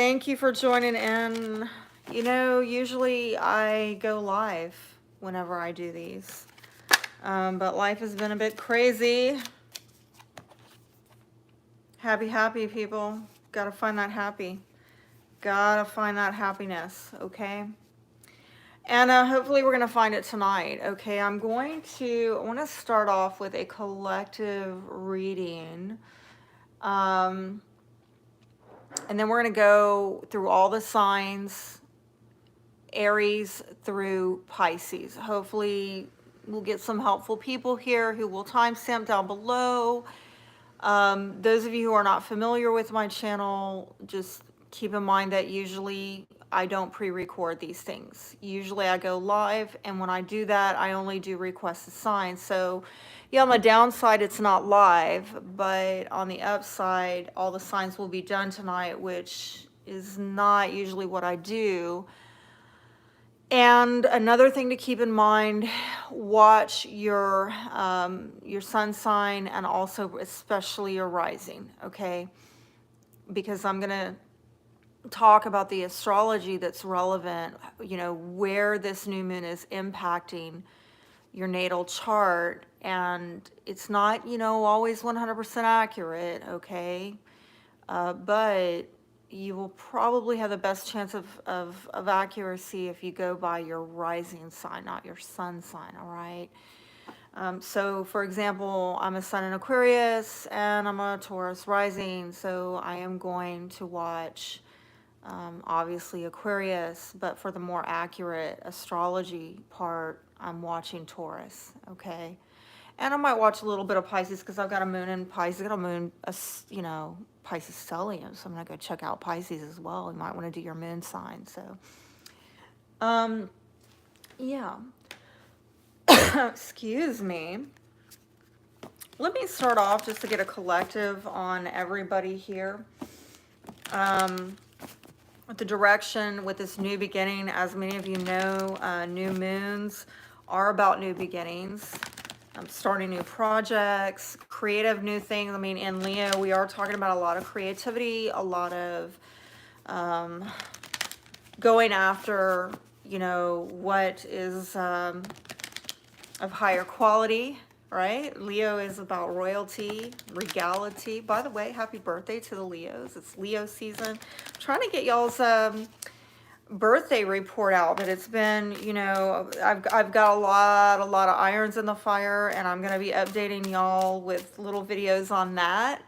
Thank you for joining in. You know, usually I go live whenever I do these, but life has been a bit crazy. Happy, people. Gotta find that happy. Gotta find that happiness, okay? And hopefully we're gonna find it tonight, okay? I want to start off with a collective reading. And then we're gonna go through all the signs, Aries through Pisces. Hopefully we'll get some helpful people here who will timestamp down below. Those of you who are not familiar with my channel, just keep in mind that usually I don't pre-record these things. Usually I go live, and when I do that, I only do requested signs. So yeah, on the downside, it's not live, but on the upside, all the signs will be done tonight, which is not usually what I do. And another thing to keep in mind, watch your sun sign and also especially your rising, okay? Because I'm going to talk about the astrology that's relevant, you know, where this new moon is impacting your natal chart. And it's not, you know, always 100% accurate, okay? But you will probably have the best chance of accuracy if you go by your rising sign, not your sun sign, all right? So for example, I'm a sun in Aquarius and I'm a Taurus rising, so I am going to watch obviously Aquarius, but for the more accurate astrology part, I'm watching Taurus, okay? And I might watch a little bit of Pisces because I've got a moon in Pisces. I've got a moon, you know, Pisces stellium. So I'm going to go check out Pisces as well. You might want to do your moon sign. So, yeah. Excuse me. Let me start off just to get a collective on everybody here. With the direction, with this new beginning, as many of you know, new moons are about new beginnings. Starting new projects, creative new things. I mean, in Leo, we are talking about a lot of creativity, a lot of going after, you know, what is of higher quality, right? Leo is about royalty, regality. By the way, happy birthday to the Leos. It's Leo season. I'm trying to get y'all's birthday report out, but it's been, you know, I've got a lot of irons in the fire, and I'm going to be updating y'all with little videos on that.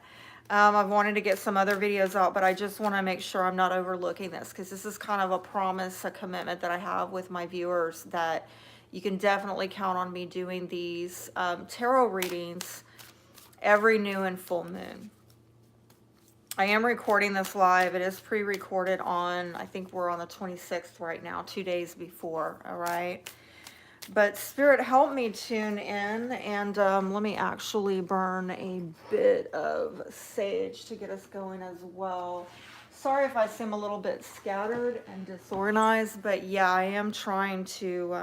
I've wanted to get some other videos out, but I just want to make sure I'm not overlooking this, because this is kind of a promise, a commitment that I have with my viewers, that you can definitely count on me doing these tarot readings every new and full moon. I am recording this live. It is pre-recorded on, I think we're on the 26th right now, 2 days before, all right? But Spirit, help me tune in, and let me actually burn a bit of sage to get us going as well. Sorry if I seem a little bit scattered and disorganized, but yeah, I am trying to,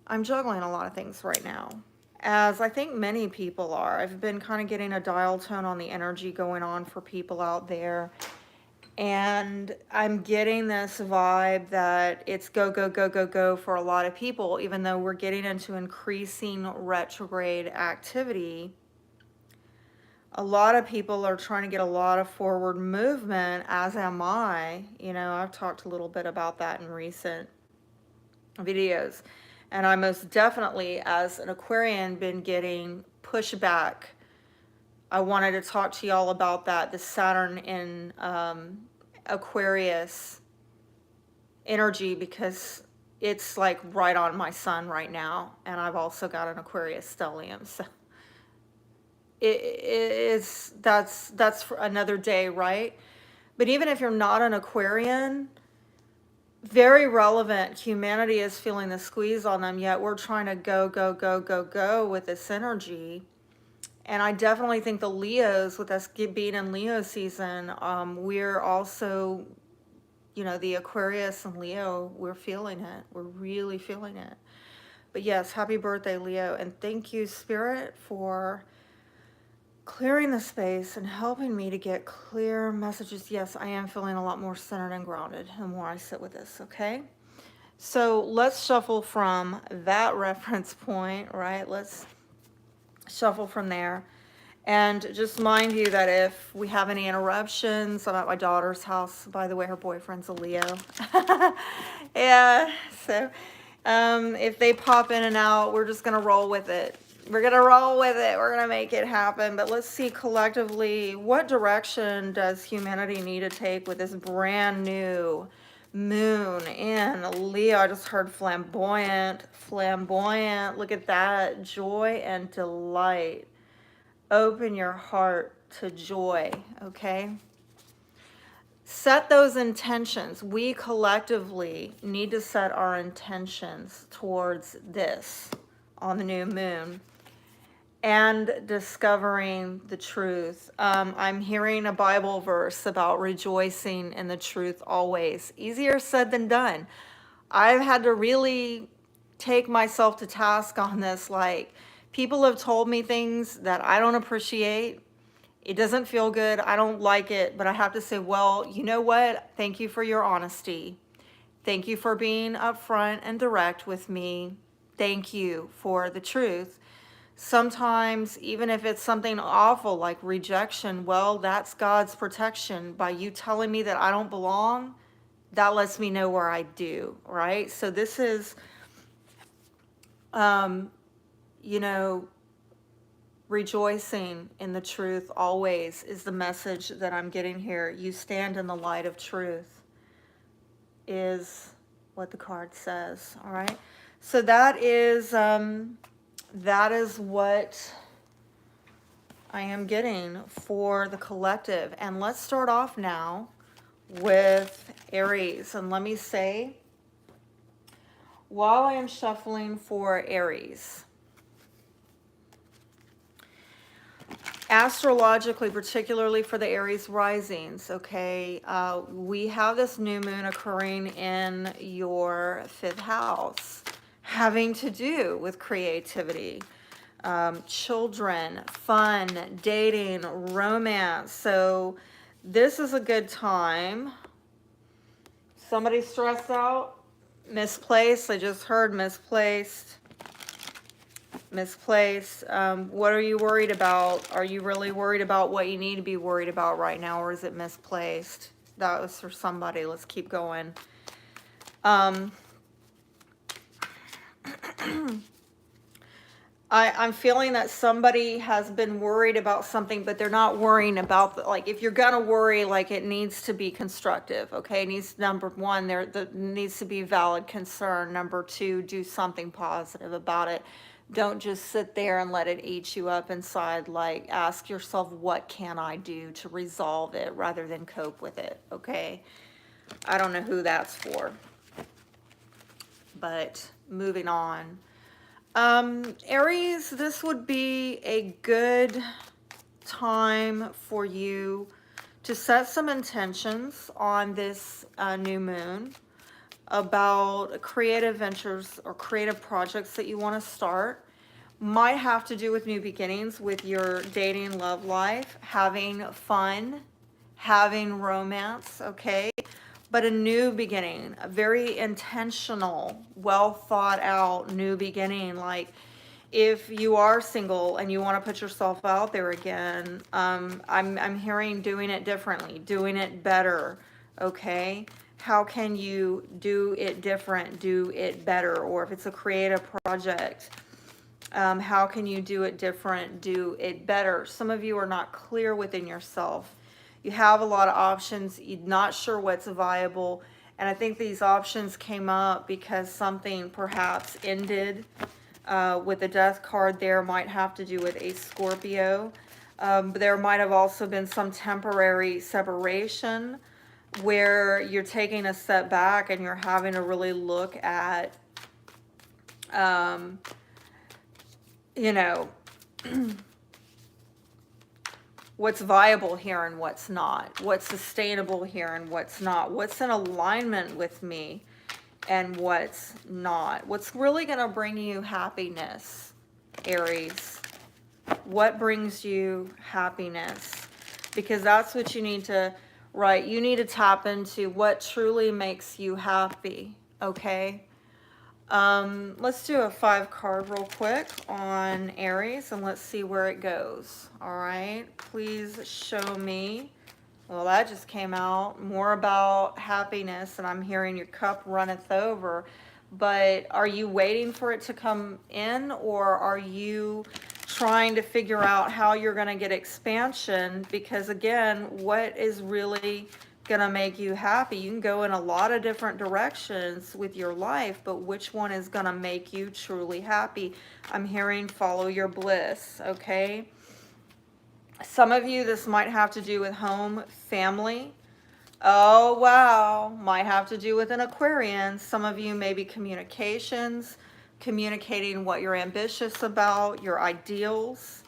I'm juggling a lot of things right now, as I think many people are. I've been kind of getting a dial tone on the energy going on for people out there. And I'm getting this vibe that it's go, go, go, go, go for a lot of people, even though we're getting into increasing retrograde activity. A lot of people are trying to get a lot of forward movement, as am I. You know, I've talked a little bit about that in recent videos. And I most definitely, as an Aquarian, been getting pushback. I wanted to talk to y'all about that, the Saturn in Aquarius energy, because it's like right on my sun right now. And I've also got an Aquarius stellium. So that's for another day, right? But even if you're not an Aquarian, very relevant. Humanity is feeling the squeeze on them, yet we're trying to go, go, go, go, go with this energy. And I definitely think the Leos, with us being in Leo season, we're also, you know, the Aquarius and Leo, we're feeling it. We're really feeling it. But yes, happy birthday, Leo. And thank you, Spirit, for clearing the space and helping me to get clear messages. Yes, I am feeling a lot more centered and grounded the more I sit with this, okay? So let's shuffle from that reference point, right? Let's shuffle from there. And just mind you that if we have any interruptions, I'm at my daughter's house. By the way, her boyfriend's a Leo. Yeah, so if they pop in and out, we're just going to roll with it. We're going to roll with it. We're going to make it happen. But let's see collectively, what direction does humanity need to take with this brand new moon in Leo? I just heard flamboyant, flamboyant. Look at that. Joy and delight. Open your heart to joy, okay? Set those intentions. We collectively need to set our intentions towards this on the new moon and discovering the truth. I'm hearing a Bible verse about rejoicing in the truth always. Easier said than done. I've had to really take myself to task on this. Like, people have told me things that I don't appreciate. It doesn't feel good. I don't like it, but I have to say, well, you know what? Thank you for your honesty. Thank you for being upfront and direct with me. Thank you for the truth. Sometimes, even if it's something awful like rejection, well, that's God's protection. By you telling me that I don't belong, that lets me know where I do, right? So this is, you know, rejoicing in the truth always is the message that I'm getting here. You stand in the light of truth is what the card says, all right? So that is what I am getting for the collective. And let's start off now with Aries. And let me say, while I am shuffling for Aries, astrologically, particularly for the Aries risings, okay, we have this new moon occurring in your 5th house, having to do with creativity, children, fun, dating, romance. So this is a good time. Somebody stressed out? Misplaced? I just heard misplaced. Misplaced. What are you worried about? Are you really worried about what you need to be worried about right now, or is it misplaced? That was for somebody. Let's keep going. I'm feeling that somebody has been worried about something, but they're not worrying about, like, if you're gonna worry, like, it needs to be constructive, okay? It needs, number one, there needs to be valid concern. Number two, do something positive about it. Don't just sit there and let it eat you up inside. Like, ask yourself, what can I do to resolve it rather than cope with it, okay? I don't know who that's for, but moving on. Aries, this would be a good time for you to set some intentions on this new moon about creative ventures or creative projects that you want to start. Might have to do with new beginnings with your dating love life, having fun, having romance, okay? But a new beginning, a very intentional, well thought out new beginning. Like, if you are single and you want to put yourself out there again, I'm hearing doing it differently, doing it better, okay? How can you do it different, do it better? Or if it's a creative project, how can you do it different, do it better? Some of you are not clear within yourself. You have a lot of options. You're not sure what's viable. And I think these options came up because something perhaps ended with the death card there. Might have to do with a Scorpio. But there might have also been some temporary separation where you're taking a step back and you're having to really look at, you know, what's viable here and what's not, what's sustainable here and what's not, what's in alignment with me and what's not, what's really going to bring you happiness, Aries. What brings you happiness? Because that's what you need to, right? You need to tap into what truly makes you happy, okay? Let's do a 5-card real quick on Aries and let's see where it goes. All right, please show me. Well, that just came out more about happiness, and I'm hearing your cup runneth over. But are you waiting for it to come in, or are you trying to figure out how you're going to get expansion? Because again, what is really going to make you happy? You can go in a lot of different directions with your life, but which one is going to make you truly happy? I'm hearing follow your bliss, okay? Some of you, this might have to do with home, family. Oh, wow. Might have to do with an Aquarian. Some of you maybe communications, communicating what you're ambitious about, your ideals.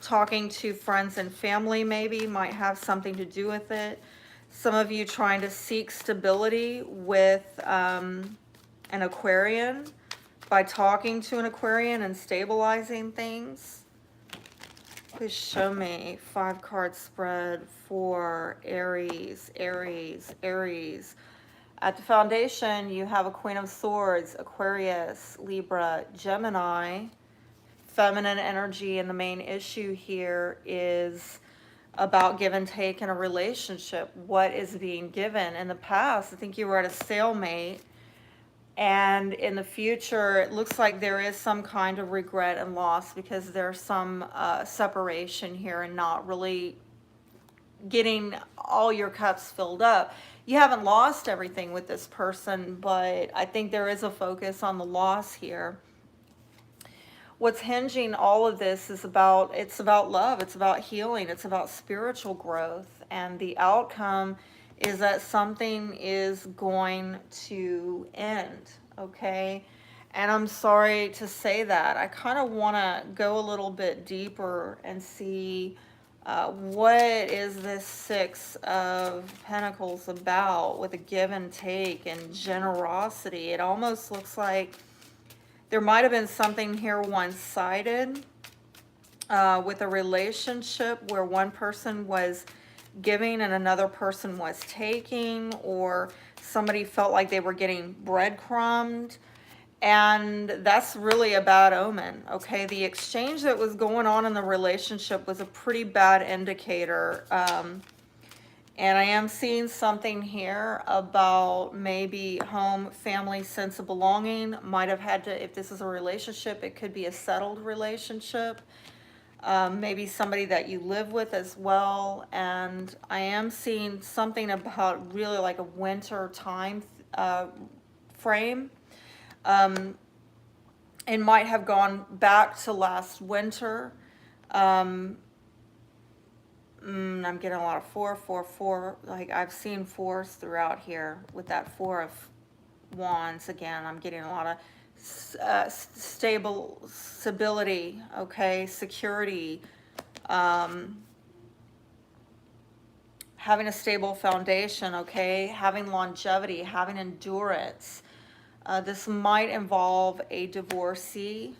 Talking to friends and family maybe might have something to do with it. Some of you trying to seek stability with an Aquarian by talking to an Aquarian and stabilizing things. Please show me 5-card spread for Aries, Aries, Aries. At the foundation, you have a Queen of Swords, Aquarius, Libra, Gemini. Feminine energy, and the main issue here is about give and take in a relationship. What is being given? In the past, I think you were at a stalemate. And in the future, it looks like there is some kind of regret and loss because there's some separation here and not really getting all your cups filled up. You haven't lost everything with this person, but I think there is a focus on the loss here. What's hinging all of this is it's about love, it's about healing, it's about spiritual growth, and the outcome is that something is going to end, okay? And I'm sorry to say that. I kind of want to go a little bit deeper and see what is this 6 of Pentacles about with a give and take and generosity. It almost looks like there might have been something here one-sided with a relationship where one person was giving and another person was taking, or somebody felt like they were getting breadcrumbed, and that's really a bad omen, okay? The exchange that was going on in the relationship was a pretty bad indicator, and I am seeing something here about maybe home, family, sense of belonging. Might have had to, if this is a relationship, it could be a settled relationship. Maybe somebody that you live with as well. And I am seeing something about really like a winter time frame. And might have gone back to last winter. I'm getting a lot of 4, 4, 4. Like I've seen 4s throughout here with that 4 of Wands. Again, I'm getting a lot of stability, okay, security, having a stable foundation, okay, having longevity, having endurance. This might involve a divorcee,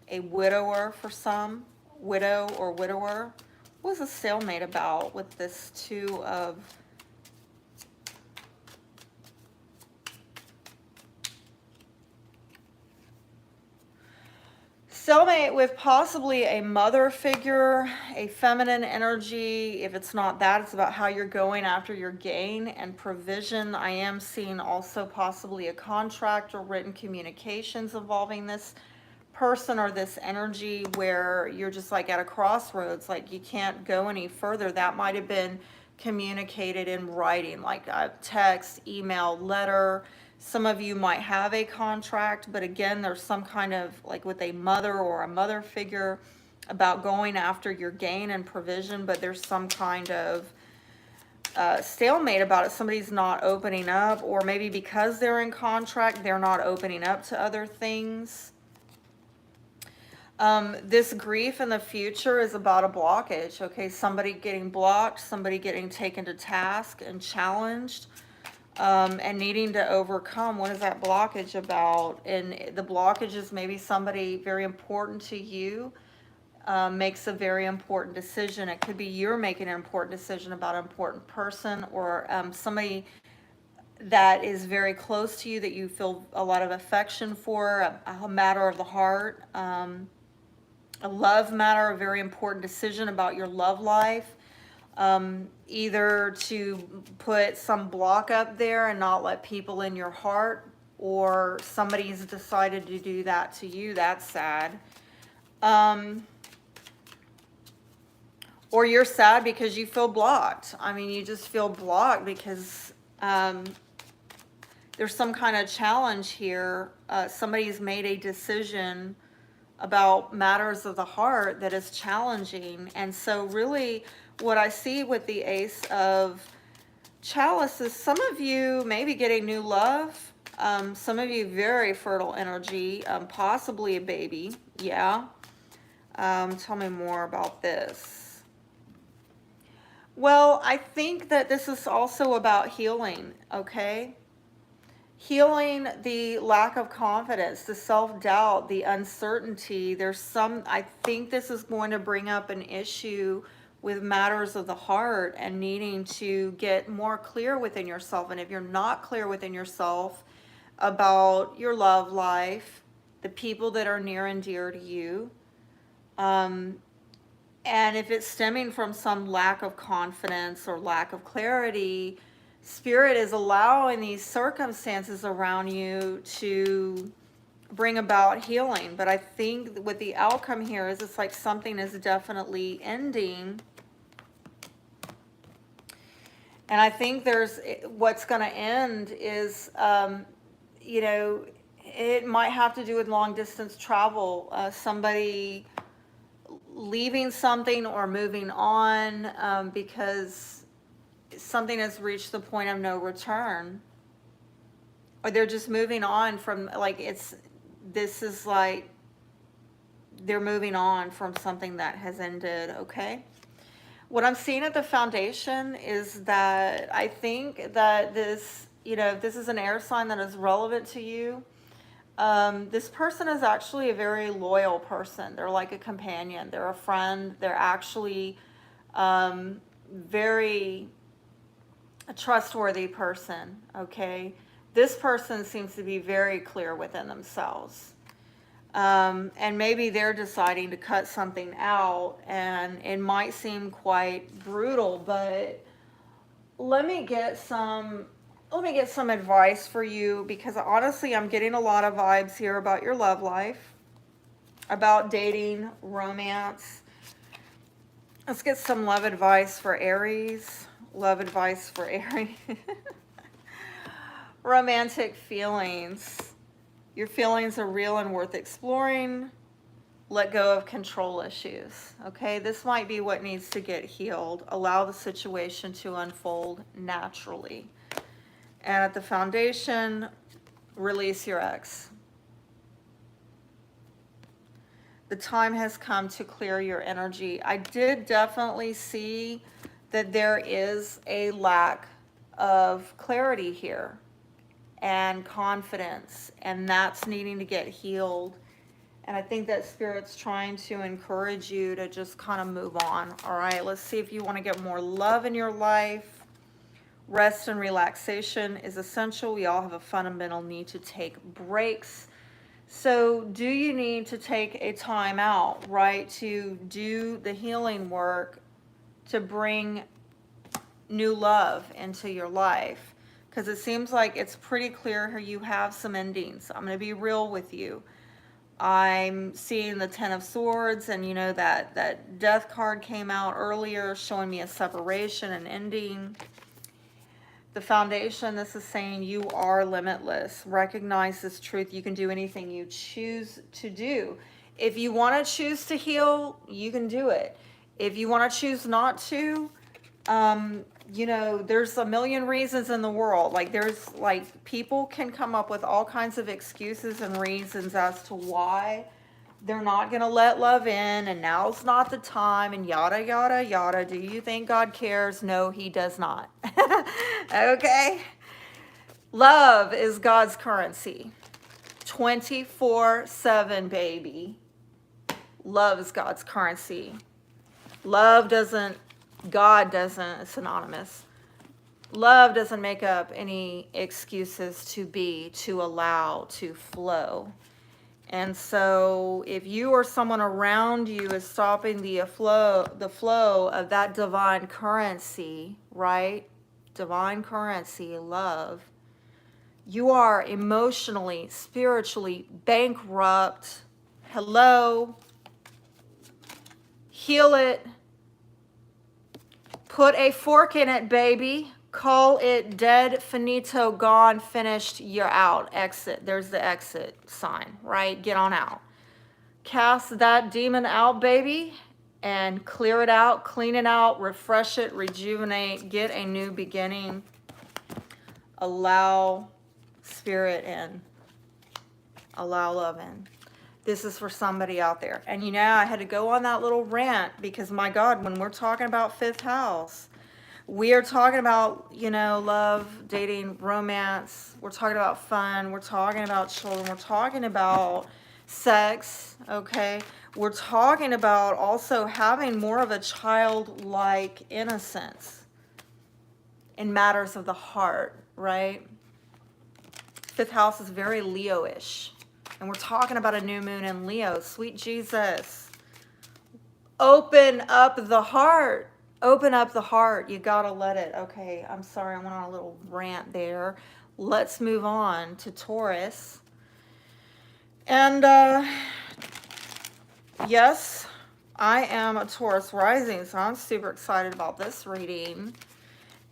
a widower for some, widow or widower. What was a stalemate about with this 2 of stalemate with possibly a mother figure, a feminine energy. If it's not that, it's about how you're going after your gain and provision. I am seeing also possibly a contract or written communications involving this person or this energy where you're just like at a crossroads, like you can't go any further. That might have been communicated in writing, like a text, email, letter. Some of you might have a contract, but again, there's some kind of like with a mother or a mother figure about going after your gain and provision, but there's some kind of stalemate about it. Somebody's not opening up, or maybe because they're in contract, they're not opening up to other things. This grief in the future is about a blockage, okay? Somebody getting blocked, somebody getting taken to task and challenged, and needing to overcome. What is that blockage about? And the blockage is maybe somebody very important to you makes a very important decision. It could be you're making an important decision about an important person, or somebody that is very close to you that you feel a lot of affection for, a matter of the heart, a love matter, a very important decision about your love life. Either to put some block up there and not let people in your heart, or somebody's decided to do that to you. That's sad. Or you're sad because you feel blocked. I mean, you just feel blocked because there's some kind of challenge here. Somebody's made a decision about matters of the heart that is challenging. And so really what I see with the Ace of Chalice is some of you may be getting new love. Some of you very fertile energy, possibly a baby. Yeah. Tell me more about this. Well, I think that this is also about healing, okay? Healing the lack of confidence, the self-doubt, the uncertainty. I think this is going to bring up an issue with matters of the heart and needing to get more clear within yourself. And if you're not clear within yourself about your love life, the people that are near and dear to you, and if it's stemming from some lack of confidence or lack of clarity, Spirit is allowing these circumstances around you to bring about healing. But I think what the outcome here is, it's like something is definitely ending. And I think what's going to end is, you know, it might have to do with long distance travel, somebody leaving something or moving on, because something has reached the point of no return, or they're just moving on from, like, they're moving on from something that has ended. Okay. What I'm seeing at the foundation is that I think that this, you know, if this is an air sign that is relevant to you, this person is actually a very loyal person. They're like a companion. They're a friend. They're actually very a trustworthy person, okay? This person seems to be very clear within themselves. And maybe they're deciding to cut something out, and it might seem quite brutal, but let me get some advice for you, because honestly, I'm getting a lot of vibes here about your love life, about dating, romance. Let's get some love advice for Aries. Love advice for Aries. Romantic feelings. Your feelings are real and worth exploring. Let go of control issues. Okay, this might be what needs to get healed. Allow the situation to unfold naturally. And at the foundation, release your ex. The time has come to clear your energy. I did definitely see that there is a lack of clarity here and confidence, and that's needing to get healed. And I think that Spirit's trying to encourage you to just kind of move on. All right, let's see if you want to get more love in your life. Rest and relaxation is essential. We all have a fundamental need to take breaks. So do you need to take a time out, right, to do the healing work, to bring new love into your life? Because it seems like it's pretty clear here you have some endings. I'm going to be real with you. I'm seeing the Ten of Swords, and you know that Death card came out earlier showing me a separation, an ending. The foundation, this is saying you are limitless. Recognize this truth. You can do anything you choose to do. If you want to choose to heal, you can do it. If you want to choose not to, you know, there's a million reasons in the world. Like people can come up with all kinds of excuses and reasons as to why they're not going to let love in, and now's not the time, and yada, yada, yada. Do you think God cares? No, he does not. Okay? Love is God's currency. 24/7, baby. Love is God's currency. Love doesn't, God doesn't, it's synonymous. Love doesn't make up any excuses to be, to allow, to flow. And so if you or someone around you is stopping the flow of that divine currency, right? Divine currency, love, you are emotionally, spiritually bankrupt. Hello. Heal it. Put a fork in it, baby. Call it dead, finito, gone, finished, you're out. Exit. There's the exit sign, right? Get on out. Cast that demon out, baby, and clear it out, clean it out, refresh it, rejuvenate, get a new beginning. Allow spirit in. Allow love in. This is for somebody out there. And you know, I had to go on that little rant because, my God, when we're talking about fifth house, we are talking about, you know, love, dating, romance. We're talking about fun. We're talking about children. We're talking about sex, okay? We're talking about also having more of a childlike innocence in matters of the heart, right? Fifth house is very Leo-ish. And we're talking about a new moon in Leo. Sweet Jesus. Open up the heart. Open up the heart. You gotta let it. Okay, I'm sorry. I went on a little rant there. Let's move on to Taurus. And yes, I am a Taurus rising, so I'm super excited about this reading.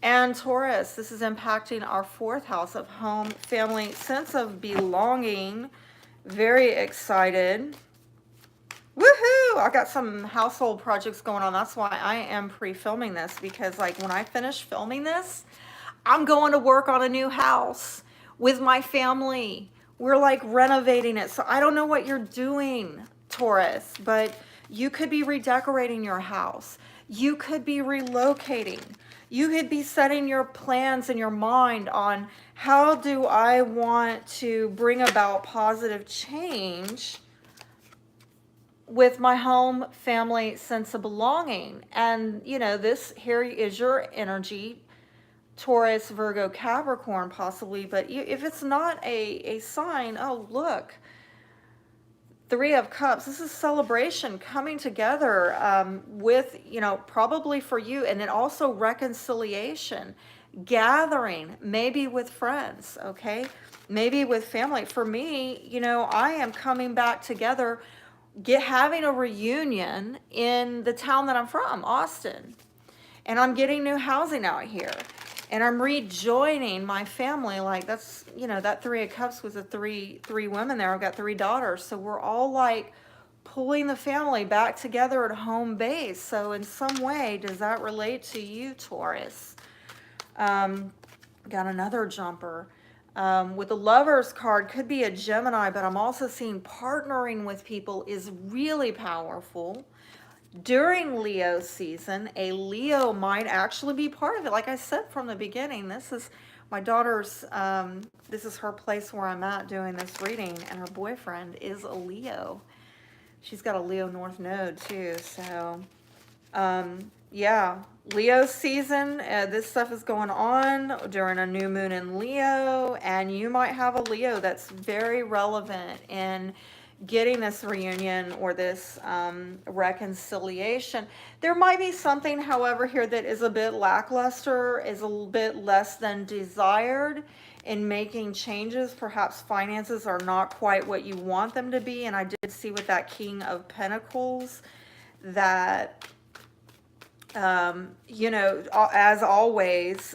And Taurus, this is impacting our fourth house of home, family, sense of belonging. Very excited. Woohoo! I got some household projects going on. That's why I am pre-filming this, because like when I finish filming this, I'm going to work on a new house with my family. We're like renovating it. So I don't know what you're doing, Taurus, but you could be redecorating your house. You could be relocating. You could be setting your plans in your mind on how do I want to bring about positive change with my home, family, sense of belonging. And, you know, this here is your energy, Taurus, Virgo, Capricorn, possibly. But if it's not a sign, oh, look, Three of Cups, this is celebration coming together with, you know, probably for you. And then also reconciliation, gathering, maybe with friends, okay? Maybe with family. For me, you know, I am coming back together, having a reunion in the town that I'm from, Austin. And I'm getting new housing out here. And I'm rejoining my family. Like that's, you know, that Three of Cups was three women there. I've got 3 daughters. So we're all like pulling the family back together at home base. So in some way, does that relate to you, Taurus? Got another jumper. With the Lovers card, could be a Gemini, but I'm also seeing partnering with people is really powerful. During Leo season, a Leo might actually be part of it. Like I said from the beginning, this is my daughter's, this is her place where I'm at doing this reading, and her boyfriend is a Leo. She's got a Leo North Node too, so yeah, Leo season, this stuff is going on during a new moon in Leo, and you might have a Leo that's very relevant in getting this reunion or this reconciliation. There might be something, however, here that is a bit lackluster, is a little bit less than desired in making changes. Perhaps finances are not quite what you want them to be. And I did see with that King of Pentacles that, you know, as always,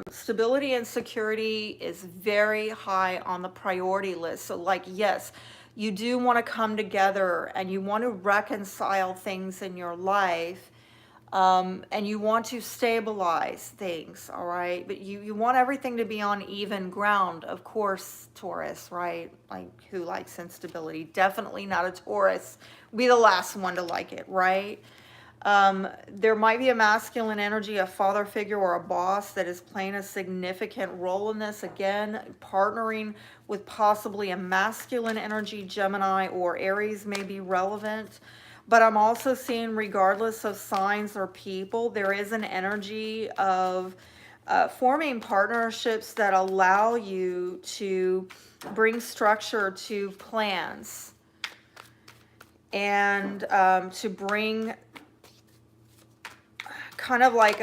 stability and security is very high on the priority list. So like, yes, you do want to come together and you want to reconcile things in your life, and you want to stabilize things, all right? But you want everything to be on even ground, of course, Taurus, right? Like, who likes instability? Definitely not a Taurus. Be the last one to like it, right? There might be a masculine energy, a father figure or a boss that is playing a significant role in this. Again, partnering with possibly a masculine energy, Gemini or Aries may be relevant. But I'm also seeing, regardless of signs or people, there is an energy of forming partnerships that allow you to bring structure to plans, and to bring kind of like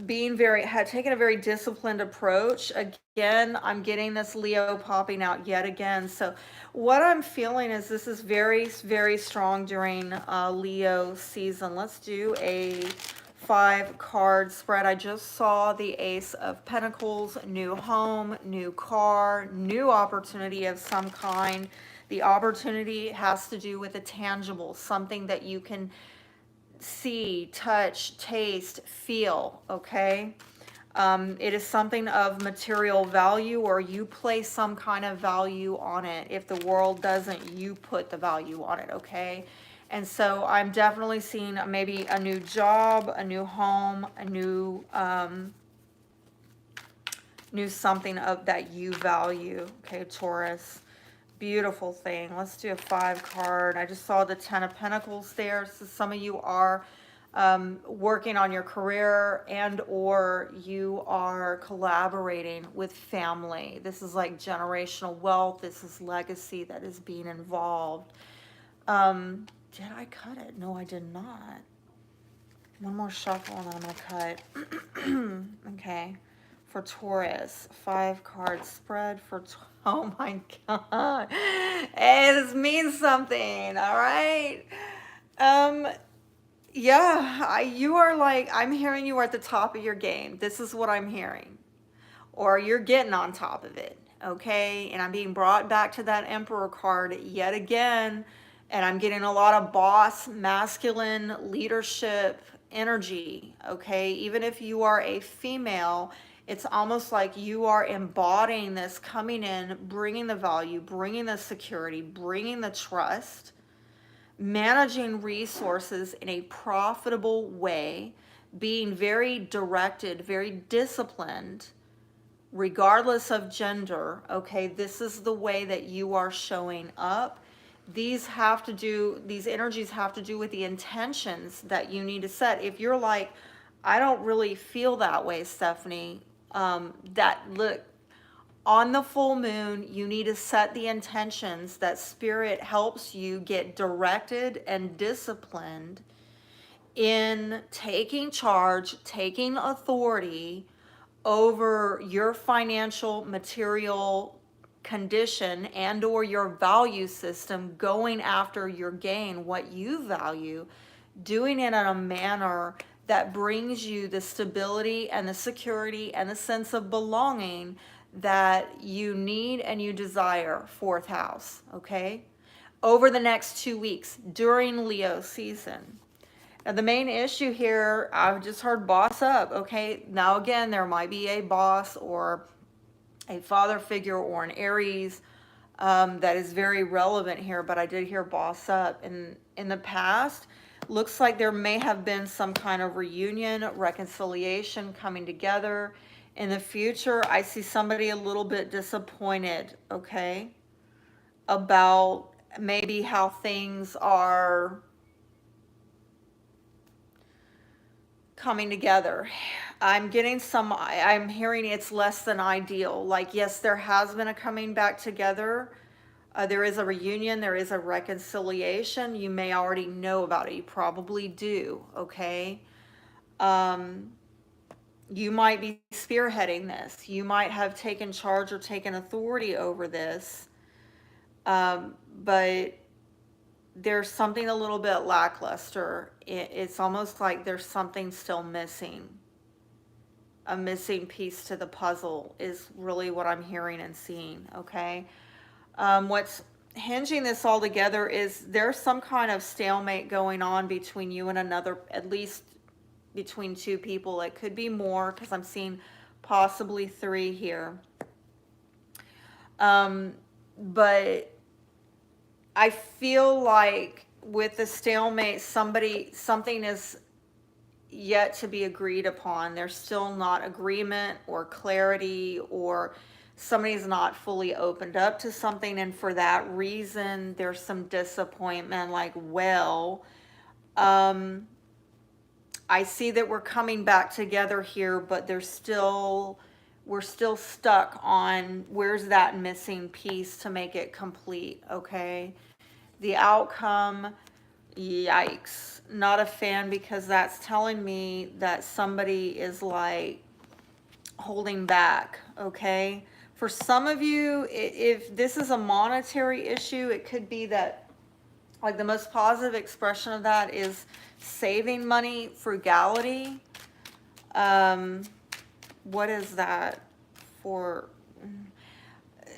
being taking a very disciplined approach. Again, I'm getting this Leo popping out yet again. So what I'm feeling is this is very, very strong during Leo season. Let's do a 5-card spread. I just saw the Ace of Pentacles, new home, new car, new opportunity of some kind. The opportunity has to do with a tangible, something that you can see, touch, taste, feel, okay? It is something of material value, or you place some kind of value on it. If the world doesn't, you put the value on it, okay? And so I'm definitely seeing maybe a new job, a new home, a new new something of that you value, okay, Taurus. Beautiful thing. Let's do a 5-card. I just saw the 10 of Pentacles there. So some of you are working on your career, and or you are collaborating with family. This is like generational wealth. This is legacy that is being involved. Did I cut it? No, I did not. One more shuffle and I'm gonna cut. Okay. For Taurus, 5-card spread for oh my god. Hey, this means something, all right? Yeah, you are like, I'm hearing you are at the top of your game. This is what I'm hearing. Or you're getting on top of it, okay? And I'm being brought back to that Emperor card yet again, and I'm getting a lot of boss, masculine leadership energy, okay? Even if you are a female, it's almost like you are embodying this, coming in, bringing the value, bringing the security, bringing the trust, managing resources in a profitable way, being very directed, very disciplined, regardless of gender, okay? This is the way that you are showing up. These energies have to do with the intentions that you need to set. If you're like, I don't really feel that way, Stephanie, look, on the full moon, you need to set the intentions that Spirit helps you get directed and disciplined in taking charge, taking authority over your financial, material condition and or your value system, going after your gain, what you value, doing it in a manner that brings you the stability and the security and the sense of belonging that you need and you desire, 4th house, okay? Over the next 2 weeks during Leo season. Now, the main issue here, I've just heard boss up, okay? Now, again, there might be a boss or a father figure or an Aries that is very relevant here, but I did hear boss up. In the past, looks like there may have been some kind of reunion, reconciliation, coming together. In the future, I see somebody a little bit disappointed, okay, about maybe how things are coming together. I'm hearing it's less than ideal. Like, yes, there has been a coming back together. There is a reunion, there is a reconciliation. You may already know about it. You probably do, okay? You might be spearheading this. You might have taken charge or taken authority over this. But there's something a little bit lackluster. It's almost like there's something still missing. A missing piece to the puzzle is really what I'm hearing and seeing, okay? What's hinging this all together is there's some kind of stalemate going on between you and another, at least between 2 people. It could be more, because I'm seeing possibly 3 here. But I feel like with the stalemate, something is yet to be agreed upon. There's still not agreement or clarity, or somebody's not fully opened up to something, and for that reason there's some disappointment, like, well, um I see that we're coming back together here, but we're still stuck on where's that missing piece to make it complete, okay? The outcome, yikes. Not a fan, because that's telling me that somebody is like holding back, okay? For some of you, if this is a monetary issue, it could be that, like, the most positive expression of that is saving money, frugality. What is that for?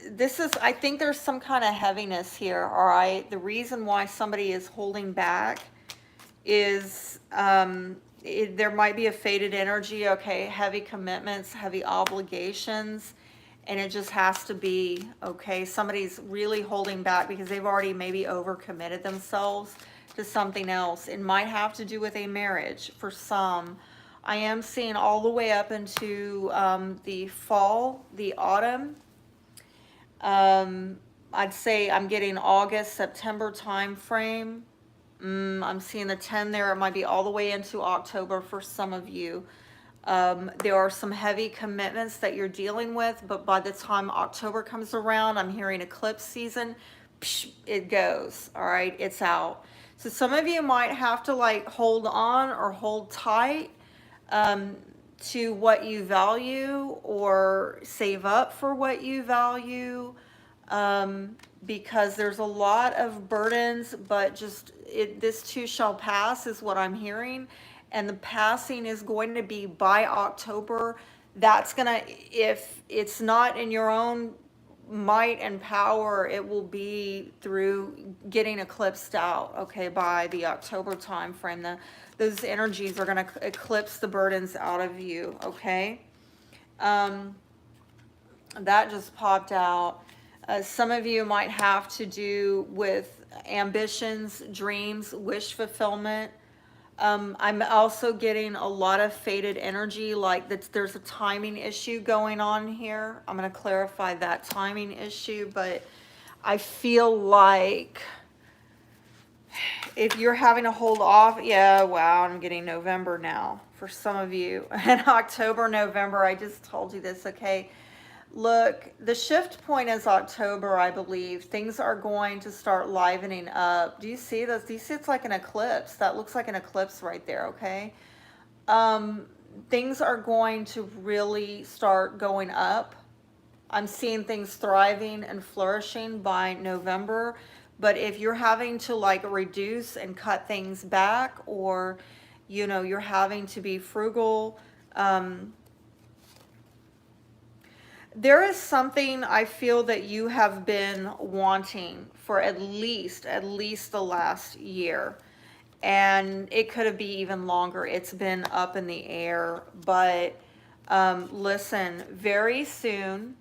This is, I think there's some kind of heaviness here, all right? The reason why somebody is holding back is there might be a faded energy, okay? Heavy commitments, heavy obligations, and it just has to be, okay? Somebody's really holding back because they've already maybe overcommitted themselves to something else. It might have to do with a marriage for some. I am seeing all the way up into the fall, the autumn. I'd say I'm getting August, September time frame. I'm seeing the 10 there. It might be all the way into October for some of you. There are some heavy commitments that you're dealing with, but by the time October comes around, I'm hearing eclipse season, psh, it goes, all right, it's out. So some of you might have to like hold on or hold tight to what you value, or save up for what you value, because there's a lot of burdens, but just this too shall pass is what I'm hearing. And the passing is going to be by October. That's gonna, if it's not in your own might and power, it will be through getting eclipsed out, okay, by the October time frame. Those energies are going to eclipse the burdens out of you, okay? That just popped out. Some of you might have to do with ambitions, dreams, wish fulfillment. I'm also getting a lot of faded energy, like there's a timing issue going on here. I'm going to clarify that timing issue, but I feel like if you're having to hold off, yeah, wow, I'm getting November now for some of you. And October, November, I just told you this, okay? Look, the shift point is October, I believe. Things are going to start livening up. Do you see this? Do you see it's like an eclipse? That looks like an eclipse right there, okay? Things are going to really start going up. I'm seeing things thriving and flourishing by November. But if you're having to like reduce and cut things back, or, you know, you're having to be frugal, there is something I feel that you have been wanting for at least the last year. And it could be even longer. It's been up in the air. But listen, very soon,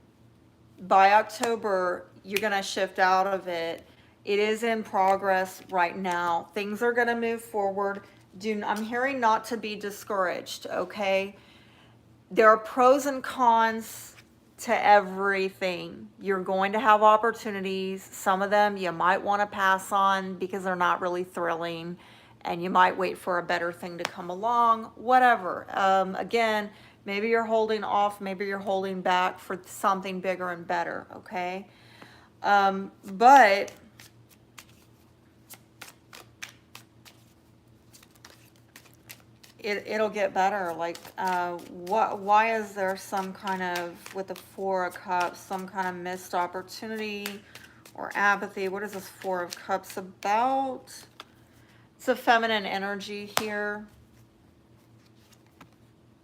by October, you're going to shift out of it. It is in progress right now. Things are going to move forward. I'm hearing not to be discouraged, okay? There are pros and cons to everything. You're going to have opportunities. Some of them you might want to pass on because they're not really thrilling, and you might wait for a better thing to come along, whatever. Again, maybe you're holding off, maybe you're holding back for something bigger and better, okay? But it'll get better. Like, why is there some kind of, with the Four of Cups, some kind of missed opportunity or apathy? What is this Four of Cups about? It's a feminine energy here.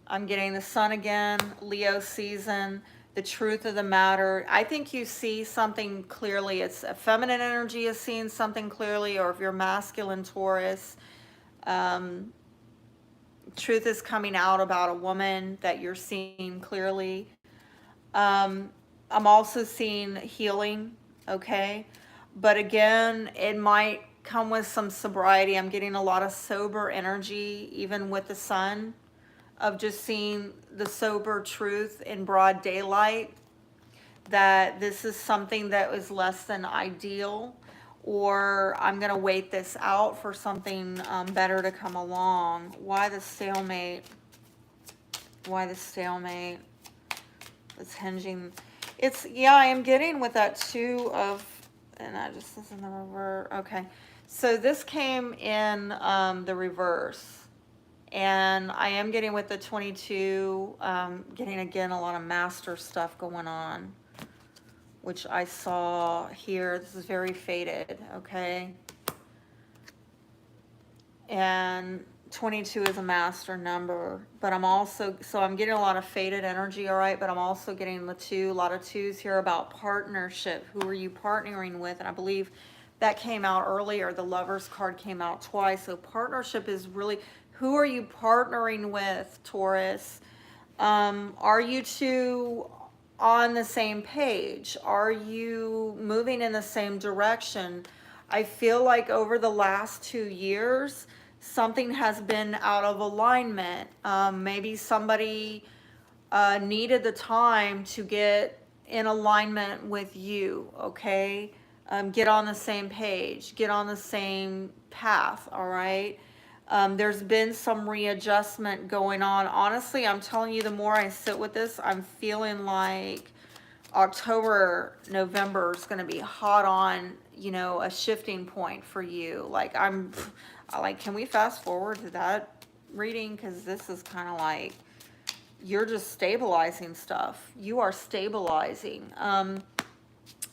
I'm getting the Sun again, Leo season, the truth of the matter. I think you see something clearly. It's a feminine energy is seeing something clearly, or if you're masculine Taurus, truth is coming out about a woman that you're seeing clearly. I'm also seeing healing, okay? But again, it might come with some sobriety. I'm getting a lot of sober energy, even with the Sun, of just seeing the sober truth in broad daylight. that this is something that was less than ideal, or I'm going to wait this out for something better to come along. Why the stalemate? Why the stalemate? It's hinging. It's, yeah, I am getting with that 2 of, and I just, this is in the reverse. Okay. So this came in the reverse. And I am getting with the 22, getting again a lot of master stuff going on, which I saw here. This is very faded, okay? And 22 is a master number, but I'm also, so I'm getting a lot of faded energy, all right? But I'm also getting the 2, a lot of 2s here about partnership. Who are you partnering with? And I believe that came out earlier. The Lovers card came out twice. So partnership is really, who are you partnering with, Taurus? Are you 2 on the same page? Are you moving in the same direction? I feel like over the last 2 years, something has been out of alignment. Maybe somebody needed the time to get in alignment with you, okay? Get on the same page, get on the same path, all right? There's been some readjustment going on. Honestly, I'm telling you, the more I sit with this, I'm feeling like October, November is going to be hot on, you know, a shifting point for you. Like, can we fast forward to that reading? Because this is kind of like, you're just stabilizing stuff. You are stabilizing.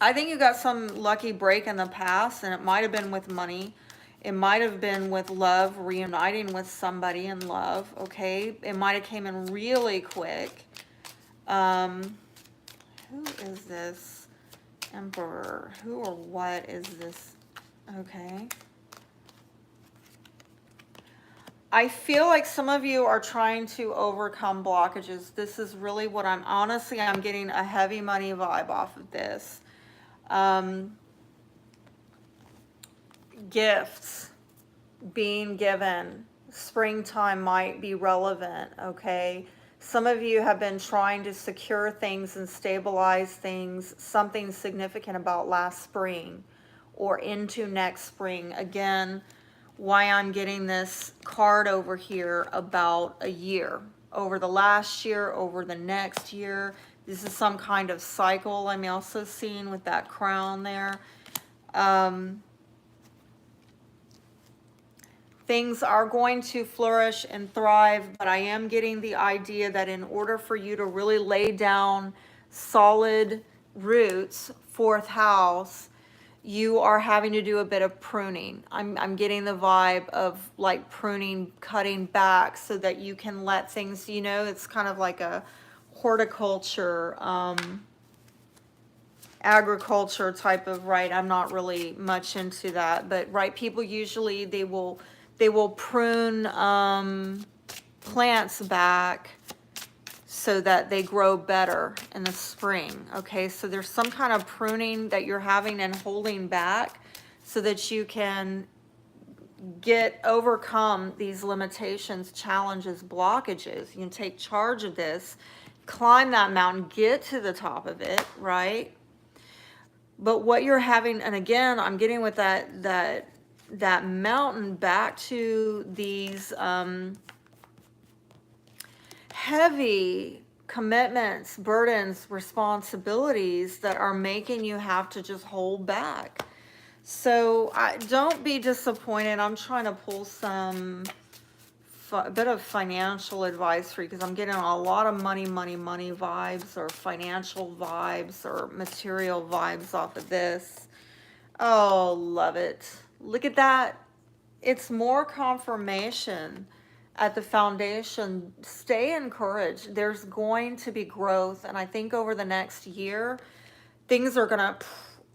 I think you got some lucky break in the past, and it might have been with money. It might have been with love, reuniting with somebody in love, okay? It might have came in really quick. Who is this Emperor? Who or what is this? Okay. I feel like some of you are trying to overcome blockages. This is really what I'm getting a heavy money vibe off of this. Gifts being given. Springtime might be relevant, okay? Some of you have been trying to secure things and stabilize things, something significant about last spring or into next spring. Again, why I'm getting this card over here about a year. Over the last year, over the next year. This is some kind of cycle I'm also seeing with that crown there. Things are going to flourish and thrive, but I am getting the idea that in order for you to really lay down solid roots, 4th house, you are having to do a bit of pruning. I'm getting the vibe of like pruning, cutting back so that you can let things, you know, it's kind of like a horticulture, agriculture type of, right? I'm not really much into that, but right, people usually they will prune plants back so that they grow better in the spring. Okay, so there's some kind of pruning that you're having and holding back so that you can overcome these limitations, challenges, blockages. You can take charge of this, climb that mountain, get to the top of it, right? But what you're having, and again, I'm getting with that mountain back to these heavy commitments, burdens, responsibilities that are making you have to just hold back. So don't be disappointed. I'm trying to pull a bit of financial advice for you because I'm getting a lot of money vibes or financial vibes or material vibes off of this. Oh, love it. Look at that. It's more confirmation at the foundation. Stay encouraged. There's going to be growth. And I think over the next year, things are going to,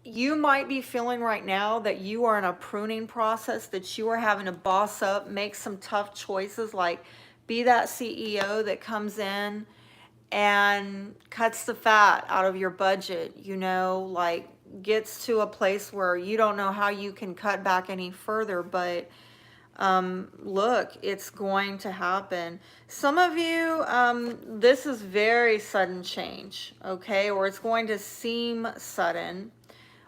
you might be feeling right now that you are in a pruning process, that you are having to boss up, make some tough choices, like be that CEO that comes in and cuts the fat out of your budget, you know, like gets to a place where you don't know how you can cut back any further, but Look, it's going to happen. Some of you, this is very sudden change, okay? Or it's going to seem sudden,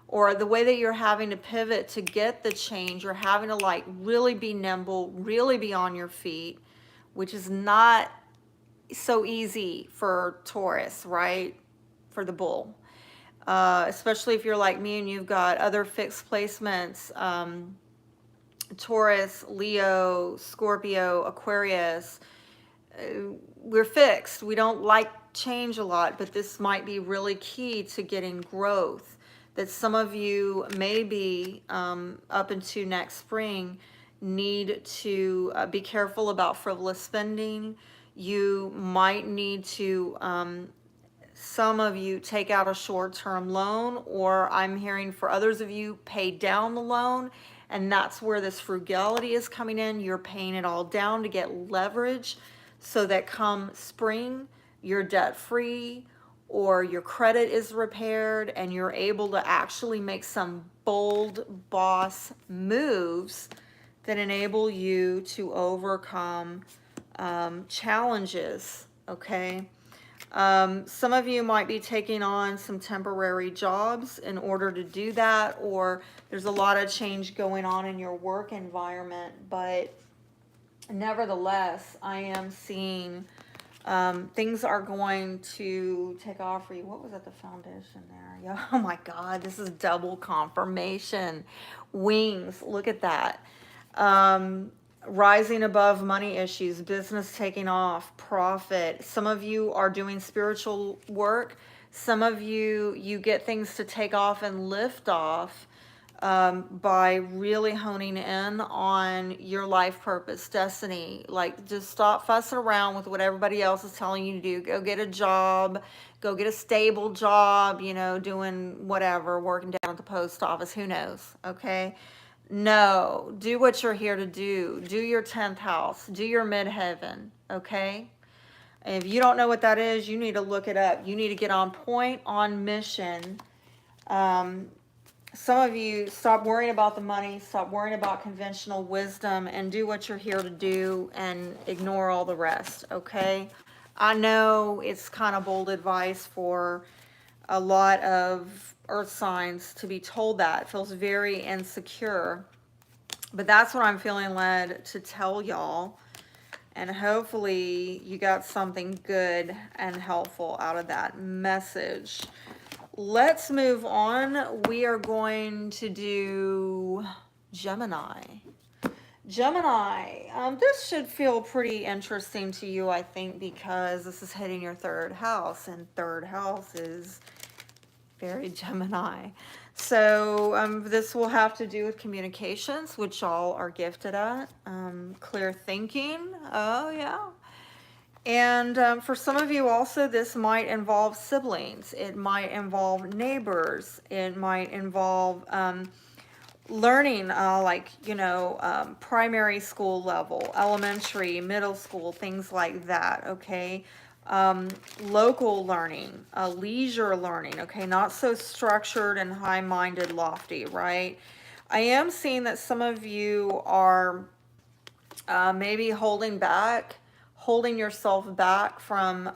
or the way that you're having to pivot to get the change, you're having to like really be nimble, really be on your feet, which is not so easy for Taurus, right? For the bull. Especially if you're like me and you've got other fixed placements, Taurus, Leo, Scorpio, Aquarius. We're fixed. We don't like change a lot, but this might be really key to getting growth. That some of you maybe up into next spring need to be careful about frivolous spending. You might need to, some of you take out a short-term loan, or I'm hearing for others of you pay down the loan, and that's where this frugality is coming in. You're paying it all down to get leverage so that come spring you're debt-free, or your credit is repaired and you're able to actually make some bold boss moves that enable you to overcome challenges, okay? Some of you might be taking on some temporary jobs in order to do that, or there's a lot of change going on in your work environment, but nevertheless, I am seeing things are going to take off for you. What was at the foundation there? Yeah. Oh my God, this is double confirmation. Wings, look at that. Rising above money issues, business taking off, profit. Some of you are doing spiritual work. Some of you get things to take off and lift off by really honing in on your life purpose, destiny. Like, just stop fussing around with what everybody else is telling you to do. Go get a job, go get a stable job, you know, doing whatever, working down at the post office, who knows, okay? No, do what you're here to do. Do your 10th house, do your midheaven, okay? And if you don't know what that is, you need to look it up. You need to get on point, on mission. Some of you, stop worrying about the money, stop worrying about conventional wisdom, and do what you're here to do and ignore all the rest, okay? I know it's kind of bold advice for a lot of earth signs to be told that. It feels very insecure, but that's what I'm feeling led to tell y'all. And hopefully you got something good and helpful out of that message. Let's move on. We are going to do Gemini. Gemini, this should feel pretty interesting to you, I think, because this is hitting your third house, and third house is very Gemini. So this will have to do with communications, which y'all are gifted at. Clear thinking, oh yeah. And for some of you also, this might involve siblings. It might involve neighbors. It might involve learning, like, you know, primary school level, elementary, middle school, things like that, okay? Local learning, leisure learning, okay? Not so structured and high-minded, lofty, right? I am seeing that some of you are maybe holding yourself back from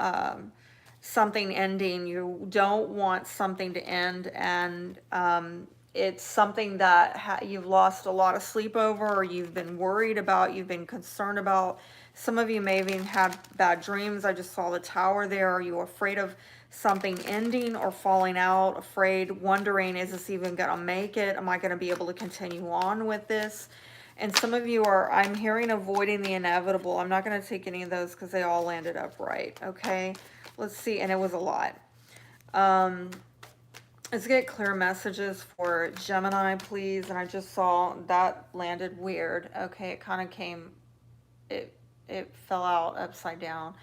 something ending. You don't want something to end, and it's something that you've lost a lot of sleep over, or you've been worried about, you've been concerned about. Some of you may have even had bad dreams. I just saw the tower there. Are you afraid of something ending or falling out? Afraid, wondering, is this even going to make it? Am I going to be able to continue on with this? And some of you are, I'm hearing, avoiding the inevitable. I'm not going to take any of those because they all landed up right, okay? Let's see, and it was a lot. Let's get clear messages for Gemini, please. And I just saw that landed weird. Okay, it kind of came, it fell out upside down.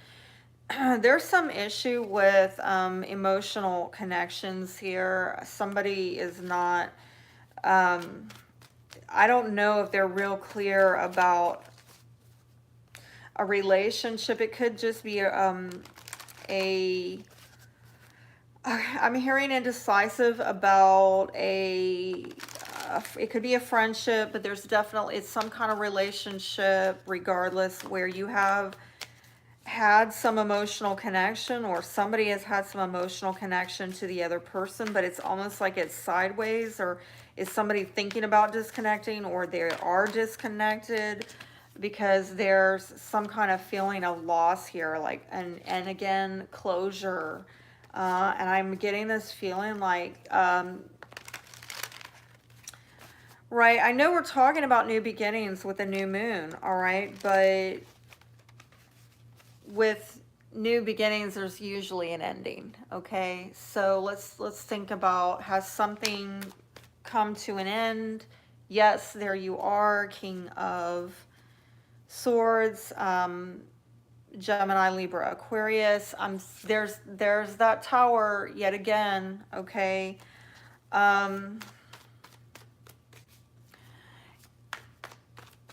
There's some issue with emotional connections here. Somebody is not... I don't know if they're real clear about a relationship. It could just be I'm hearing indecisive about a it could be a friendship, but there's definitely, it's some kind of relationship regardless, where you have had some emotional connection, or somebody has had some emotional connection to the other person, but it's almost like it's sideways, or is somebody thinking about disconnecting, or they are disconnected because there's some kind of feeling of loss here, like, and again, closure. And I'm getting this feeling like, right, I know we're talking about new beginnings with a new moon, all right, but with new beginnings, there's usually an ending, okay? So let's think about, has something come to an end? Yes, there you are, King of Swords, Gemini, Libra, Aquarius. There's that Tower yet again, okay?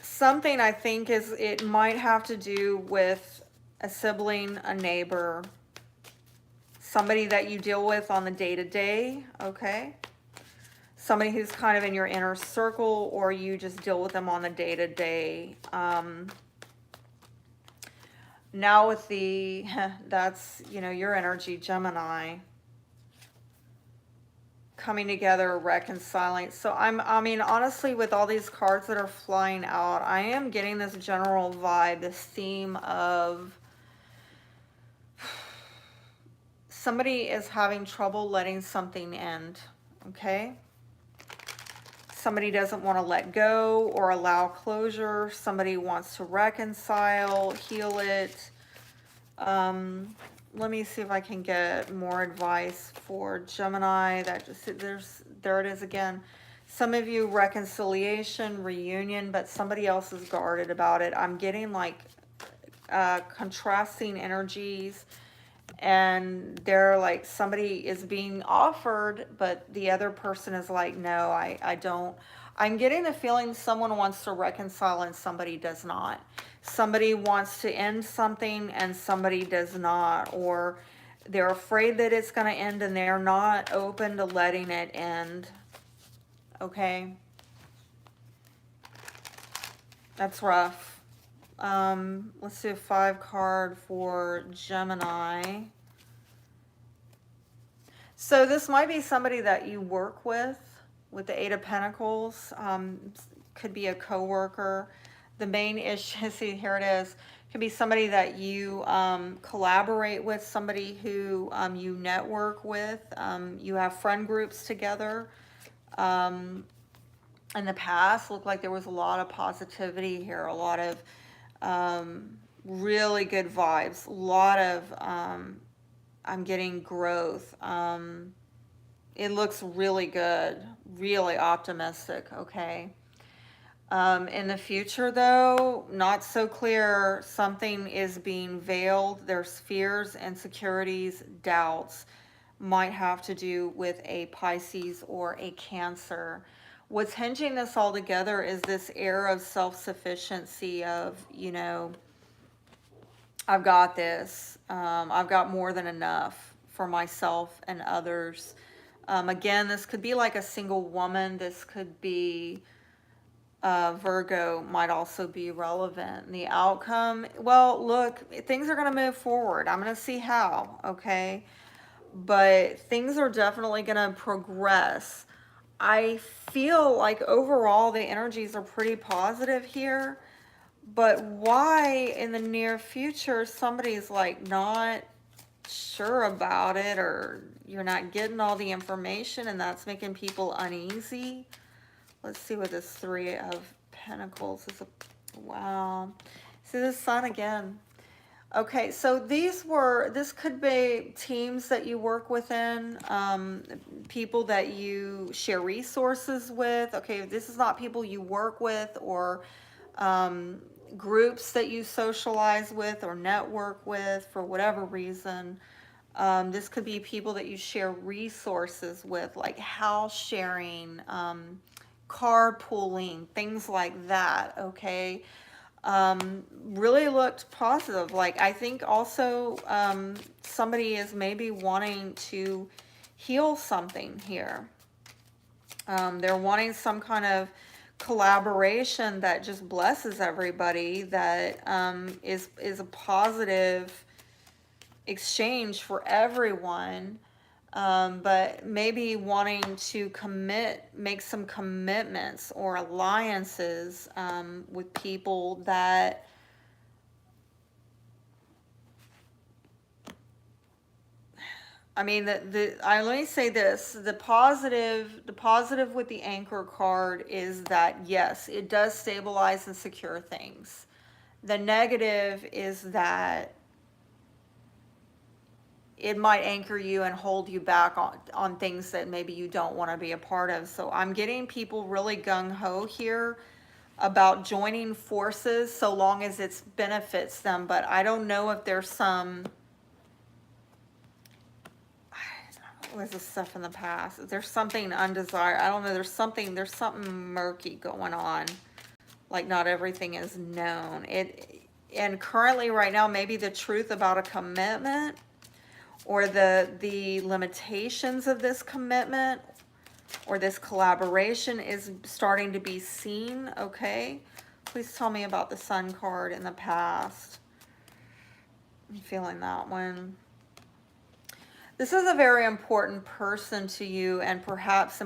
Something I think is, it might have to do with a sibling, a neighbor, somebody that you deal with on the day-to-day, okay? Somebody who's kind of in your inner circle, or you just deal with them on the day-to-day. Now with the, that's, you know, your energy, Gemini, coming together, reconciling. So I mean, honestly, with all these cards that are flying out, I am getting this general vibe, this theme of somebody is having trouble letting something end, okay? Somebody doesn't want to let go or allow closure. Somebody wants to reconcile, heal it. Let me see if I can get more advice for Gemini. That just, there it is again. Some of you, reconciliation, reunion, but somebody else is guarded about it. I'm getting like contrasting energies, and they're like, somebody is being offered, but the other person is like, no, I don't. I'm getting the feeling someone wants to reconcile and somebody does not. Somebody wants to end something and somebody does not, or they're afraid that it's going to end and they're not open to letting it end. Okay. That's rough. Let's do a 5 card for Gemini. So this might be somebody that you work with the 8 of Pentacles. Could be a coworker. The main issue, see, here it is, could be somebody that you collaborate with, somebody who you network with. You have friend groups together. In the past, looked like there was a lot of positivity here, a lot of really good vibes, a lot of, I'm getting growth. It looks really good, really optimistic, okay? In the future, though, not so clear. Something is being veiled. There's fears, insecurities, doubts. Might have to do with a Pisces or a Cancer. What's hinging this all together is this air of self-sufficiency of, you know, I've got this. I've got more than enough for myself and others. Again, this could be like a single woman. This could be Virgo, might also be relevant. And the outcome, well, look, things are going to move forward. I'm going to see how, okay? But things are definitely going to progress. I feel like overall the energies are pretty positive here. But why in the near future somebody's like not sure about it, or you're not getting all the information, and that's making people uneasy? Let's see what this 3 of Pentacles is. Wow. See the Sun again. Okay, so this could be teams that you work within, people that you share resources with. Okay, this is not people you work with, or groups that you socialize with or network with for whatever reason. This could be people that you share resources with, like house sharing, carpooling, things like that, okay? Really looked positive. Like, I think also somebody is maybe wanting to heal something here. They're wanting some kind of collaboration that just blesses everybody, that is a positive exchange for everyone. But maybe wanting to make some commitments or alliances with people that, I mean, let me say this, the positive with the Anchor card is that yes, it does stabilize and secure things. The negative is that it might anchor you and hold you back on things that maybe you don't want to be a part of. So I'm getting people really gung-ho here about joining forces so long as it benefits them. But I don't know if there's some, what is this stuff in the past? If there's something undesired, I don't know, there's something murky going on. Like not everything is known. And currently right now, maybe the truth about a commitment or the limitations of this commitment or this collaboration is starting to be seen, okay? Please tell me about the Sun card in the past. I'm feeling that one. This is a very important person to you, and perhaps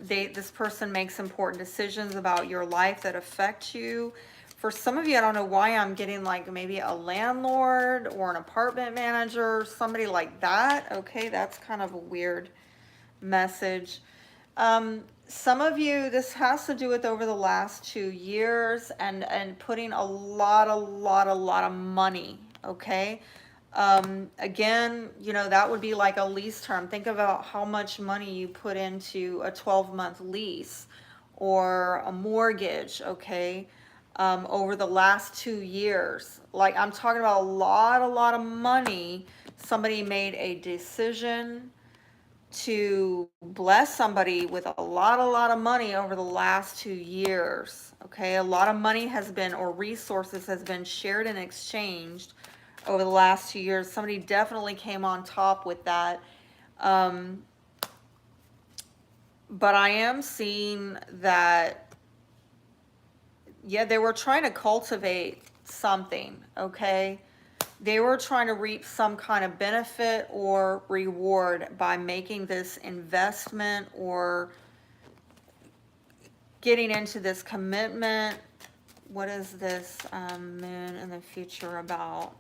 this person makes important decisions about your life that affect you. For some of you, I don't know why I'm getting like maybe a landlord or an apartment manager, somebody like that. Okay, that's kind of a weird message. Some of you, this has to do with over the last 2 years and putting a lot of money, okay? Again, you know, that would be like a lease term. Think about how much money you put into a 12-month lease or a mortgage, okay? Over the last 2 years. Like I'm talking about a lot of money. Somebody made a decision to bless somebody with a lot of money over the last 2 years. Okay, a lot of money has been, or resources has been shared and exchanged over the last 2 years. Somebody definitely came on top with that. But I am seeing that, yeah, they were trying to cultivate something, okay? They were trying to reap some kind of benefit or reward by making this investment or getting into this commitment. What is this moon in the future about?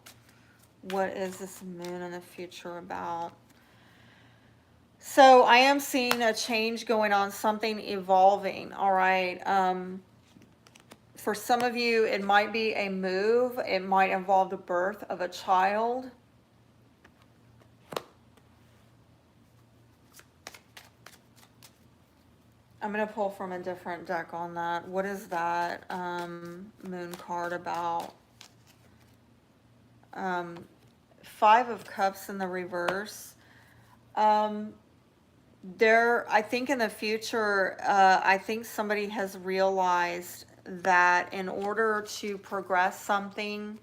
What is this moon in the future about? So I am seeing a change going on, something evolving, all right? For some of you, it might be a move. It might involve the birth of a child. I'm going to pull from a different deck on that. What is that moon card about? 5 of Cups in the reverse. I think in the future, I think somebody has realized that in order to progress something,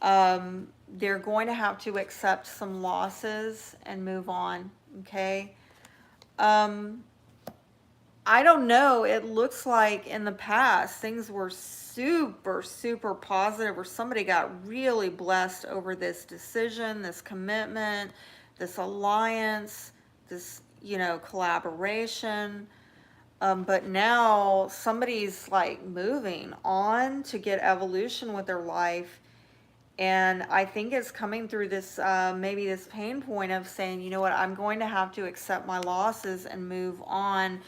they're going to have to accept some losses and move on, okay? I don't know. It looks like in the past, things were super positive, or somebody got really blessed over this decision, this commitment, this alliance, this, you know, collaboration. But now somebody's like moving on to get evolution with their life. And I think it's coming through this, maybe this pain point of saying, you know what, I'm going to have to accept my losses and move on.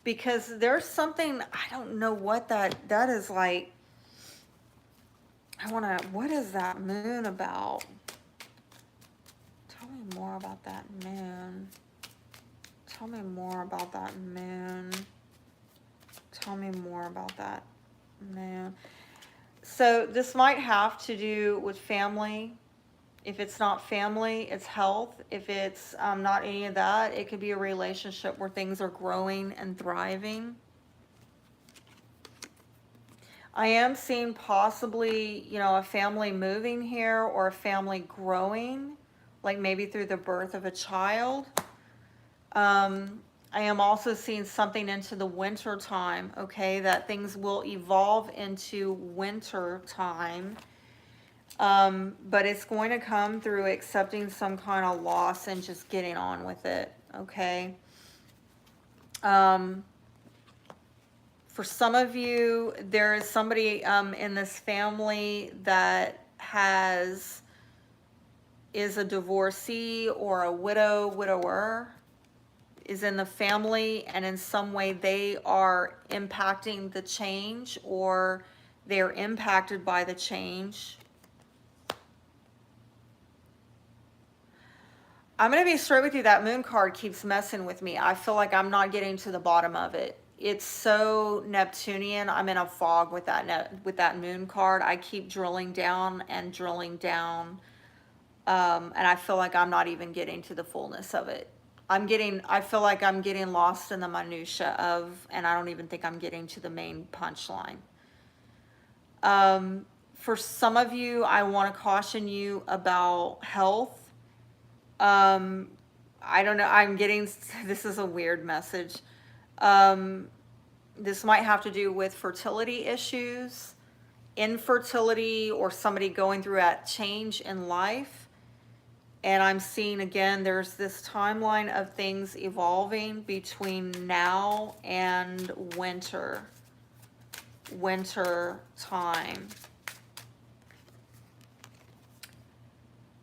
Because there's something, I don't know what that is like. What is that moon about? Tell me more about that moon. Tell me more about that moon. Tell me more about that moon. So this might have to do with family. If it's not family, it's health. If it's not any of that, it could be a relationship where things are growing and thriving. I am seeing possibly, you know, a family moving here or a family growing, like maybe through the birth of a child. I am also seeing something into the winter time, okay, that things will evolve into winter time. But it's going to come through accepting some kind of loss and just getting on with it, okay? For some of you, there is somebody in this family that is a divorcee or a widower, is in the family, and in some way they are impacting the change, or they're impacted by the change. I'm going to be straight with you. That moon card keeps messing with me. I feel like I'm not getting to the bottom of it. It's so Neptunian. I'm in a fog with that moon card. I keep drilling down and drilling down. And I feel like I'm not even getting to the fullness of it. I feel like I'm getting lost in the minutia of, and I don't even think I'm getting to the main punchline. For some of you, I want to caution you about health. I don't know. This is a weird message. This might have to do with fertility issues, infertility, or somebody going through a change in life. And I'm seeing, again, there's this timeline of things evolving between now and winter time.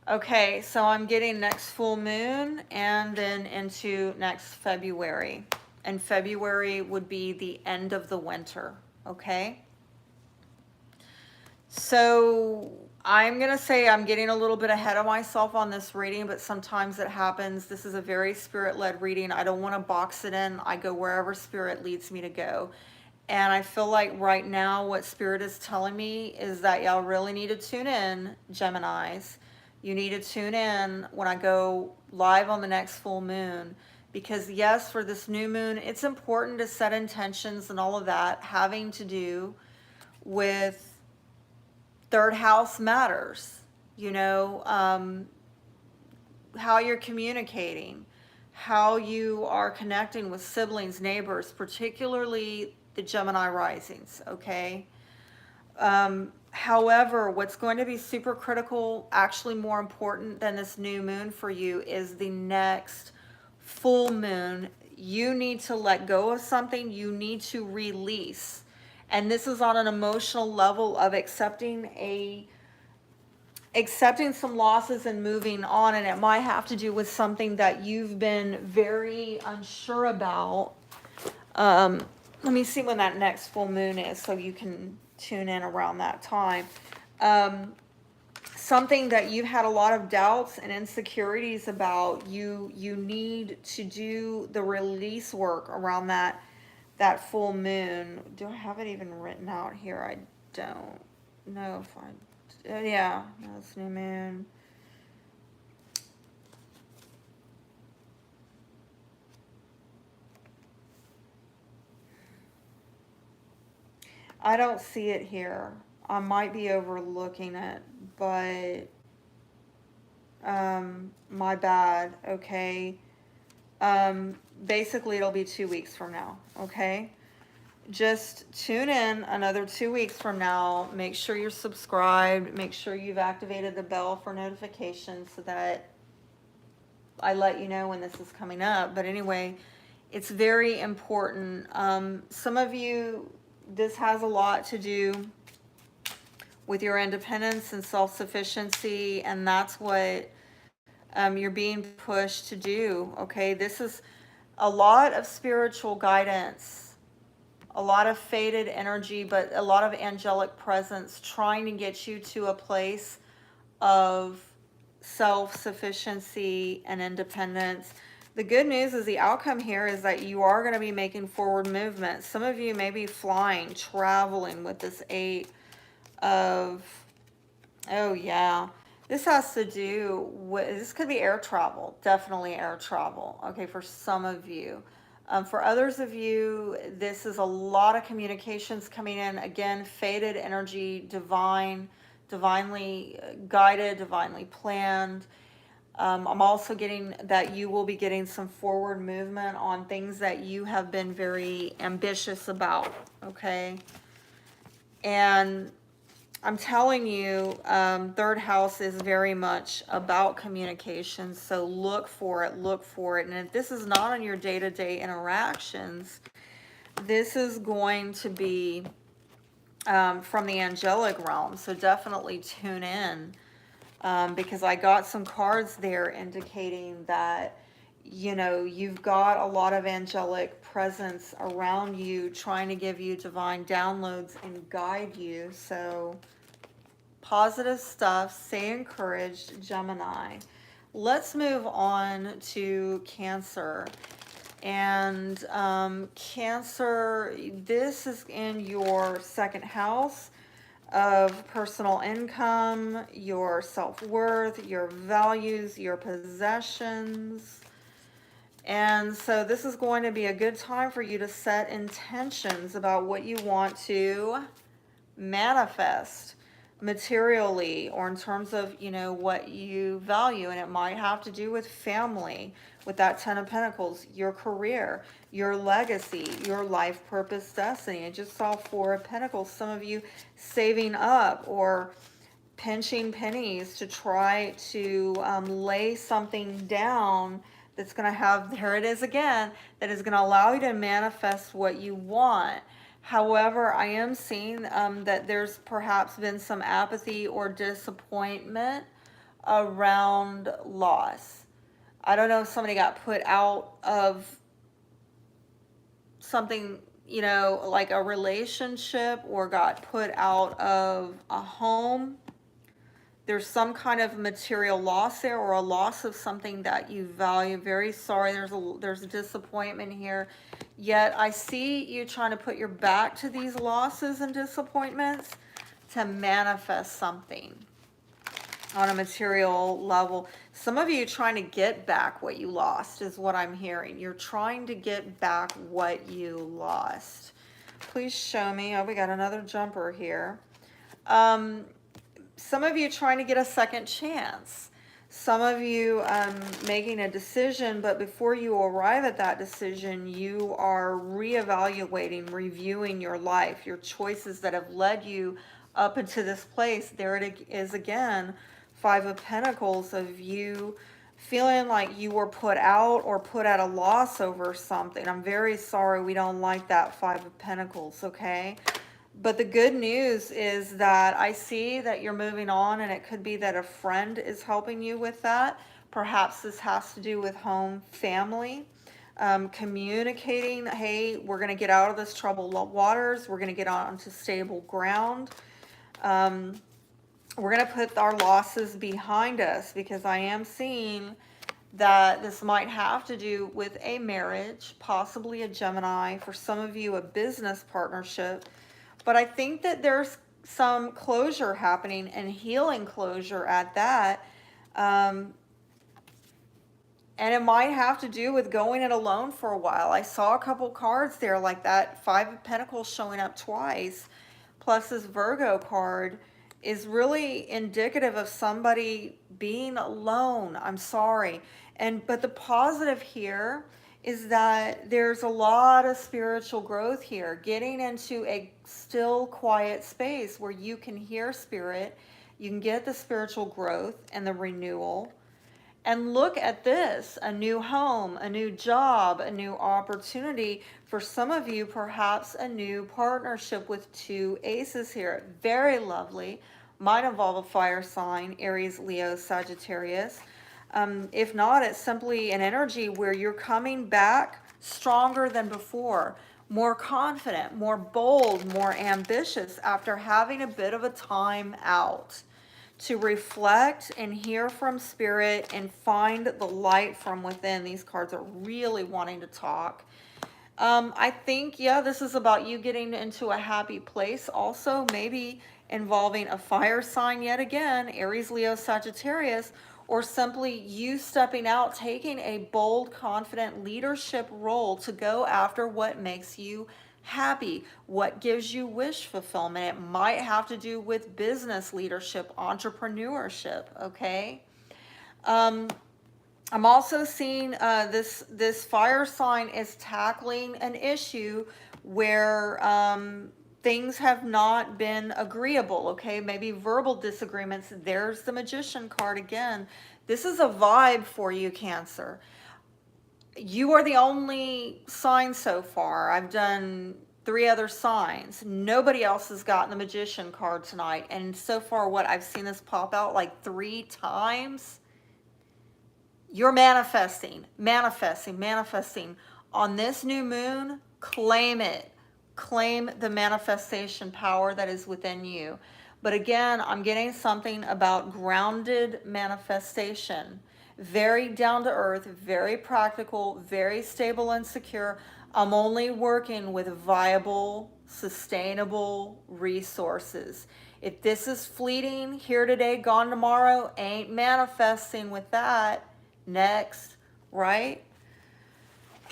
Okay, so I'm getting next full moon and then into next February. And February would be the end of the winter, okay? So I'm going to say I'm getting a little bit ahead of myself on this reading, but sometimes it happens. This is a very spirit-led reading. I don't want to box it in. I go wherever spirit leads me to go. And I feel like right now what spirit is telling me is that y'all really need to tune in, Geminis. You need to tune in when I go live on the next full moon, because yes, for this new moon, it's important to set intentions and all of that having to do with third house matters, you know, how you're communicating, how you are connecting with siblings, neighbors, particularly the Gemini risings, okay? However, what's going to be super critical, actually more important than this new moon for you, is the next full moon. You need to let go of something. You need to release. And this is on an emotional level of accepting some losses and moving on. And it might have to do with something that you've been very unsure about. Let me see when that next full moon is so you can tune in around that time. Something that you've had a lot of doubts and insecurities about, you need to do the release work around that full moon. Do I have it even written out here? I don't know if yeah, that's new moon. I don't see it here. I might be overlooking it, but my bad, okay? Basically, it'll be 2 weeks from now, okay? Just tune in another 2 weeks from now. Make sure you're subscribed. Make sure you've activated the bell for notifications so that I let you know when this is coming up. But anyway, it's very important. Some of you, this has a lot to do with your independence and self-sufficiency, and that's what you're being pushed to do, okay? This is a lot of spiritual guidance, a lot of faded energy, but a lot of angelic presence trying to get you to a place of self-sufficiency and independence. The good news is the outcome here is that you are going to be making forward movement. Some of you may be flying, traveling with this 8 of, oh yeah, this has to do with, this could be air travel, definitely air travel, okay, for some of you. For others of you, this is a lot of communications coming in, again, faded energy, divinely guided, divinely planned. I'm also getting that you will be getting some forward movement on things that you have been very ambitious about, okay? And I'm telling you, third house is very much about communication, so look for it, look for it. And if this is not on your day-to-day interactions, this is going to be from the angelic realm, so definitely tune in. Because I got some cards there indicating that, you know, you've got a lot of angelic presence around you trying to give you divine downloads and guide you. So positive stuff. Stay encouraged, Gemini. Let's move on to Cancer. And Cancer, this is in your second house of personal income, your self-worth, your values, your possessions. And so this is going to be a good time for you to set intentions about what you want to manifest materially, or in terms of, you know, what you value. And it might have to do with family, with that 10 of Pentacles, your career, your legacy, your life purpose, destiny. I just saw 4 of Pentacles. Some of you saving up or pinching pennies to try to lay something down that's going to have, there it is again, that is going to allow you to manifest what you want. However, I am seeing that there's perhaps been some apathy or disappointment around loss. I don't know if somebody got put out of something, you know, like a relationship, or got put out of a home. There's some kind of material loss there, or a loss of something that you value. Very sorry, there's a disappointment here. Yet I see you trying to put your back to these losses and disappointments to manifest something on a material level. Some of you trying to get back what you lost is what I'm hearing. You're trying to get back what you lost. Please show me. Oh, we got another jumper here. Some of you trying to get a second chance. Some of you making a decision, but before you arrive at that decision, you are reevaluating, reviewing your life, your choices that have led you up into this place. There it is again, 5 of Pentacles, of you feeling like you were put out or put at a loss over something. I'm very sorry, we don't like that 5 of Pentacles, okay? But the good news is that I see that you're moving on, and it could be that a friend is helping you with that. Perhaps this has to do with home, family, communicating, hey, we're going to get out of this troubled waters. We're going to get onto stable ground. We're going to put our losses behind us, because I am seeing that this might have to do with a marriage, possibly a Gemini, for some of you a business partnership. But I think that there's some closure happening, and healing closure at that. And it might have to do with going it alone for a while. I saw a couple cards there like that. 5 of Pentacles showing up twice, plus this Virgo card, is really indicative of somebody being alone. I'm sorry. But the positive here is that there's a lot of spiritual growth here, getting into a still, quiet space where you can hear spirit, you can get the spiritual growth and the renewal. And look at this, a new home, a new job, a new opportunity. For some of you, perhaps a new partnership with 2 aces here. Very lovely. Might involve a fire sign, Aries, Leo, Sagittarius. If not, it's simply an energy where you're coming back stronger than before, more confident, more bold, more ambitious after having a bit of a time out to reflect and hear from spirit and find the light from within. These cards are really wanting to talk. I think, yeah, this is about you getting into a happy place. Also, maybe involving a fire sign yet again, Aries, Leo, Sagittarius, or simply you stepping out, taking a bold, confident leadership role to go after what makes you happy, what gives you wish fulfillment. It might have to do with business leadership, entrepreneurship, okay? I'm also seeing this fire sign is tackling an issue where things have not been agreeable, okay? Maybe verbal disagreements. There's the Magician card again. This is a vibe for you, Cancer. You are the only sign so far. I've done 3 other signs. Nobody else has gotten the Magician card tonight. And so far, what I've seen this pop out like 3 times. You're manifesting, manifesting, manifesting. On this new moon, claim it. Claim the manifestation power that is within you. But again, I'm getting something about grounded manifestation. Very down to earth, very practical, very stable and secure. I'm only working with viable, sustainable resources. If this is fleeting, here today, gone tomorrow, ain't manifesting with that. Next, right?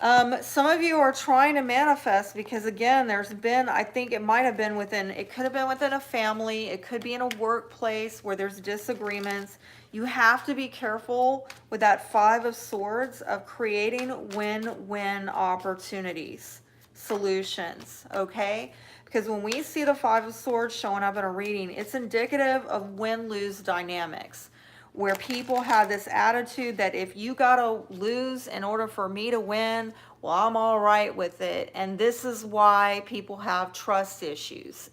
Some of you are trying to manifest because again, there's been, I think it might have been within, it could have been within a family, it could be in a workplace where there's disagreements. You have to be careful with that 5 of Swords of creating win-win opportunities, solutions, okay? Because when we see the 5 of Swords showing up in a reading, it's indicative of win-lose dynamics, where people have this attitude that if you gotta lose in order for me to win, well, I'm all right with it. And this is why people have trust issues,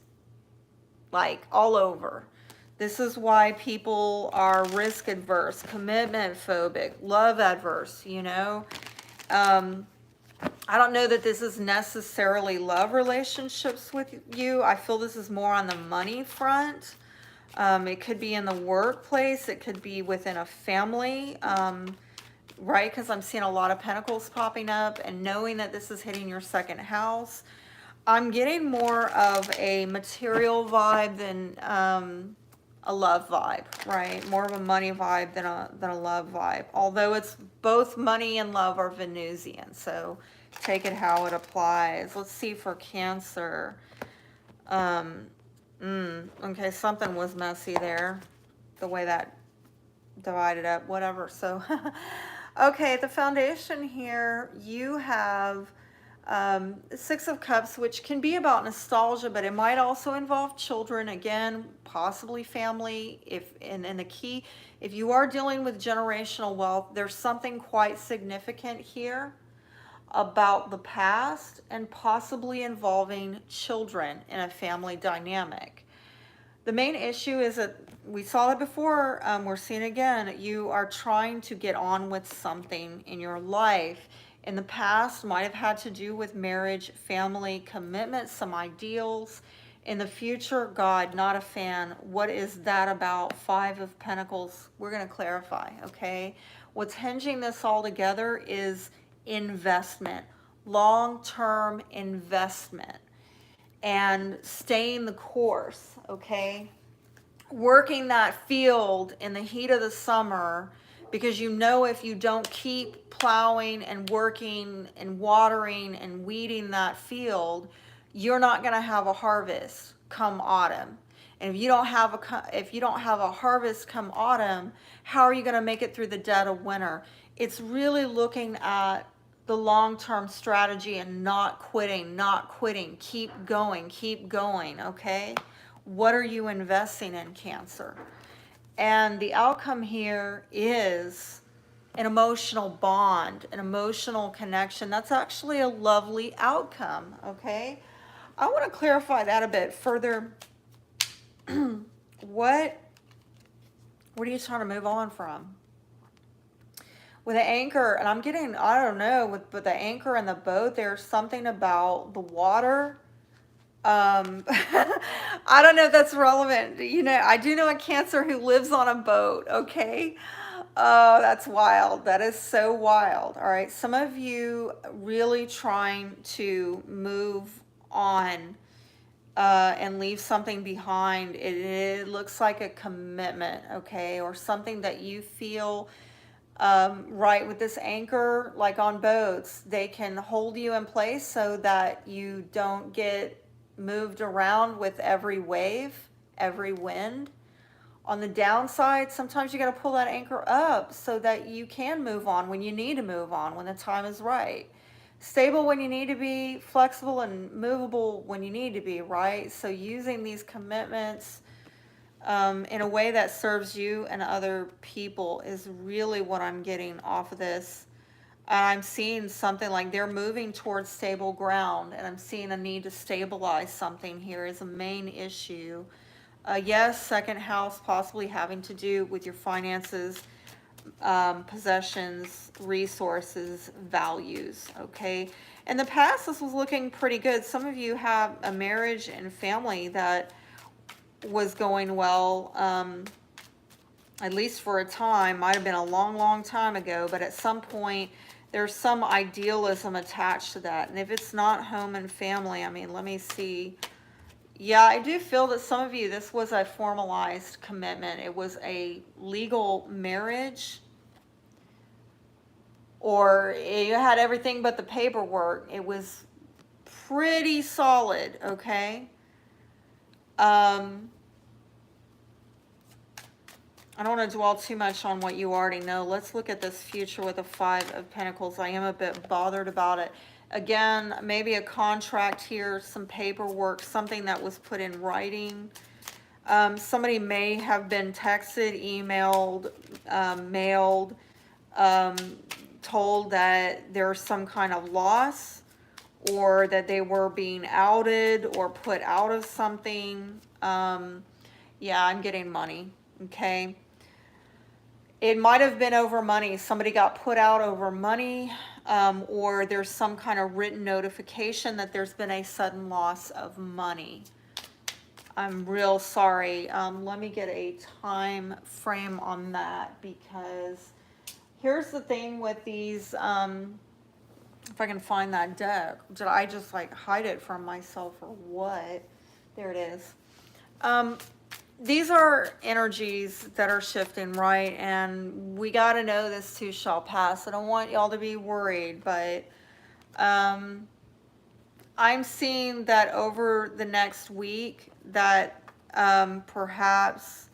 like all over. This is why people are risk adverse, commitment phobic, love adverse, you know. I don't know that this is necessarily love relationships with you. I feel this is more on the money front. It could be in the workplace. It could be within a family, right? Because I'm seeing a lot of pentacles popping up and knowing that this is hitting your 2nd house. I'm getting more of a material vibe than a love vibe, right? More of a money vibe than a love vibe. Although it's both money and love are Venusian. So take it how it applies. Let's see for Cancer. Okay, something was messy there, the way that divided up, whatever. So, okay, the foundation here, you have 6 of Cups, which can be about nostalgia, but it might also involve children, again, possibly family. And the key, if you are dealing with generational wealth, there's something quite significant here about the past and possibly involving children in a family dynamic. The main issue is that we saw it before, we're seeing it again. You are trying to get on with something in your life. In the past, might have had to do with marriage, family, commitment, some ideals. In the future, God, not a fan. What is that about? 5 of Pentacles. We're going to clarify, okay? What's hinging this all together is investment, long-term investment, and staying the course, okay? Working that field in the heat of the summer, because you know if you don't keep plowing and working and watering and weeding that field, you're not going to have a harvest come autumn. And if you don't have a harvest come autumn, how are you going to make it through the dead of winter? It's really looking at the long-term strategy and not quitting, keep going, okay? What are you investing in, Cancer? And the outcome here is an emotional bond, an emotional connection. That's actually a lovely outcome, okay? I want to clarify that a bit further. What are you trying to move on from? With the anchor, and I'm getting, I don't know, with the anchor and the boat, there's something about the water. I don't know if that's relevant. You know, I do know a Cancer who lives on a boat, okay? Oh, that's wild. That is so wild. All right, some of you really trying to move on and leave something behind. It looks like a commitment, okay? Or something that you feel right with this anchor, like on boats, they can hold you in place so that you don't get moved around with every wave, every wind. On the downside, sometimes you got to pull that anchor up so that you can move on when you need to move on, when the time is right. Stable when you need to be, flexible and movable when you need to be, right? So using these commitments in a way that serves you and other people is really what I'm getting off of this. And I'm seeing something like they're moving towards stable ground, and I'm seeing a need to stabilize something here is a main issue. Yes, second house possibly having to do with your finances, possessions, resources, values, okay? In the past, this was looking pretty good. Some of you have a marriage and family that was going well, at least for a time. Might have been a long, long time ago, but at some point, there's some idealism attached to that. And if it's not home and family, I mean, let me see. Yeah, I do feel that some of you, this was a formalized commitment. It was a legal marriage, or you had everything but the paperwork. It was pretty solid, okay? I don't want to dwell too much on what you already know. Let's look at this future with the Five of Pentacles. I am a bit bothered about it. Again, maybe a contract here, some paperwork, something that was put in writing. Somebody may have been texted, emailed, mailed, told that there's some kind of loss, or that they were being outed or put out of something. Yeah, I'm getting money, okay? It might have been over money. Somebody got put out over money, or there's some kind of written notification that there's been a sudden loss of money. I'm real sorry. Let me get a time frame on that, because here's the thing with these, if I can find that deck. Did I just like hide it from myself or what? There it is. These are energies that are shifting, right? And we got to know this too shall pass. I don't want y'all to be worried, but I'm seeing that over the next week that perhaps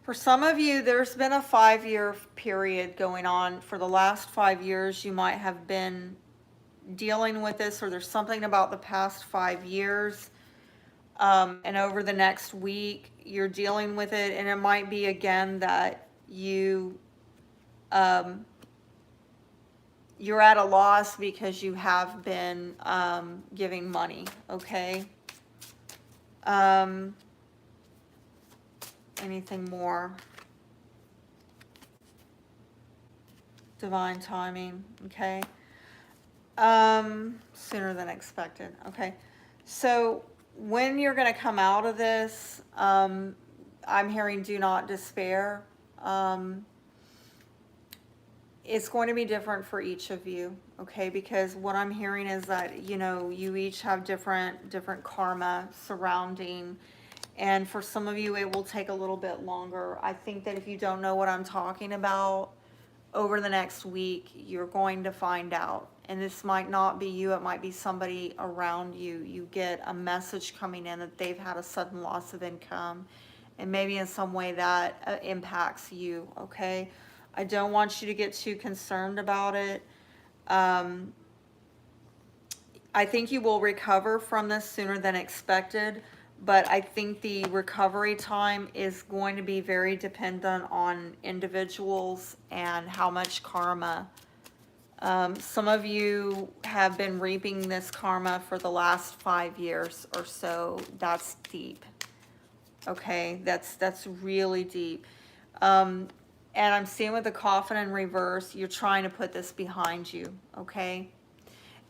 for some of you, there's been a 5-year period going on. For the last 5 years, you might have been dealing with this, or there's something about the past 5 years, and over the next week you're dealing with it, and it might be again that you're at a loss because you have been giving money, okay? Anything more? Divine timing, okay? Sooner than expected. Okay. So when you're going to come out of this, I'm hearing do not despair. It's going to be different for each of you. Okay. Because what I'm hearing is that, you know, you each have different karma surrounding, and for some of you, it will take a little bit longer. I think that if you don't know what I'm talking about, over the next week, you're going to find out. And this might not be you, it might be somebody around you. You get a message coming in that they've had a sudden loss of income, and maybe in some way that impacts you, okay? I don't want you to get too concerned about it. I think you will recover from this sooner than expected, but I think the recovery time is going to be very dependent on individuals and how much karma. Some of you have been reaping this karma for the last 5 years or so. That's deep. Okay, that's really deep. And I'm seeing with the coffin in reverse, you're trying to put this behind you, okay?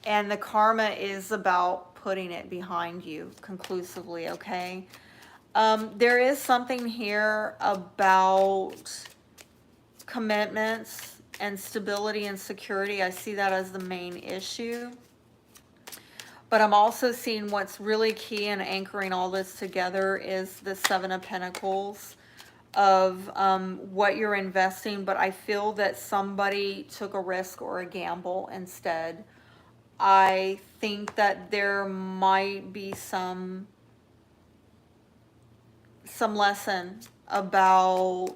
And the karma is about putting it behind you conclusively, okay? There is something here about commitments and stability and security. I see that as the main issue. But I'm also seeing what's really key in anchoring all this together is the Seven of Pentacles of what you're investing. But I feel that somebody took a risk or a gamble instead I think that there might be some lesson about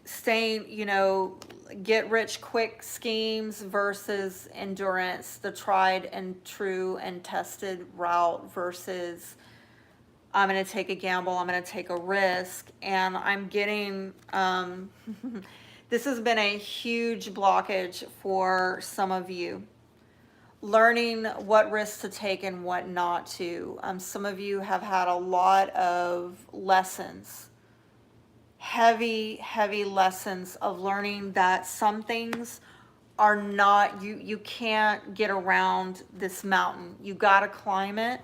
staying, you know, get rich quick schemes versus endurance, the tried and true and tested route versus I'm going to take a gamble, I'm going to take a risk. And I'm getting, this has been a huge blockage for some of you. Learning what risks to take and what not to. Some of you have had a lot of lessons, heavy lessons of learning that some things are not, you can't get around this mountain. You got to climb it.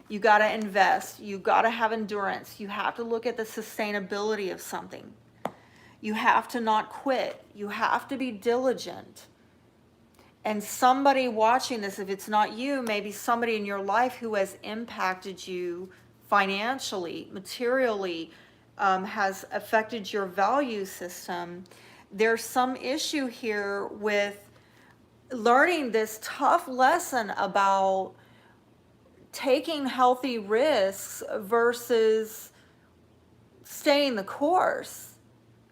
You got to invest. You got to have endurance. You have to look at the sustainability of something. You have to not quit. You have to be diligent. And somebody watching this, if it's not you, maybe somebody in your life who has impacted you financially, materially, has affected your value system. There's some issue here with learning this tough lesson about taking healthy risks versus staying the course,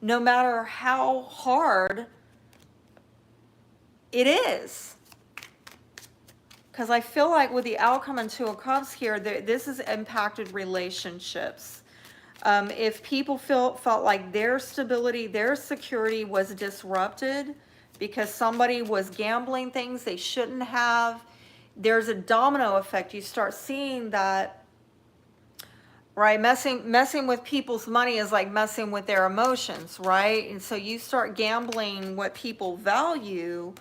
no matter how hard it is. Because I feel like with the outcome in Two of Cups here, this has impacted relationships. If people felt like their stability, their security was disrupted because somebody was gambling things they shouldn't have, there's a domino effect. You start seeing that, right? Messing with people's money is like messing with their emotions, right? And so you start gambling what people value,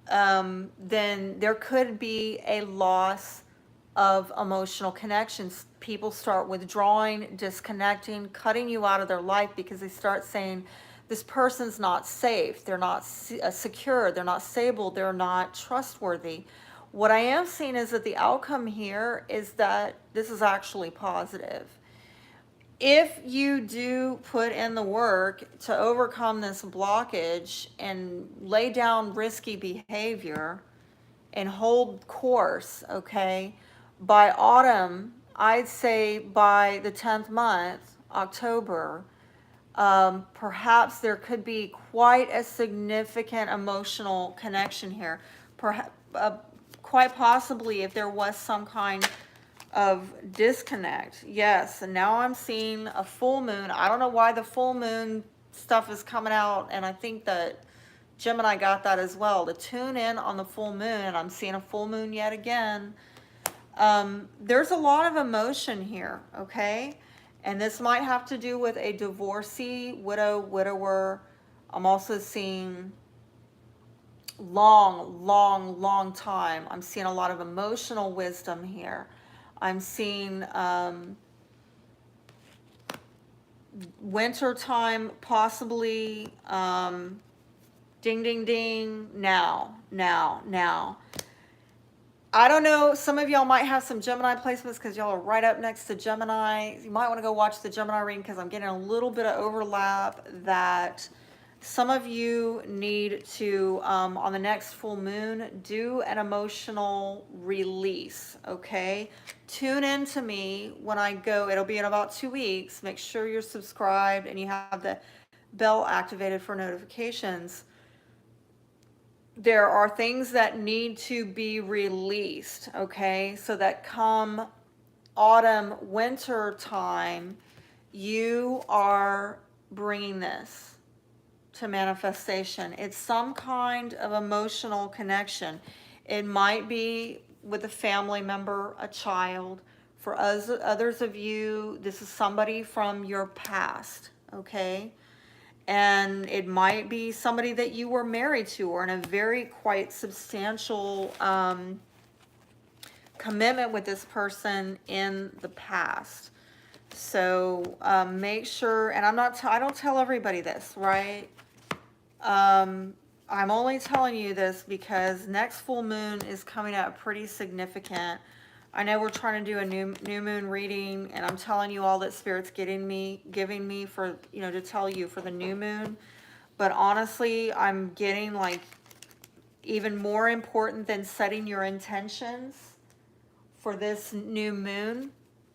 then there could be a loss of emotional connections. People start withdrawing, disconnecting, cutting you out of their life because they start saying, this person's not safe, they're not secure, they're not stable, they're not trustworthy. What I am seeing is that the outcome here is that this is actually positive. If you do put in the work to overcome this blockage and lay down risky behavior and hold course, okay, by autumn, I'd say by the 10th month, October, perhaps there could be quite a significant emotional connection here. Perhaps, quite possibly if there was some kind of disconnect. Yes, and now I'm seeing a full moon. I don't know why the full moon stuff is coming out, and I think that Gemini got that as well, to tune in on the full moon, and I'm seeing a full moon yet again. There's a lot of emotion here, okay? And this might have to do with a divorcee, widow, widower. I'm also seeing long time. I'm seeing a lot of emotional wisdom here. I'm seeing winter time, possibly. Ding, ding, ding. Now. I don't know. Some of y'all might have some Gemini placements because y'all are right up next to Gemini. You might want to go watch the Gemini reading because I'm getting a little bit of overlap that some of you need to, on the next full moon, do an emotional release, okay? Tune in to me when I go. It'll be in about 2 weeks. Make sure you're subscribed and you have the bell activated for notifications. There are things that need to be released, okay? So that come autumn, winter time, you are bringing this to manifestation. It's some kind of emotional connection. It might be with a family member, a child. For us, others of you, this is somebody from your past, okay? And it might be somebody that you were married to or in a very quite substantial commitment with this person in the past. So make sure, and I don't tell everybody this, right? I'm only telling you this because next full moon is coming up pretty significant. I know we're trying to do a new moon reading, and I'm telling you all that Spirit's giving me for, you know, to tell you for the new moon. But honestly, I'm getting like even more important than setting your intentions for this new moon,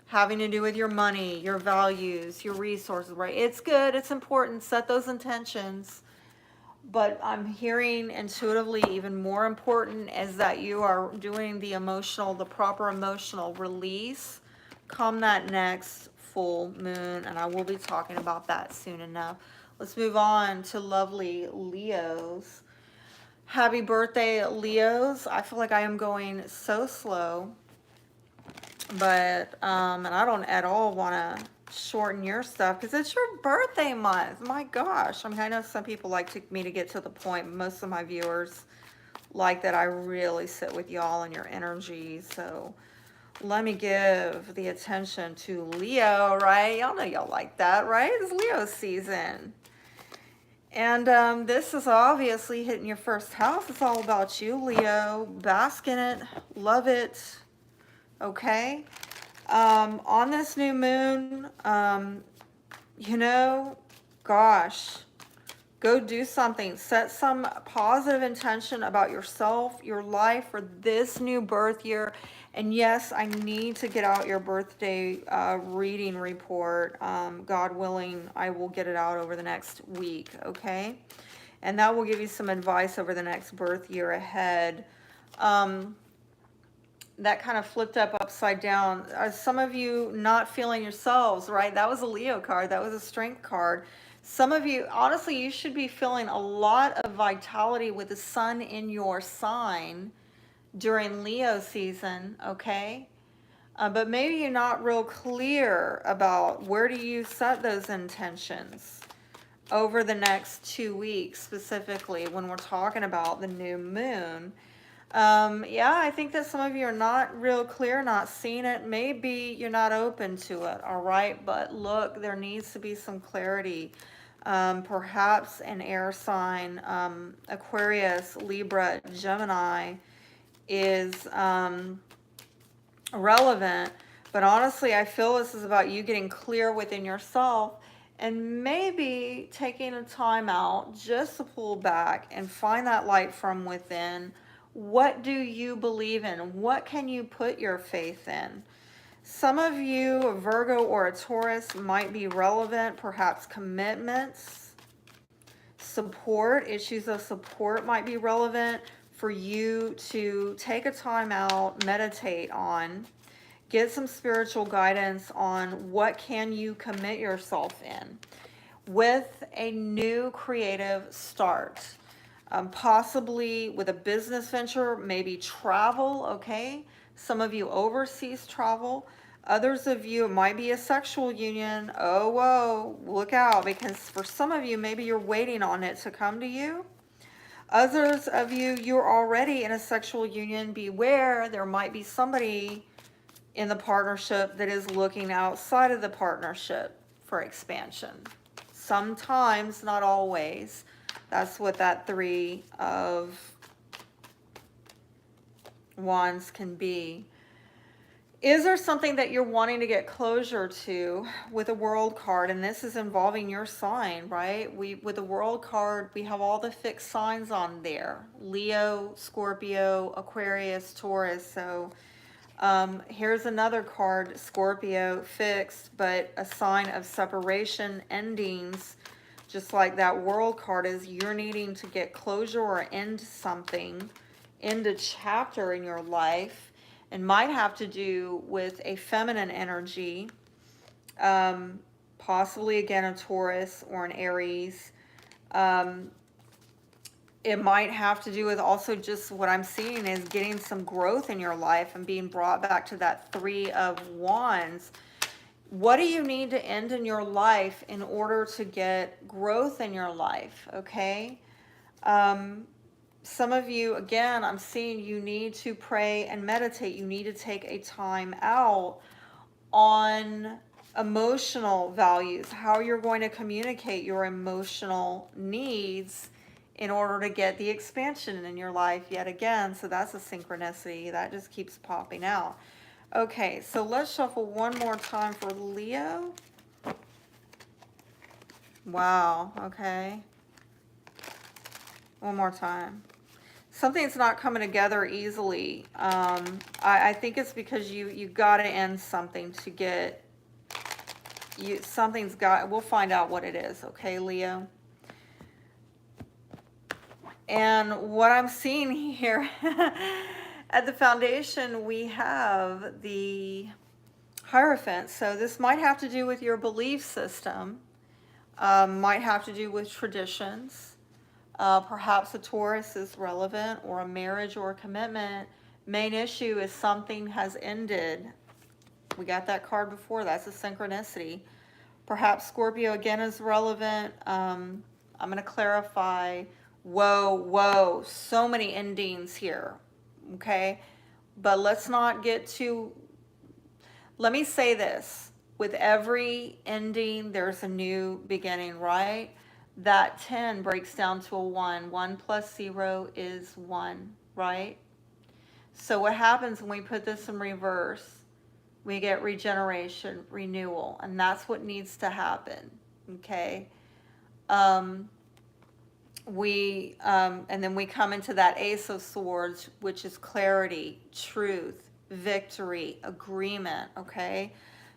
having to do with your money, your values, your resources, right? It's good, it's important, set those intentions. But I'm hearing intuitively even more important is that you are doing the proper emotional release come that next full moon. And I will be talking about that soon enough. Let's move on to lovely Leos. Happy birthday, Leos. I feel like I am going so slow. But, and I don't at all want to shorten your stuff because it's your birthday month. My gosh. I mean, I know some people like me to get to the point. But most of my viewers like that I really sit with y'all and your energy. So let me give the attention to Leo, right? Y'all know y'all like that, right? It's Leo season. And this is obviously hitting your first house. It's all about you, Leo. Bask in it. Love it. Okay. On this new moon, you know, gosh, go do something. Set some positive intention about yourself, your life for this new birth year. And yes, I need to get out your birthday reading report. God willing, I will get it out over the next week, okay? And that will give you some advice over the next birth year ahead. That kind of flipped up upside down. Some of you not feeling yourselves, right? That was a Leo card. That was a strength card. Some of you, honestly, you should be feeling a lot of vitality with the sun in your sign during Leo season, okay? But maybe you're not real clear about where do you set those intentions over the next 2 weeks, specifically when we're talking about the new moon. Yeah, I think that some of you are not real clear, not seeing it. Maybe you're not open to it, all right? But look, there needs to be some clarity. Perhaps an air sign, Aquarius, Libra, Gemini is relevant. But honestly, I feel this is about you getting clear within yourself and maybe taking a time out just to pull back and find that light from within. What do you believe in? What can you put your faith in? Some of you, a Virgo or a Taurus, might be relevant. Perhaps commitments, support, issues of support might be relevant for you to take a time out, meditate on, get some spiritual guidance on what can you commit yourself in with a new creative start. Possibly with a business venture, maybe travel, okay? Some of you overseas travel. Others of you, it might be a sexual union. Oh, whoa, look out, because for some of you, maybe you're waiting on it to come to you. Others of you, you're already in a sexual union. Beware, there might be somebody in the partnership that is looking outside of the partnership for expansion. Sometimes, not always. That's what that 3 of Wands can be. Is there something that you're wanting to get closure to with a World card? And this is involving your sign, right? With the World card, we have all the fixed signs on there. Leo, Scorpio, Aquarius, Taurus. So here's another card, Scorpio, fixed, but a sign of separation, endings. Just like that World card is, you're needing to get closure or end something, end a chapter in your life, and might have to do with a feminine energy, possibly again a Taurus or an Aries. It might have to do with also just what I'm seeing is getting some growth in your life and being brought back to that 3 of Wands. What do you need to end in your life in order to get growth in your life, okay? Some of you, again, I'm seeing you need to pray and meditate. You need to take a time out on emotional values, how you're going to communicate your emotional needs in order to get the expansion in your life yet again. So that's a synchronicity. That just keeps popping out. Okay, so let's shuffle one more time for Leo. Wow, okay. One more time. something's not coming together easily. I think it's because you got to end something to get, something's got, we'll find out what it is, okay, Leo? And what I'm seeing here at the foundation, we have the Hierophant. So this might have to do with your belief system, might have to do with traditions. Perhaps a Taurus is relevant, or a marriage or a commitment. Main issue is something has ended. We got that card before. That's a synchronicity. Perhaps Scorpio again is relevant. I'm going to clarify. Whoa, so many endings here. Okay, but let's not get too, let me say this. With every ending, there's a new beginning, right? That 10 breaks down to a 1. 1 plus 0 is 1, right? So what happens when we put this in reverse? We get regeneration, renewal, and that's what needs to happen, okay? And then we come into that Ace of Swords, which is clarity, truth, victory, agreement, okay?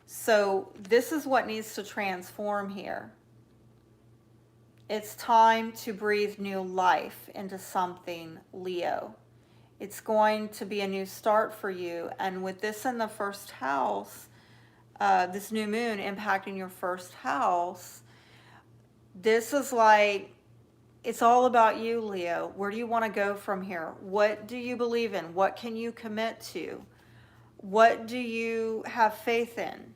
So this is what needs to transform here. It's time to breathe new life into something, Leo. It's going to be a new start for you. And with this in the first house, this new moon impacting your first house, this is like, it's all about you, Leo. Where do you want to go from here? What do you believe in? What can you commit to? What do you have faith in?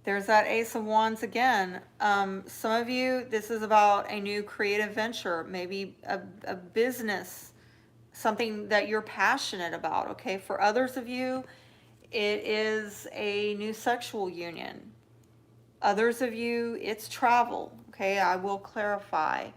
There's that Ace of Wands again. Some of you, this is about a new creative venture, maybe a business, something that you're passionate about, okay? For others of you, it is a new sexual union. Others of you, it's travel, okay? I will clarify.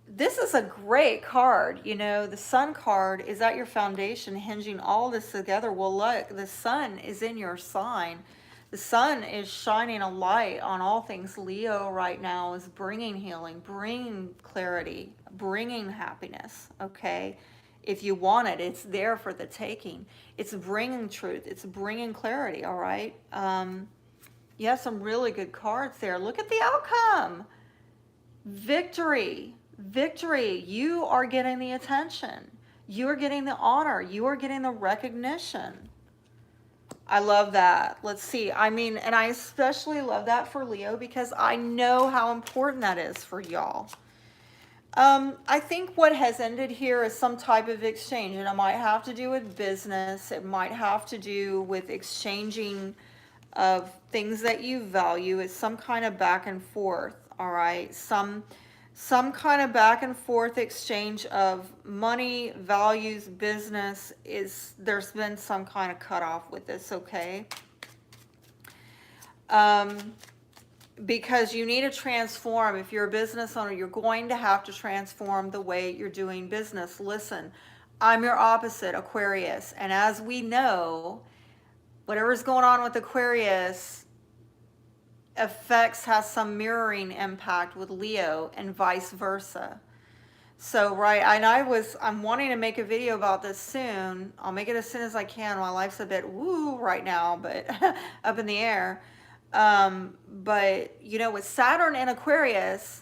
This is a great card. You know, the Sun card is at your foundation, hinging all this together. Well, look, the Sun is in your sign. The Sun is shining a light on all things Leo right now, is bringing healing, bringing clarity, bringing happiness, okay? If you want it, it's there for the taking. It's bringing truth. It's bringing clarity, all right? You have some really good cards there. Look at the outcome. Victory. Victory. You are getting the attention. You are getting the honor. You are getting the recognition. I love that. Let's see. I mean, and I especially love that for Leo because I know how important that is for y'all. I think what has ended here is some type of exchange, and it might have to do with business. It might have to do with exchanging of things that you value. It's some kind of back and forth, all right? Some kind of back and forth exchange of money, values, business. There's been some kind of cutoff with this, okay? Because you need to transform. If you're a business owner, you're going to have to transform the way you're doing business. Listen, I'm your opposite, Aquarius. And as we know, whatever's going on with Aquarius has some mirroring impact with Leo and vice versa. So, right, and I'm wanting to make a video about this soon. I'll make it as soon as I can. My life's a bit woo right now, but up in the air. But you know, with Saturn and Aquarius,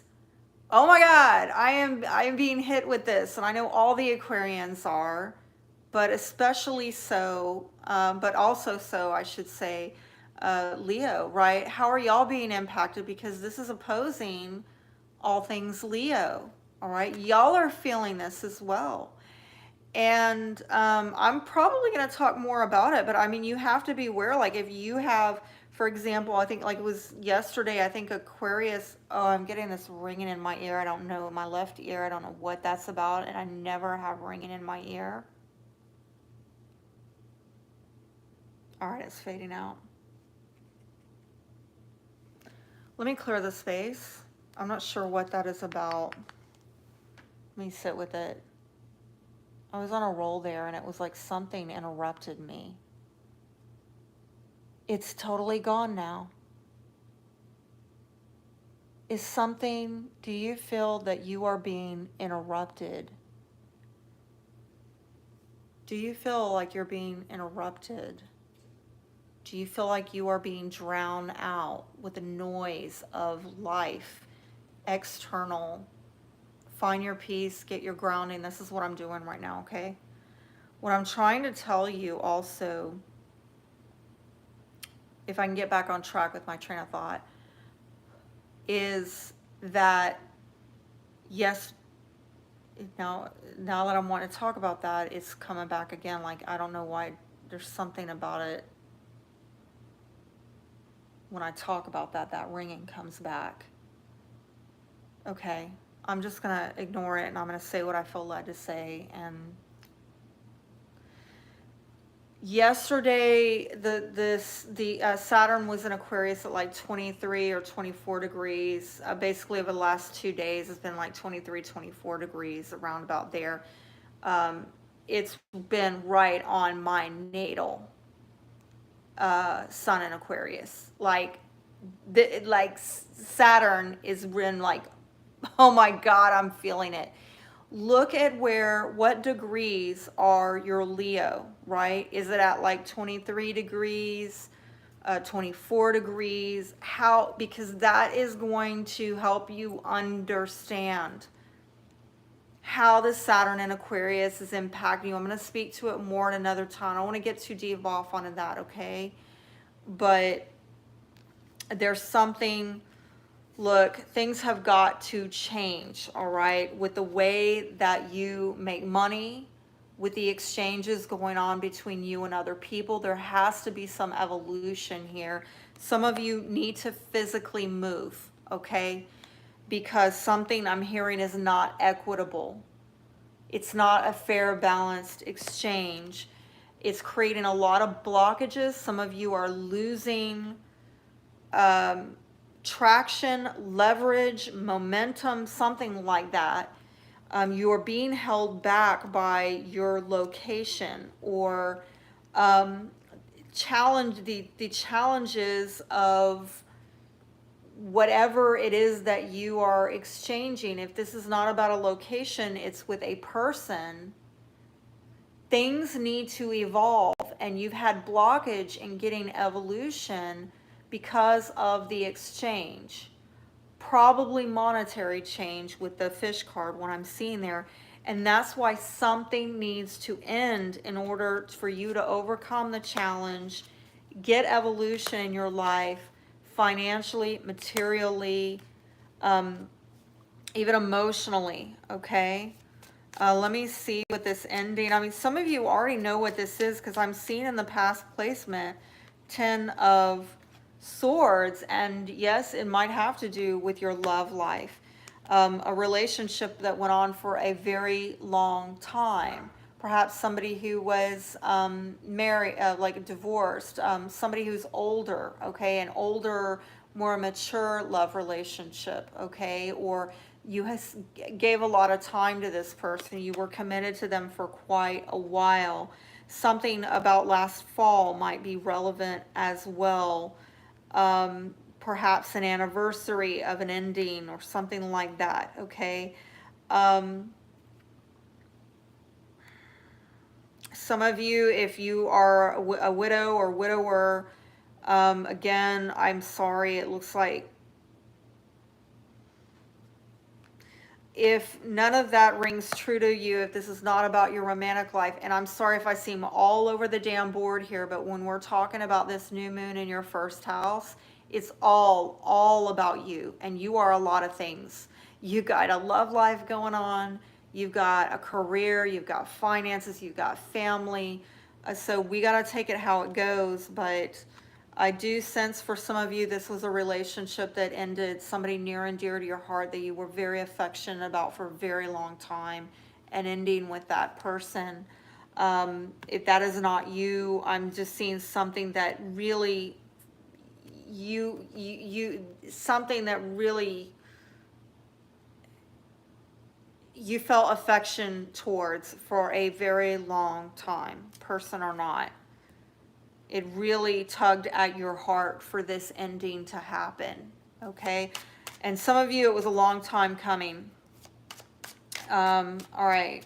oh my God, I am being hit with this, and I know all the Aquarians are, but especially so, but also so, I should say, Leo, right? How are y'all being impacted? Because this is opposing all things Leo, all right? Y'all are feeling this as well. And I'm probably going to talk more about it, but I mean, you have to be aware, like if you have, for example, I think like it was yesterday, I think Aquarius, oh, I'm getting this ringing in my ear. I don't know, my left ear, I don't know what that's about, and I never have ringing in my ear. All right, it's fading out. Let me clear the space. I'm not sure what that is about. Let me sit with it. I was on a roll there and it was like something interrupted me. It's totally gone now. is something, do you feel that you are being interrupted? Do you feel like you're being interrupted? Do you feel like you are being drowned out with the noise of life, external? Find your peace, get your grounding. This is what I'm doing right now, okay? What I'm trying to tell you also, if I can get back on track with my train of thought, is that, yes, now that I want to talk about that, it's coming back again. Like, I don't know why, there's something about it. When I talk about that, that ringing comes back. Okay, I'm just going to ignore it, and I'm going to say what I feel led to say. And yesterday, the Saturn was in Aquarius at like 23 or 24 degrees. Basically, over the last 2 days, it's been like 23, 24 degrees, around about there. It's been right on my natal sun in Aquarius. Like Saturn is in like, oh my God, I'm feeling it. Look at what degrees are your Leo, right? Is it at like 23 degrees, 24 degrees? How? Because that is going to help you understand how the Saturn in Aquarius is impacting you. I'm going to speak to it more in another time. I don't want to get too deep off onto that, okay? But there's something, look, things have got to change, all right, with the way that you make money, with the exchanges going on between you and other people. There has to be some evolution here. Some of you need to physically move, okay? Because something I'm hearing is not equitable. It's not a fair, balanced exchange. It's creating a lot of blockages. Some of you are losing traction, leverage, momentum, something like that. You are being held back by your location, or the challenges of whatever it is that you are exchanging. If this is not about a location, it's with a person. Things need to evolve, and you've had blockage in getting evolution because of the exchange. Probably monetary change with the fish card, what I'm seeing there. And that's why something needs to end in order for you to overcome the challenge, get evolution in your life, financially, materially, even emotionally, okay? Let me see what this ending, I mean, some of you already know what this is, because I'm seeing in the past placement 10 of Swords, and yes, it might have to do with your love life, a relationship that went on for a very long time. Perhaps somebody who was married, like divorced, somebody who's older, okay, an older, more mature love relationship, okay, or you gave a lot of time to this person, you were committed to them for quite a while. Something about last fall might be relevant as well. Perhaps an anniversary of an ending or something like that, okay? Some of you, if you are a widow or widower, again, I'm sorry, it looks like if none of that rings true to you, if this is not about your romantic life, and I'm sorry if I seem all over the damn board here, but when we're talking about this new moon in your first house, it's all about you, and you are a lot of things. You got a love life going on, you've got a career, you've got finances, you've got family. So we got to take it how it goes, but I do sense for some of you this was a relationship that ended, somebody near and dear to your heart that you were very affectionate about for a very long time, and ending with that person. If that is not you, I'm just seeing something that really something that really you felt affection towards for a very long time, person or not. It really tugged at your heart for this ending to happen, okay? And some of you, it was a long time coming. All right.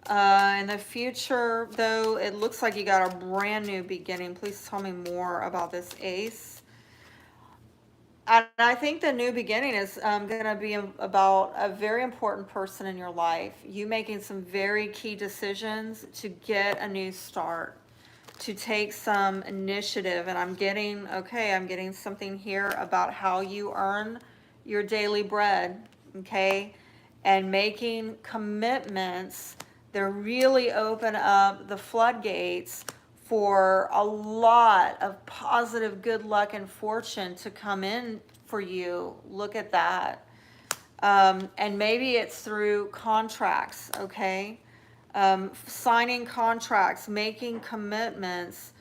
In the future, though, it looks like you got a brand new beginning. Please tell me more about this ace. And I think the new beginning is going to be about a very important person in your life. You making some very key decisions to get a new start, to take some initiative. And I'm getting, okay, I'm getting something here about how you earn your daily bread, okay? And making commitments that really open up the floodgates for a lot of positive good luck and fortune to come in for you. Look at that. And maybe it's through contracts, okay? Signing contracts, making commitments.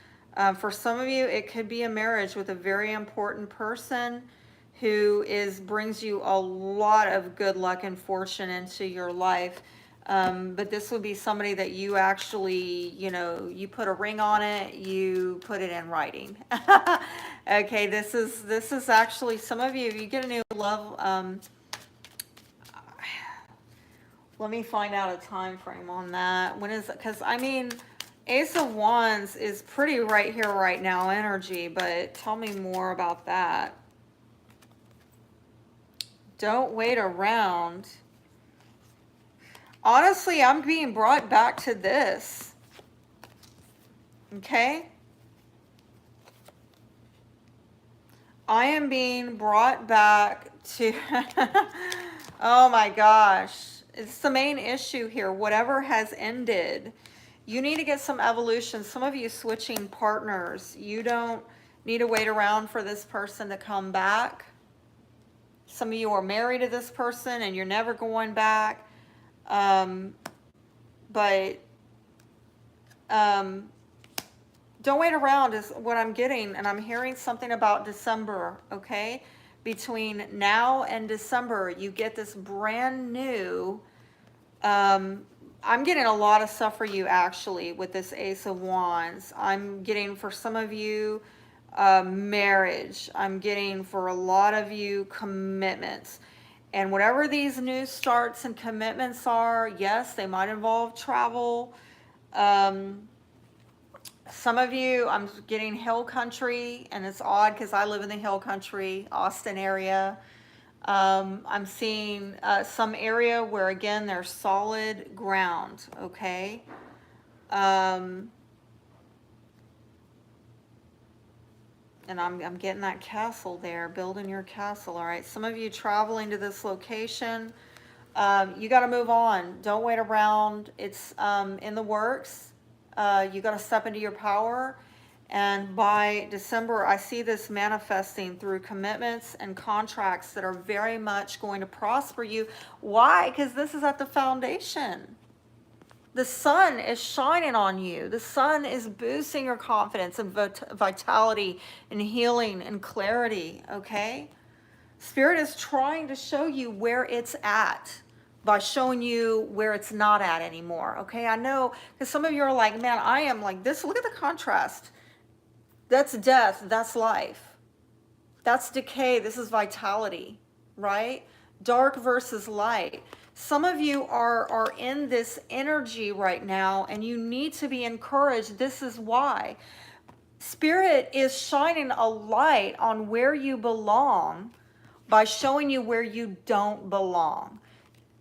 For some of you, it could be a marriage with a very important person who brings you a lot of good luck and fortune into your life. But this would be somebody that you actually, you know, you put a ring on it, you put it in writing. Okay, this is actually, some of you, you get a new love. Let me find out a time frame on that. When is it? Because I mean, Ace of Wands is pretty right here, right now energy, but tell me more about that. Don't wait around. Honestly, I'm being brought back to this. Okay? I am being brought back to, oh my gosh. It's the main issue here. Whatever has ended, you need to get some evolution. Some of you switching partners. You don't need to wait around for this person to come back. Some of you are married to this person and you're never going back. Don't wait around is what I'm getting. And I'm hearing something about December, okay? Between now and December, you get this brand new, I'm getting a lot of stuff for you actually with this Ace of Wands. I'm getting for some of you marriage. I'm getting for a lot of you commitments. And whatever these new starts and commitments are, yes, they might involve travel. Some of you, I'm getting hill country, and it's odd because I live in the hill country, Austin area. I'm seeing some area where, again, there's solid ground, okay? And I'm getting that castle there, building your castle, all right? Some of you traveling to this location, you got to move on. Don't wait around. It's in the works. You got to step into your power. And by December, I see this manifesting through commitments and contracts that are very much going to prosper you. Why? Because this is at the foundation. The sun is shining on you. The sun is boosting your confidence and vitality and healing and clarity, okay? Spirit is trying to show you where it's at by showing you where it's not at anymore, okay? I know, because some of you are like, man, I am like this. Look at the contrast. That's death, that's life. That's decay, this is vitality, right? Dark versus light. Some of you are in this energy right now and you need to be encouraged. This is why. Spirit is shining a light on where you belong by showing you where you don't belong.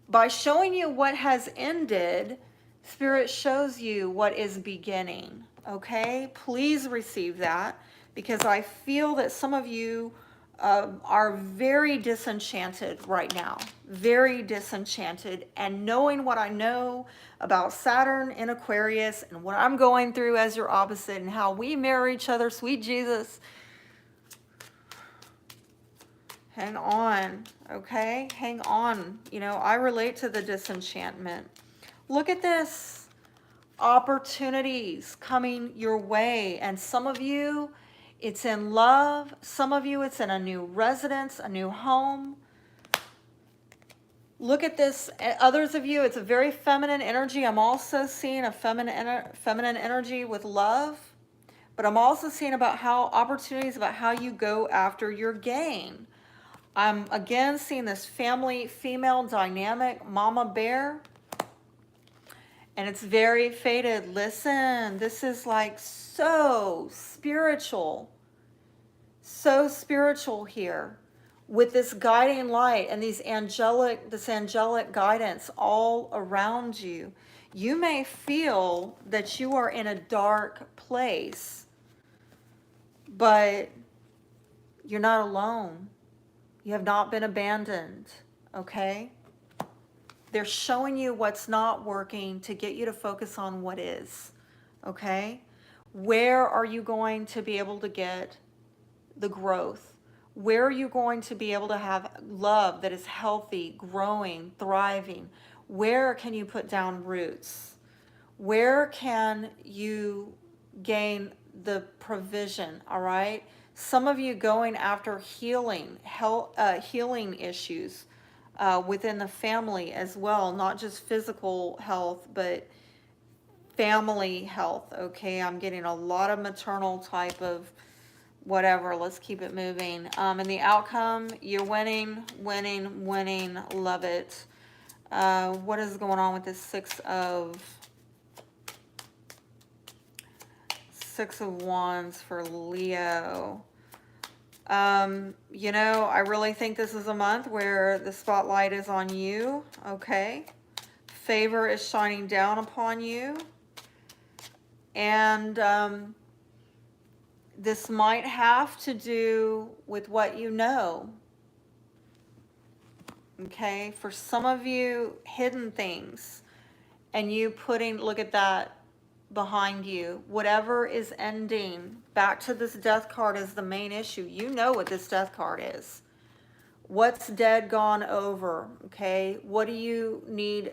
By showing you what has ended, Spirit shows you what is beginning, okay? Please receive that, because I feel that some of you are very disenchanted right now, very disenchanted. And knowing what I know about Saturn in Aquarius and what I'm going through as your opposite and how we mirror each other, sweet Jesus, hang on, okay? Hang on. You know, I relate to the disenchantment. Look at this. Opportunities coming your way. And some of you, it's in love. Some of you, it's in a new residence, a new home. Look at this. Others of you, it's a very feminine energy. I'm also seeing a feminine energy with love. But I'm also seeing about how opportunities, about how you go after your gain. I'm again seeing this family, female dynamic, mama bear. And it's very faded. Listen, this is like so spiritual. So spiritual here. With this guiding light and this angelic guidance all around you. You may feel that you are in a dark place, but you're not alone. You have not been abandoned, okay? They're showing you what's not working to get you to focus on what is, okay? Where are you going to be able to get the growth? Where are you going to be able to have love that is healthy, growing, thriving? Where can you put down roots? Where can you gain the provision, all right? Some of you going after healing, healing issues within the family as well, not just physical health, but family health, okay? I'm getting a lot of maternal type of whatever. Let's keep it moving. And the outcome, you're winning, winning, winning. Love it. What is going on with this Six of Wands for Leo? You know, I really think this is a month where the spotlight is on you, okay? Favor is shining down upon you. And this might have to do with what you know. Okay, for some of you, hidden things. And you putting, look at that behind you. Whatever is ending, back to this death card is the main issue. You know what this death card is. What's dead, gone, over, okay? What do you need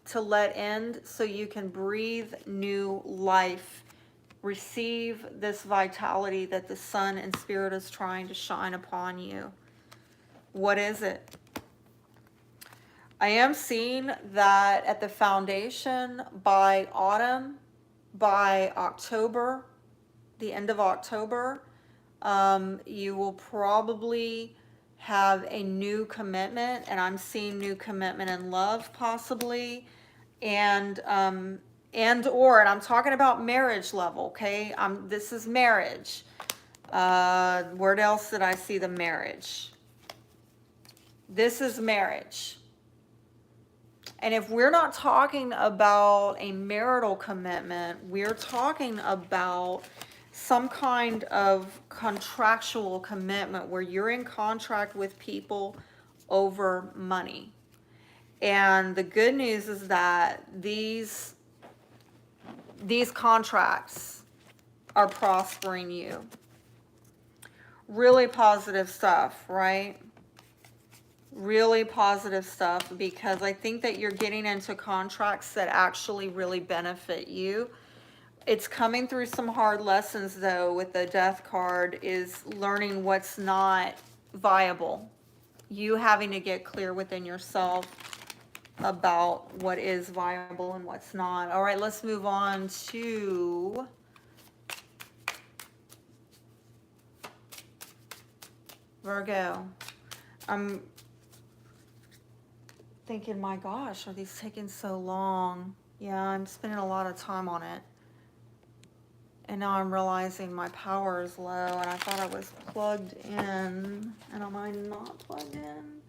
to let end so you can breathe new life? Receive this vitality that the sun and spirit is trying to shine upon you. What is it? I am seeing that at the foundation by autumn, by October, the end of October, you will probably have a new commitment, and I'm seeing new commitment in love possibly, and I'm talking about marriage level, okay? This is marriage. Where else did I see the marriage? This is marriage. And if we're not talking about a marital commitment, we're talking about some kind of contractual commitment where you're in contract with people over money. And the good news is that these contracts are prospering you. Really positive stuff, right? Really positive stuff, because I think that you're getting into contracts that actually really benefit you. It's coming through some hard lessons though with the death card, is learning what's not viable. You having to get clear within yourself about what is viable and what's not. All right, let's move on to Virgo. I'm thinking, my gosh, are these taking so long? Yeah, I'm spending a lot of time on it. And now I'm realizing my power is low, and I thought I was plugged in. And am I not plugged in?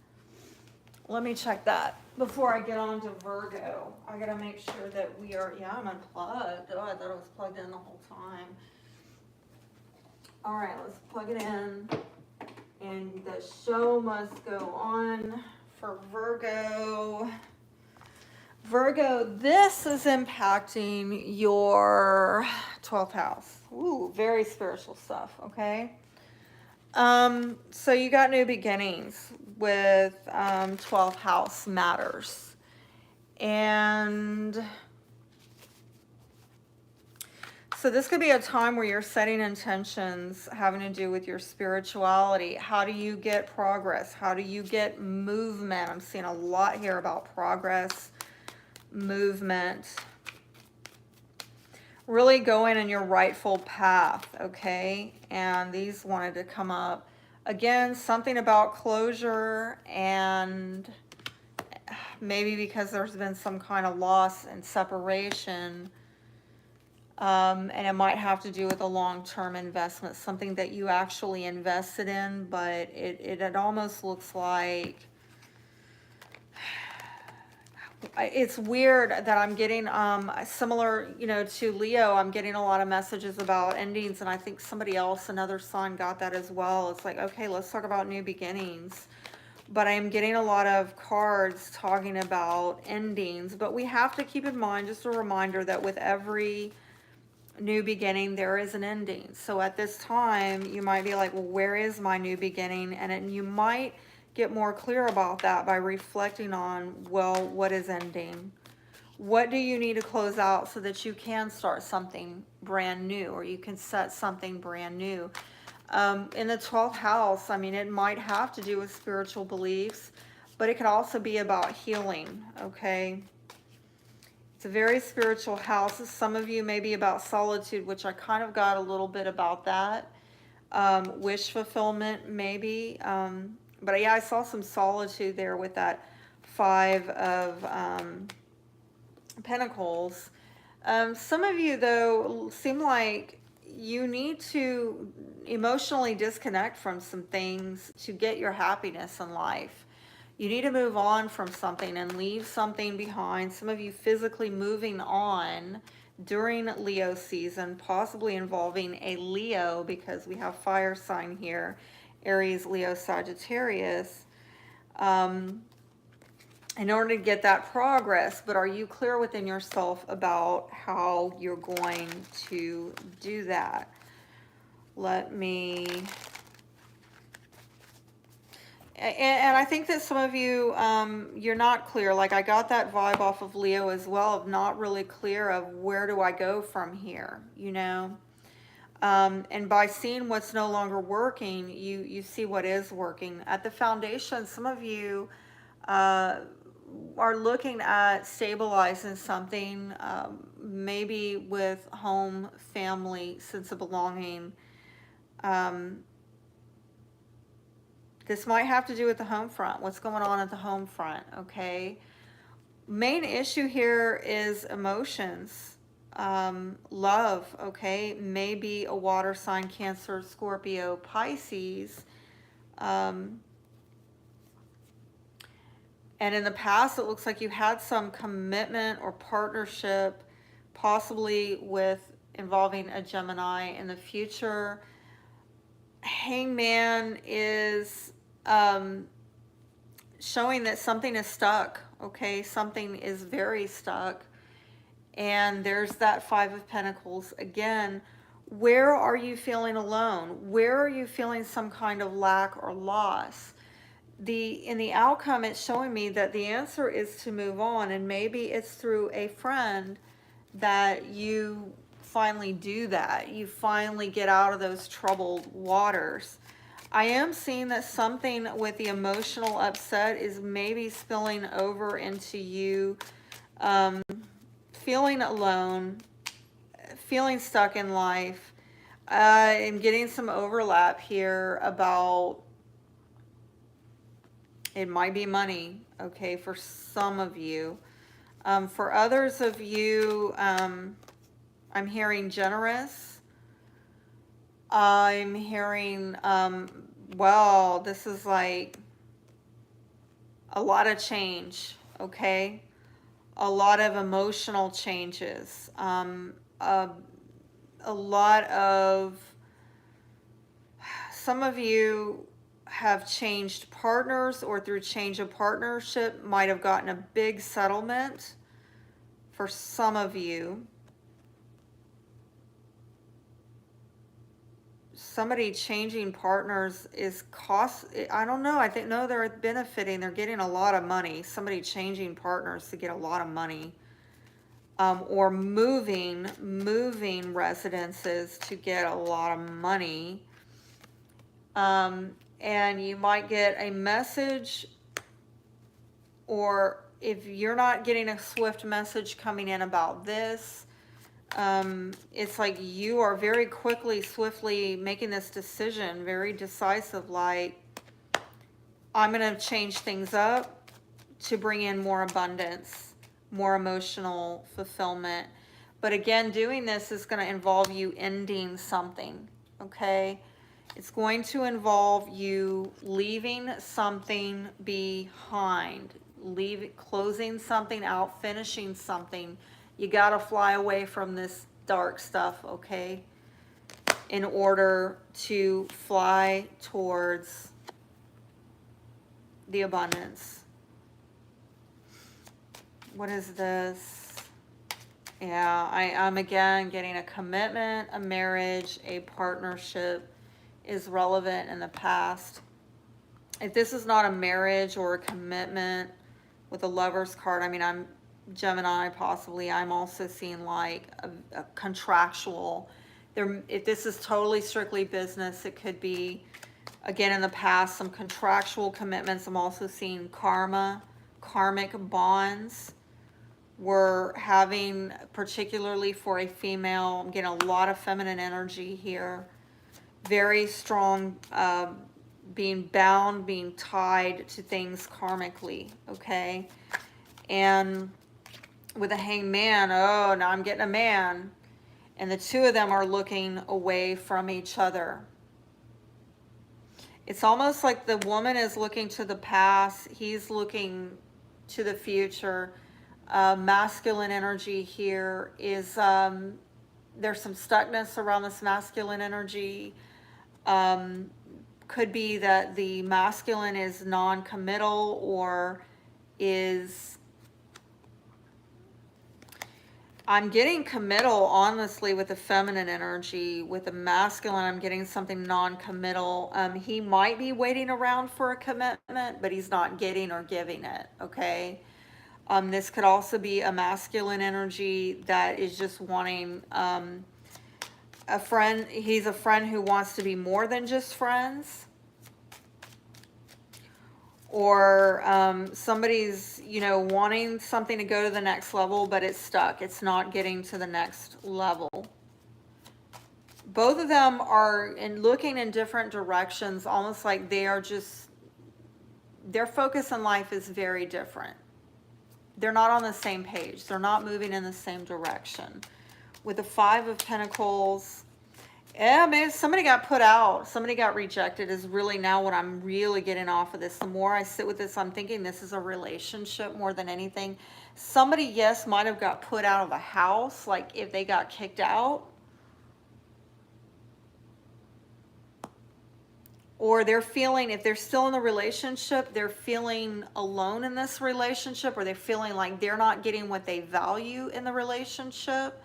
Let me check that before I get on to Virgo. I gotta make sure that we are, yeah, I'm unplugged. Oh, I thought I was plugged in the whole time. All right, let's plug it in. And the show must go on for Virgo. Virgo, this is impacting your 12th house. Ooh, very spiritual stuff, okay? So you got new beginnings with 12th house matters. And so this could be a time where you're setting intentions having to do with your spirituality. How do you get progress? How do you get movement? I'm seeing a lot here about progress, movement. Really going in your rightful path, okay? And these wanted to come up. Again, something about closure, and maybe because there's been some kind of loss and separation, and it might have to do with a long-term investment, something that you actually invested in, but it almost looks like, it's weird that I'm getting similar, you know, to Leo. I'm getting a lot of messages about endings, and I think somebody else, another sign, got that as well. It's like, okay, let's talk about new beginnings. But I am getting a lot of cards talking about endings. But we have to keep in mind, just a reminder, that with every new beginning there is an ending. So at this time you might be like, well, where is my new beginning? And you might get more clear about that by reflecting on, well, what is ending? What do you need to close out so that you can start something brand new, or you can set something brand new? In the 12th house, I mean, it might have to do with spiritual beliefs, but it could also be about healing, okay? It's a very spiritual house. Some of you may be about solitude, which I kind of got a little bit about that. Wish fulfillment, maybe. But yeah, I saw some solitude there with that 5 of Pentacles. Some of you, though, seem like you need to emotionally disconnect from some things to get your happiness in life. You need to move on from something and leave something behind. Some of you physically moving on during Leo season, possibly involving a Leo, because we have fire sign here, Aries, Leo, Sagittarius, in order to get that progress. But are you clear within yourself about how you're going to do that? Let me... And I think that some of you, you're not clear. Like, I got that vibe off of Leo as well, of not really clear of where do I go from here, you know? And by seeing what's no longer working, you see what is working. At the foundation, some of you are looking at stabilizing something, maybe with home, family, sense of belonging. This might have to do with the home front. What's going on at the home front, okay? Main issue here is emotions, love, okay? Maybe a water sign, Cancer, Scorpio, Pisces. And in the past, it looks like you had some commitment or partnership, possibly with involving a Gemini. In the future, Hangman is showing that something is stuck, okay? Something is very stuck. And there's that 5 of Pentacles. Again, where are you feeling alone? Where are you feeling some kind of lack or loss? In the outcome, it's showing me that the answer is to move on, and maybe it's through a friend that you finally do that. You finally get out of those troubled waters. I am seeing that something with the emotional upset is maybe spilling over into you feeling alone, feeling stuck in life. I'm getting some overlap here about, it might be money, okay, for some of you. For others of you, I'm hearing generous. I'm hearing, well, this is like a lot of change, okay? A lot of emotional changes. A lot of, some of you have changed partners, or through change of partnership might have gotten a big settlement. For some of you, somebody changing partners is I don't know, I think, no, they're benefiting, they're getting a lot of money. Somebody changing partners to get a lot of money, or moving residences to get a lot of money. And you might get a message, or if you're not getting a swift message coming in about this, It's like you are very quickly, swiftly making this decision, very decisive, like, I'm going to change things up to bring in more abundance, more emotional fulfillment. But again, doing this is going to involve you ending something, okay? It's going to involve you leaving something behind, closing something out, finishing something. You got to fly away from this dark stuff, okay? In order to fly towards the abundance. What is this? Yeah, I'm again getting a commitment, a marriage, a partnership is relevant in the past. If this is not a marriage or a commitment with a Lover's card, I mean, I'm Gemini possibly. I'm also seeing like a contractual. If this is totally strictly business, it could be, again, in the past, some contractual commitments. I'm also seeing karmic bonds. We're having, particularly for a female, I'm getting a lot of feminine energy here. Very strong, being bound, being tied to things karmically, okay? And with a hanged man, oh, now I'm getting a man. And the two of them are looking away from each other. It's almost like the woman is looking to the past, he's looking to the future. Masculine energy here is, there's some stuckness around this masculine energy. Could be that the masculine is non-committal or is, I'm getting committal, honestly, with the feminine energy. With the masculine, I'm getting something non-committal. He might be waiting around for a commitment, but he's not getting or giving it, okay? This could also be a masculine energy that is just wanting a friend. He's a friend who wants to be more than just friends. Or somebody's, wanting something to go to the next level, but it's stuck. It's not getting to the next level. Both of them are looking in different directions, almost like they are just, their focus in life is very different. They're not on the same page. They're not moving in the same direction. With the Five of Pentacles, yeah, man, somebody got put out. Somebody got rejected is really now what I'm really getting off of this. The more I sit with this, I'm thinking this is a relationship more than anything. Somebody, yes, might have got put out of a house, like if they got kicked out. Or they're feeling, if they're still in the relationship, they're feeling alone in this relationship, or they're feeling like they're not getting what they value in the relationship.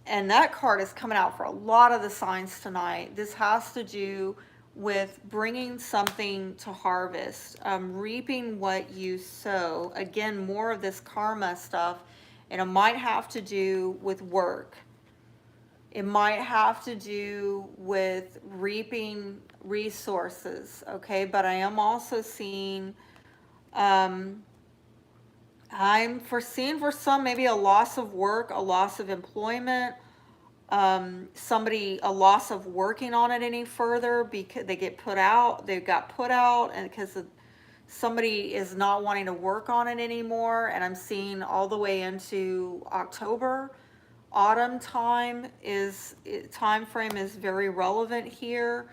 And that card is coming out for a lot of the signs tonight. This has to do with bringing something to harvest, reaping what you sow. Again, more of this karma stuff, and it might have to do with work. It might have to do with reaping resources, okay? But I am also seeing, I'm foreseeing for some maybe a loss of work, a loss of employment, somebody, a loss of working on it any further because they got put out, and because somebody is not wanting to work on it anymore. And I'm seeing all the way into October. Autumn time frame is very relevant here.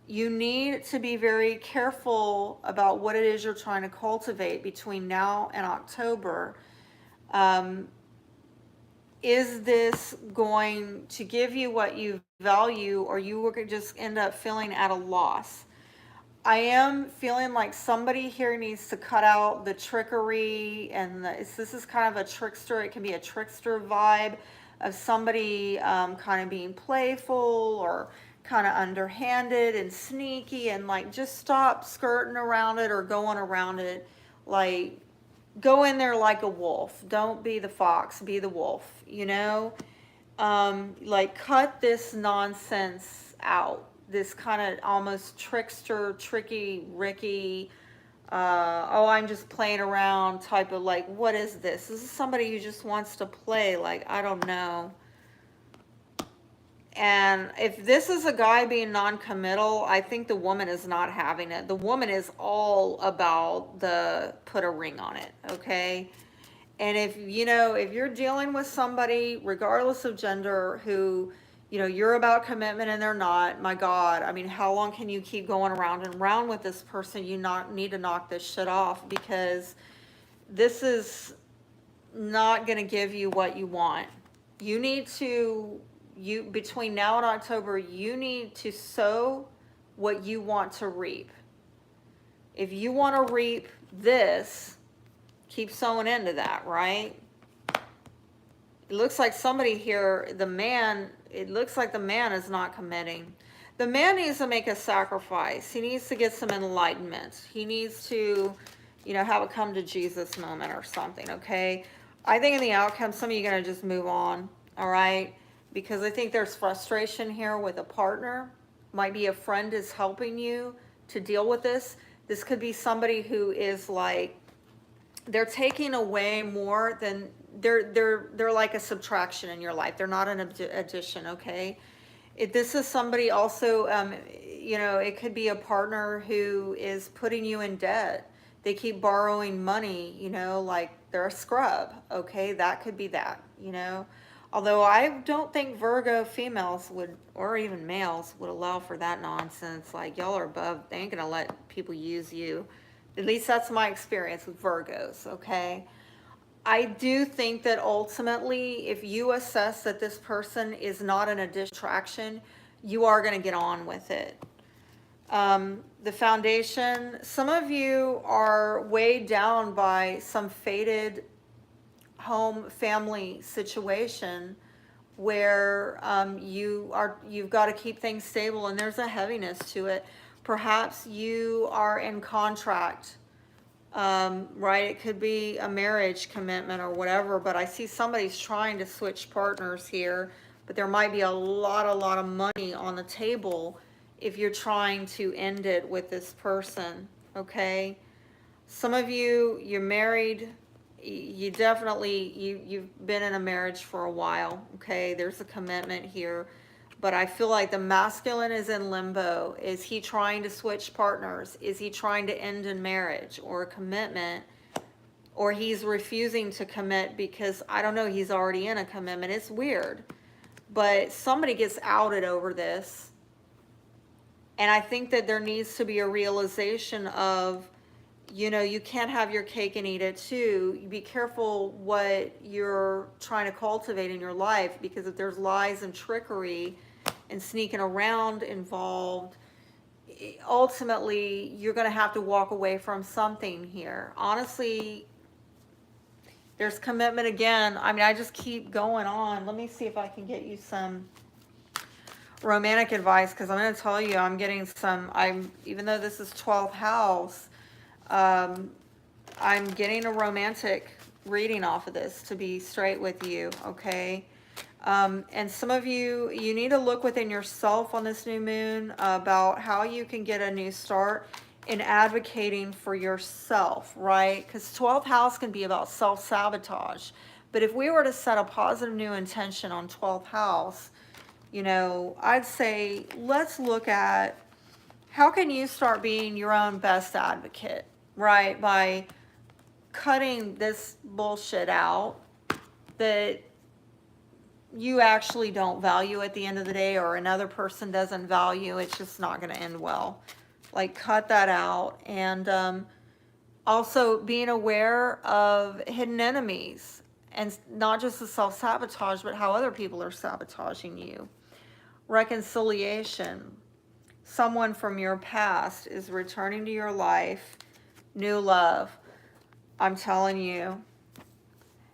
You need to be very careful about what it is you're trying to cultivate between now and October. Is this going to give you what you value, or you will just end up feeling at a loss? I am feeling like somebody here needs to cut out the trickery, and this is kind of a trickster. It can be a trickster vibe of somebody kind of being playful or kind of underhanded and sneaky, and like just stop skirting around it or going around it. Like, go in there like a wolf. Don't be the fox, be the wolf, like cut this nonsense out. This kind of almost trickster, tricky, Ricky, Oh, I'm just playing around type of like, what is this? This is somebody who just wants to play, like, I don't know. And if this is a guy being non-committal, I think the woman is not having it. The woman is all about the put a ring on it, okay? And if, you know, if you're dealing with somebody, regardless of gender, who, you know, you're about commitment and they're not, my God, I mean, how long can you keep going around and around with this person? You need to knock this shit off, because this is not going to give you what you want. You need to, between now and October, you need to sow what you want to reap. If you want to reap this, keep sowing into that, right? It looks like somebody here, it looks like the man is not committing. The man needs to make a sacrifice. He needs to get some enlightenment. He needs to, you know, have a come to Jesus moment or something, okay? I think in the outcome, some of you are going to just move on, all right? Because I think there's frustration here with a partner. Might be a friend is helping you to deal with this. This could be somebody who is like, they're taking away more than, they're like a subtraction in your life. They're not an addition, okay? This is somebody also, you know, it could be a partner who is putting you in debt. They keep borrowing money, you know, like they're a scrub, okay? That could be that, you know? Although I don't think Virgo females would, or even males, would allow for that nonsense. Like, y'all are above, they ain't gonna let people use you. At least that's my experience with Virgos, okay? I do think that ultimately, if you assess that this person is not an distraction, you are going to get on with it. The foundation, some of you are weighed down by some fated home family situation where you've got to keep things stable, and there's a heaviness to it. Perhaps you are in contract, right? It could be a marriage commitment or whatever, but I see somebody's trying to switch partners here, but there might be a lot of money on the table if you're trying to end it with this person, okay? Some of you, you're married, you definitely, you've been in a marriage for a while, okay? There's a commitment here. But I feel like the masculine is in limbo. Is he trying to switch partners? Is he trying to end in marriage or a commitment? Or he's refusing to commit because, I don't know, he's already in a commitment. It's weird. But somebody gets outed over this. And I think that there needs to be a realization of, you know, you can't have your cake and eat it too. Be careful what you're trying to cultivate in your life, because if there's lies and trickery and sneaking around involved, ultimately you're going to have to walk away from something here. Honestly, there's commitment again. I mean, I just keep going on. Let me see if I can get you some romantic advice, because I'm going to tell you, I'm getting some, even though this is 12th house, I'm getting a romantic reading off of this, to be straight with you, okay? And some of you, you need to look within yourself on this new moon about how you can get a new start in advocating for yourself, right? Because 12th house can be about self-sabotage. But if we were to set a positive new intention on 12th house, you know, I'd say let's look at how can you start being your own best advocate, right? By cutting this bullshit out that you actually don't value at the end of the day, or another person doesn't value. It's just not going to end well. Like, cut that out. And also being aware of hidden enemies, and not just the self-sabotage, but how other people are sabotaging you. Reconciliation. Someone from your past is returning to your life. New love. I'm telling you,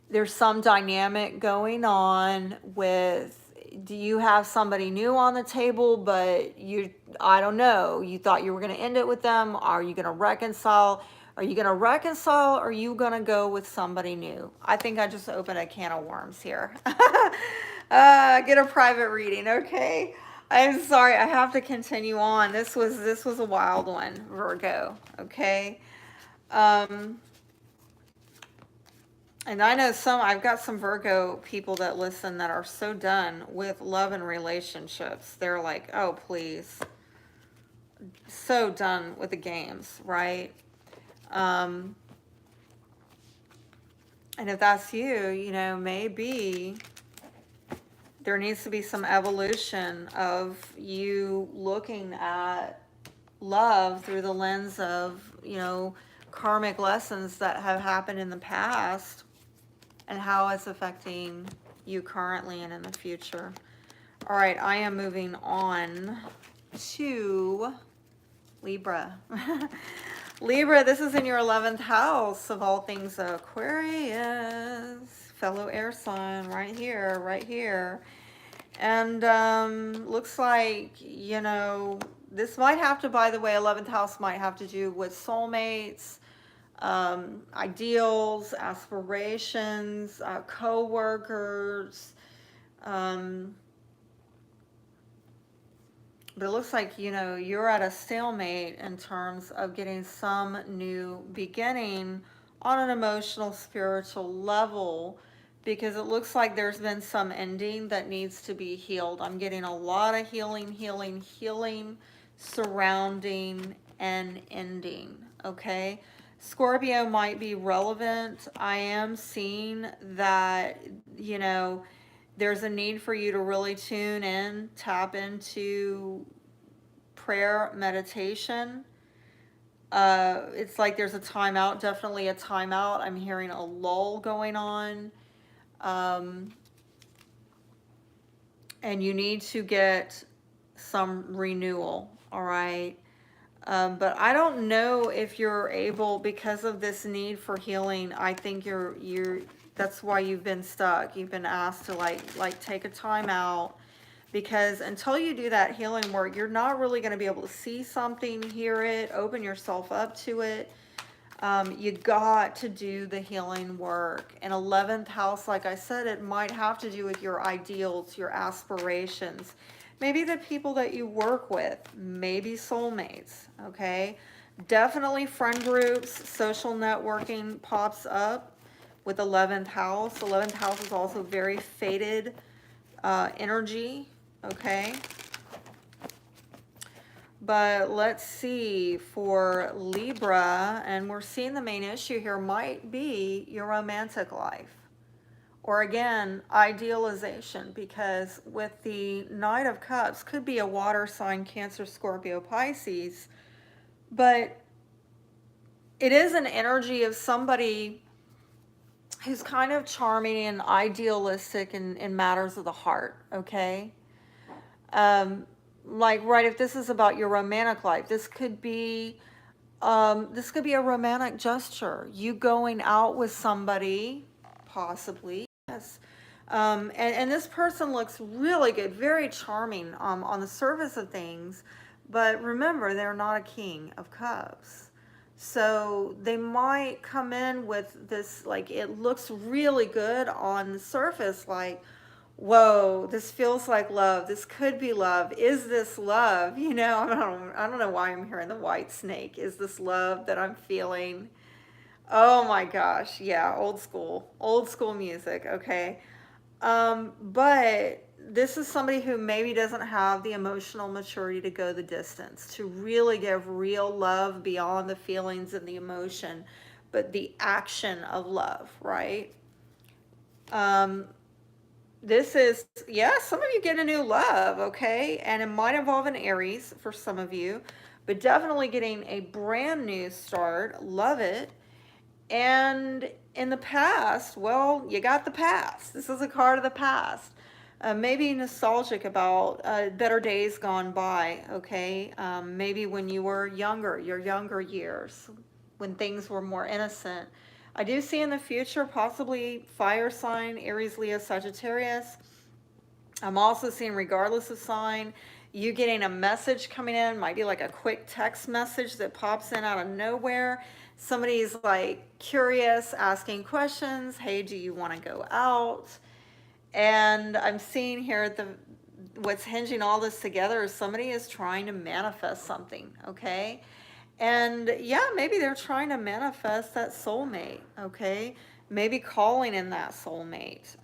there's some dynamic going on with, do you have somebody new on the table, but I don't know, you thought you were going to end it with them. Are you going to reconcile? Are you going to reconcile? Or are you going to go with somebody new? I think I just opened a can of worms here. Get a private reading, okay? I'm sorry, I have to continue on. This was a wild one, Virgo, okay? Um, and I know I've got some Virgo people that listen that are so done with love and relationships. They're like, oh, please. So done with the games, right? Um, and if that's you, you know, maybe there needs to be some evolution of you looking at love through the lens of, you know, karmic lessons that have happened in the past and how it's affecting you currently and in the future. All right, I am moving on to Libra. Libra, this is in your 11th house of all things Aquarius, fellow air sign, right here, right here. And looks like, you know, this might have to, by the way, 11th house might have to do with soulmates, ideals, aspirations, co-workers. But it looks like, you know, you're at a stalemate in terms of getting some new beginning on an emotional, spiritual level, because it looks like there's been some ending that needs to be healed. I'm getting a lot of healing surrounding an ending, okay? Scorpio might be relevant. I am seeing that, you know, there's a need for you to really tune in, tap into prayer, meditation. It's like there's a timeout, definitely a timeout. I'm hearing a lull going on. And you need to get some renewal, all right? But I don't know if you're able, because of this need for healing, I think that's why you've been stuck. You've been asked to like take a time out, because until you do that healing work, you're not really going to be able to see something, hear it, open yourself up to it. You got to do the healing work. And 11th house, like I said, it might have to do with your ideals, your aspirations, maybe the people that you work with, maybe soulmates, okay? Definitely friend groups, social networking pops up with 11th house. 11th house is also very fated energy, okay? But let's see for Libra, and we're seeing the main issue here might be your romantic life. Or again, idealization, because with the Knight of Cups, could be a water sign, Cancer, Scorpio, Pisces, but it is an energy of somebody who's kind of charming and idealistic in matters of the heart, okay? Like, right, if this is about your romantic life, this could be a romantic gesture. You going out with somebody, possibly, yes. And this person looks really good, very charming on the surface of things, but remember, they're not a king of cups. So they might come in with this, like, it looks really good on the surface, like, whoa, this feels like love. This could be love. Is this love? You know, I don't know why I'm hearing the white snake. Is this love that I'm feeling? Oh my gosh. Yeah, old school music. Okay. But this is somebody who maybe doesn't have the emotional maturity to go the distance, to really give real love beyond the feelings and the emotion, but the action of love, right? This is, yeah, some of you get a new love, okay? And it might involve an Aries for some of you, but definitely getting a brand new start. Love it. And in the past, well, you got the past. This is a card of the past. Maybe nostalgic about better days gone by, okay? Maybe when you were younger, your younger years, when things were more innocent. I do see in the future possibly fire sign, Aries, Leo, Sagittarius. I'm also seeing, regardless of sign, you getting a message coming in, might be like a quick text message that pops in out of nowhere. Somebody's like curious, asking questions. Hey, do you want to go out? And I'm seeing here what's hinging all this together is somebody is trying to manifest something, okay? And yeah, maybe they're trying to manifest that soulmate, okay? Maybe calling in that soulmate.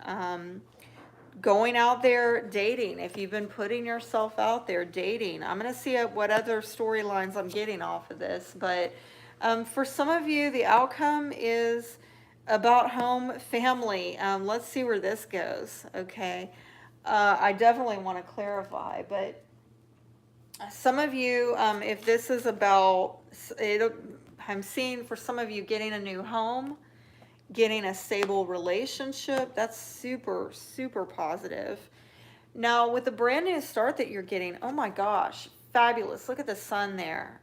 Going out there dating. If you've been putting yourself out there dating, I'm going to see what other storylines I'm getting off of this. But for some of you, the outcome is about home, family. Let's see where this goes, okay? I definitely want to clarify, but some of you, if this is about, I'm seeing for some of you getting a new home, getting a stable relationship. That's super, super positive. Now, with the brand new start that you're getting, oh my gosh, fabulous. Look at the sun there.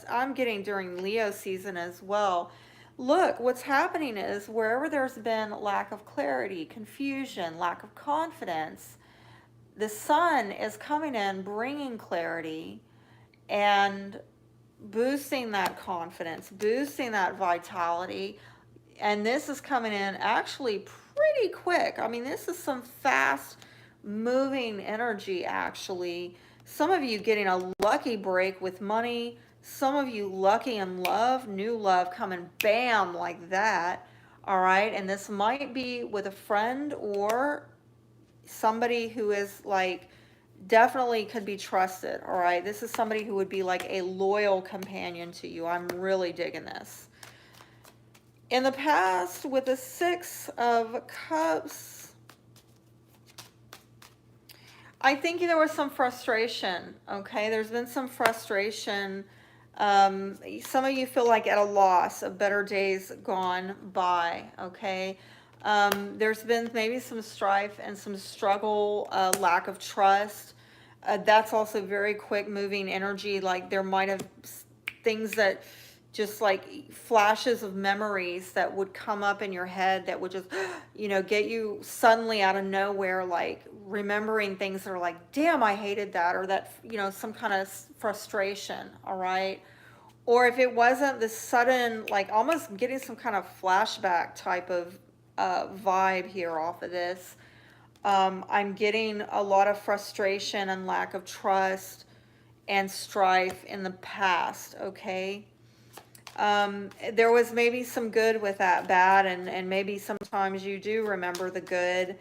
I'm getting during Leo season as well. Look, what's happening is wherever there's been lack of clarity, confusion, lack of confidence, the sun is coming in, bringing clarity and boosting that confidence, boosting that vitality. And this is coming in actually pretty quick. I mean, this is some fast moving energy, actually. Some of you getting a lucky break with money. Some of you lucky in love, new love coming bam like that. All right. And this might be with a friend or somebody who is like definitely could be trusted. All right. This is somebody who would be like a loyal companion to you. I'm really digging this. In the past, with the Six of Cups, I think there was some frustration, okay? There's been some frustration. Some of you feel like at a loss of better days gone by, okay? There's been maybe some strife and some struggle, lack of trust. That's also very quick moving energy. Like there might have things that just like flashes of memories that would come up in your head that would just, get you suddenly out of nowhere, like remembering things that are like, damn, I hated that, or that, some kind of frustration, all right? Or if it wasn't the sudden, like almost getting some kind of flashback type of vibe here off of this. I'm getting a lot of frustration and lack of trust and strife in the past, okay? There was maybe some good with that bad, and maybe sometimes you do remember the good.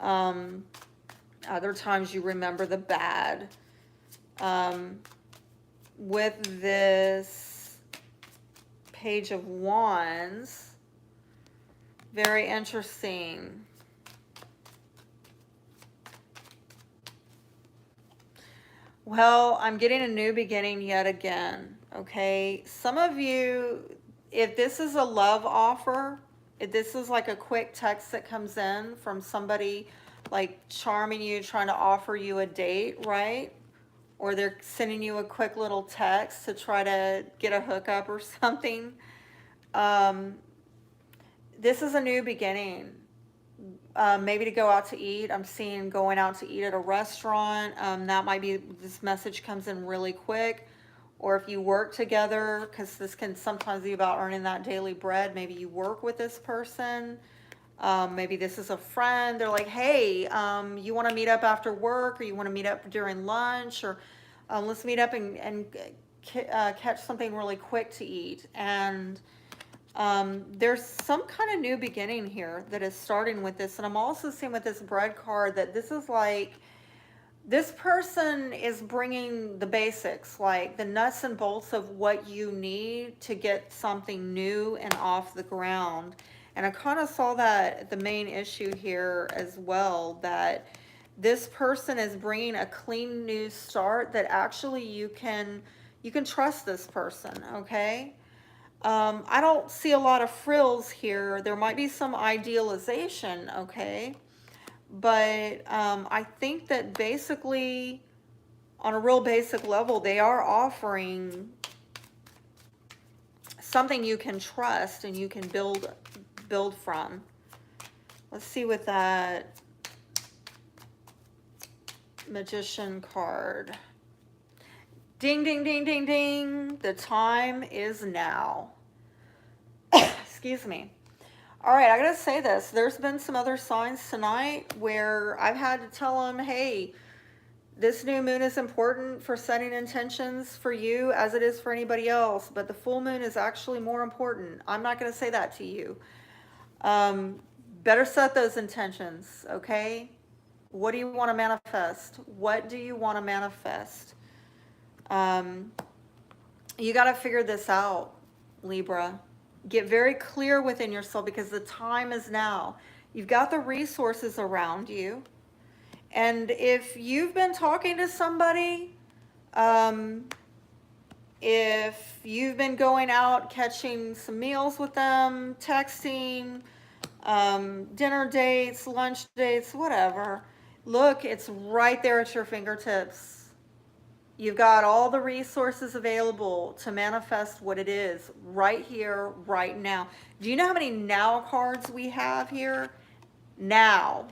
Other times you remember the bad. With this Page of Wands, very interesting. Well, I'm getting a new beginning yet again. Okay, some of you, if this is a love offer, if this is like a quick text that comes in from somebody like charming you, trying to offer you a date, right? Or they're sending you a quick little text to try to get a hookup or something. This is a new beginning. Maybe to go out to eat. I'm seeing going out to eat at a restaurant. That might be, this message comes in really quick. Or if you work together, because this can sometimes be about earning that daily bread. Maybe you work with this person. Maybe this is a friend. They're like, hey, you want to meet up after work, or you want to meet up during lunch, or let's meet up and catch something really quick to eat. And there's some kind of new beginning here that is starting with this. And I'm also seeing with this bread card that this is like, this person is bringing the basics, like the nuts and bolts of what you need to get something new and off the ground. And I kind of saw that the main issue here as well, that this person is bringing a clean new start that actually you can trust this person, okay? I don't see a lot of frills here. There might be some idealization, okay? But I think that basically, on a real basic level, they are offering something you can trust and you can build from. Let's see with that Magician card. Ding, ding, ding, ding, ding. The time is now. Excuse me. All right, I gotta say this. There's been some other signs tonight where I've had to tell them, hey, This new moon is important for setting intentions for you as it is for anybody else, but the full moon is actually more important. I'm not going to say that to you. Better set those intentions, okay? What do you want to manifest? What do you want to manifest? You got to figure this out, Libra. Get very clear within yourself because the time is now. You've got the resources around you. And if you've been talking to somebody, if you've been going out, catching some meals with them, texting, dinner dates, lunch dates, whatever, look, it's right there at your fingertips. You've got all the resources available to manifest what it is right here, right now. Do you know how many now cards we have here? Now.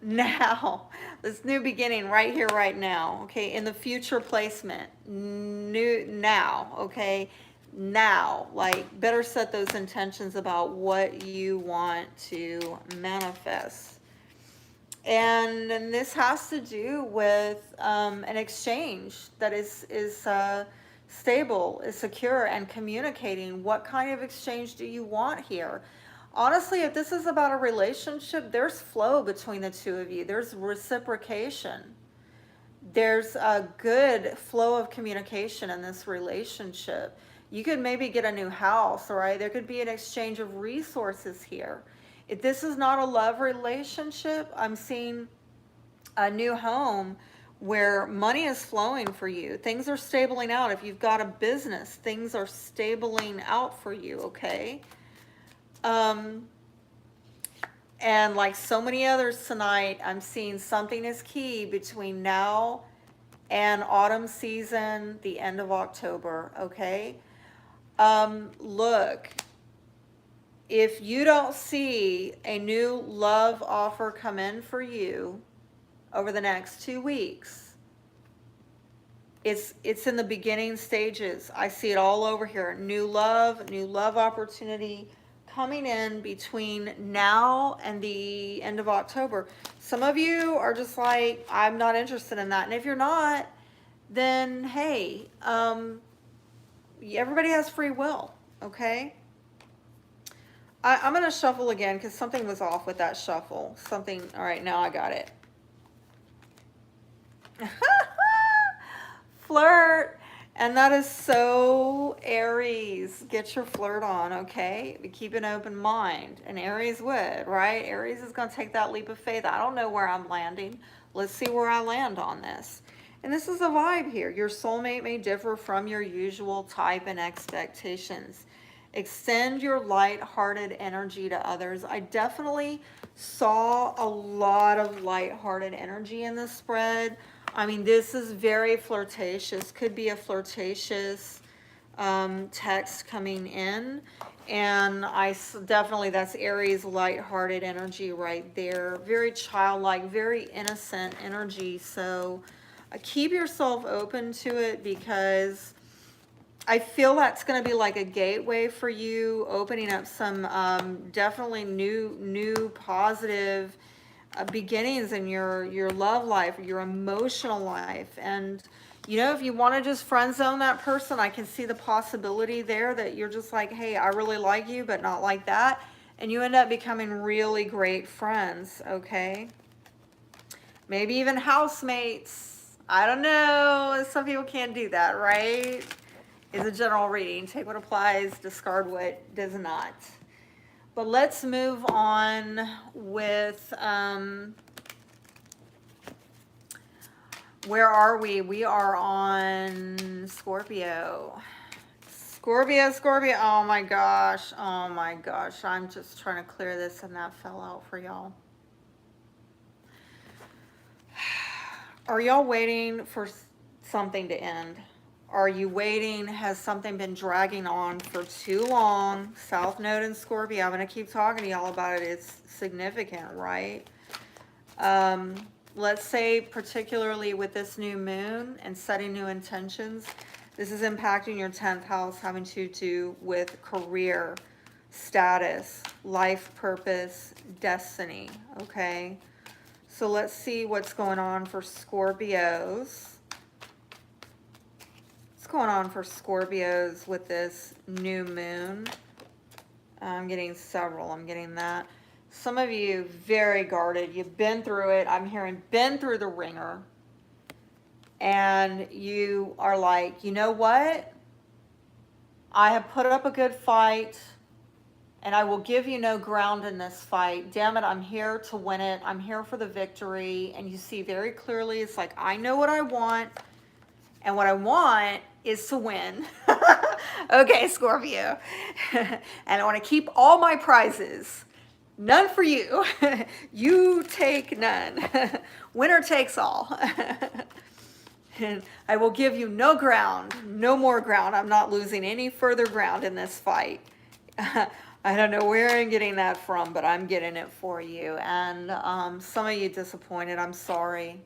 Now. This new beginning right here, right now. Okay, in the future placement. New now, okay? Now, like, better set those intentions about what you want to manifest. And this has to do with an exchange that is stable, is secure, and communicating. What kind of exchange do you want here? Honestly, if this is about a relationship, there's flow between the two of you. There's reciprocation. There's a good flow of communication in this relationship. You could maybe get a new house, right? There could be an exchange of resources here. If this is not a love relationship, I'm seeing a new home where money is flowing for you. Things are stabling out. If you've got a business, things are stabling out for you, okay? And like so many others tonight, I'm seeing something is key between now and autumn season, the end of October, okay? Look, if you don't see a new love offer come in for you over the next 2 weeks, it's in the beginning stages. I see it all over here. New love opportunity coming in between now and the end of October. Some of you are just like, I'm not interested in that. And if you're not, then hey, everybody has free will, okay? I'm going to shuffle again because something was off with that shuffle. Something, all right, now I got it. Flirt. And that is so Aries. Get your flirt on, okay? Keep an open mind. And Aries would, right? Aries is going to take that leap of faith. I don't know where I'm landing. Let's see where I land on this. And this is a vibe here. Your soulmate may differ from your usual type and expectations. Extend your light-hearted energy to others. I definitely saw a lot of light-hearted energy in this spread. I mean, this is very flirtatious. Could be a flirtatious text coming in. And definitely, that's Aries light-hearted energy right there. Very childlike, very innocent energy. So keep yourself open to it because I feel that's going to be like a gateway for you, opening up some definitely new positive beginnings in your love life, your emotional life. And, you know, if you want to just friend zone that person, I can see the possibility there that you're just like, hey, I really like you, but not like that. And you end up becoming really great friends, okay? Maybe even housemates. I don't know. Some people can't do that, right? Is a general reading. Take what applies, discard what does not. But let's move on with, where are we? We are on Scorpio. Scorpio. Oh my gosh. I'm just trying to clear this and that fell out for y'all. Are y'all waiting for something to end? Are you waiting? Has something been dragging on for too long? South Node in Scorpio. I'm going to keep talking to y'all about it. It's significant, right? Let's say particularly with this new moon and setting new intentions, this is impacting your 10th house, having to do with career, status, life purpose, destiny, okay? So let's see what's going on for Scorpios. What's going on for Scorpios with this new moon? I'm getting several. I'm getting that. Some of you very guarded. You've been through it. I'm hearing been through the ringer. And you are like, you know what? I have put up a good fight. And I will give you no ground in this fight. Damn it, I'm here to win it. I'm here for the victory. And you see very clearly, it's like, I know what I want. And what I want is to win. Okay, Scorpio. And I want to keep all my prizes. None for you. You take none. Winner takes all. And I will give you no ground, no more ground. I'm not losing any further ground in this fight. I don't know where I'm getting that from, but I'm getting it for you. And some of you disappointed. I'm sorry.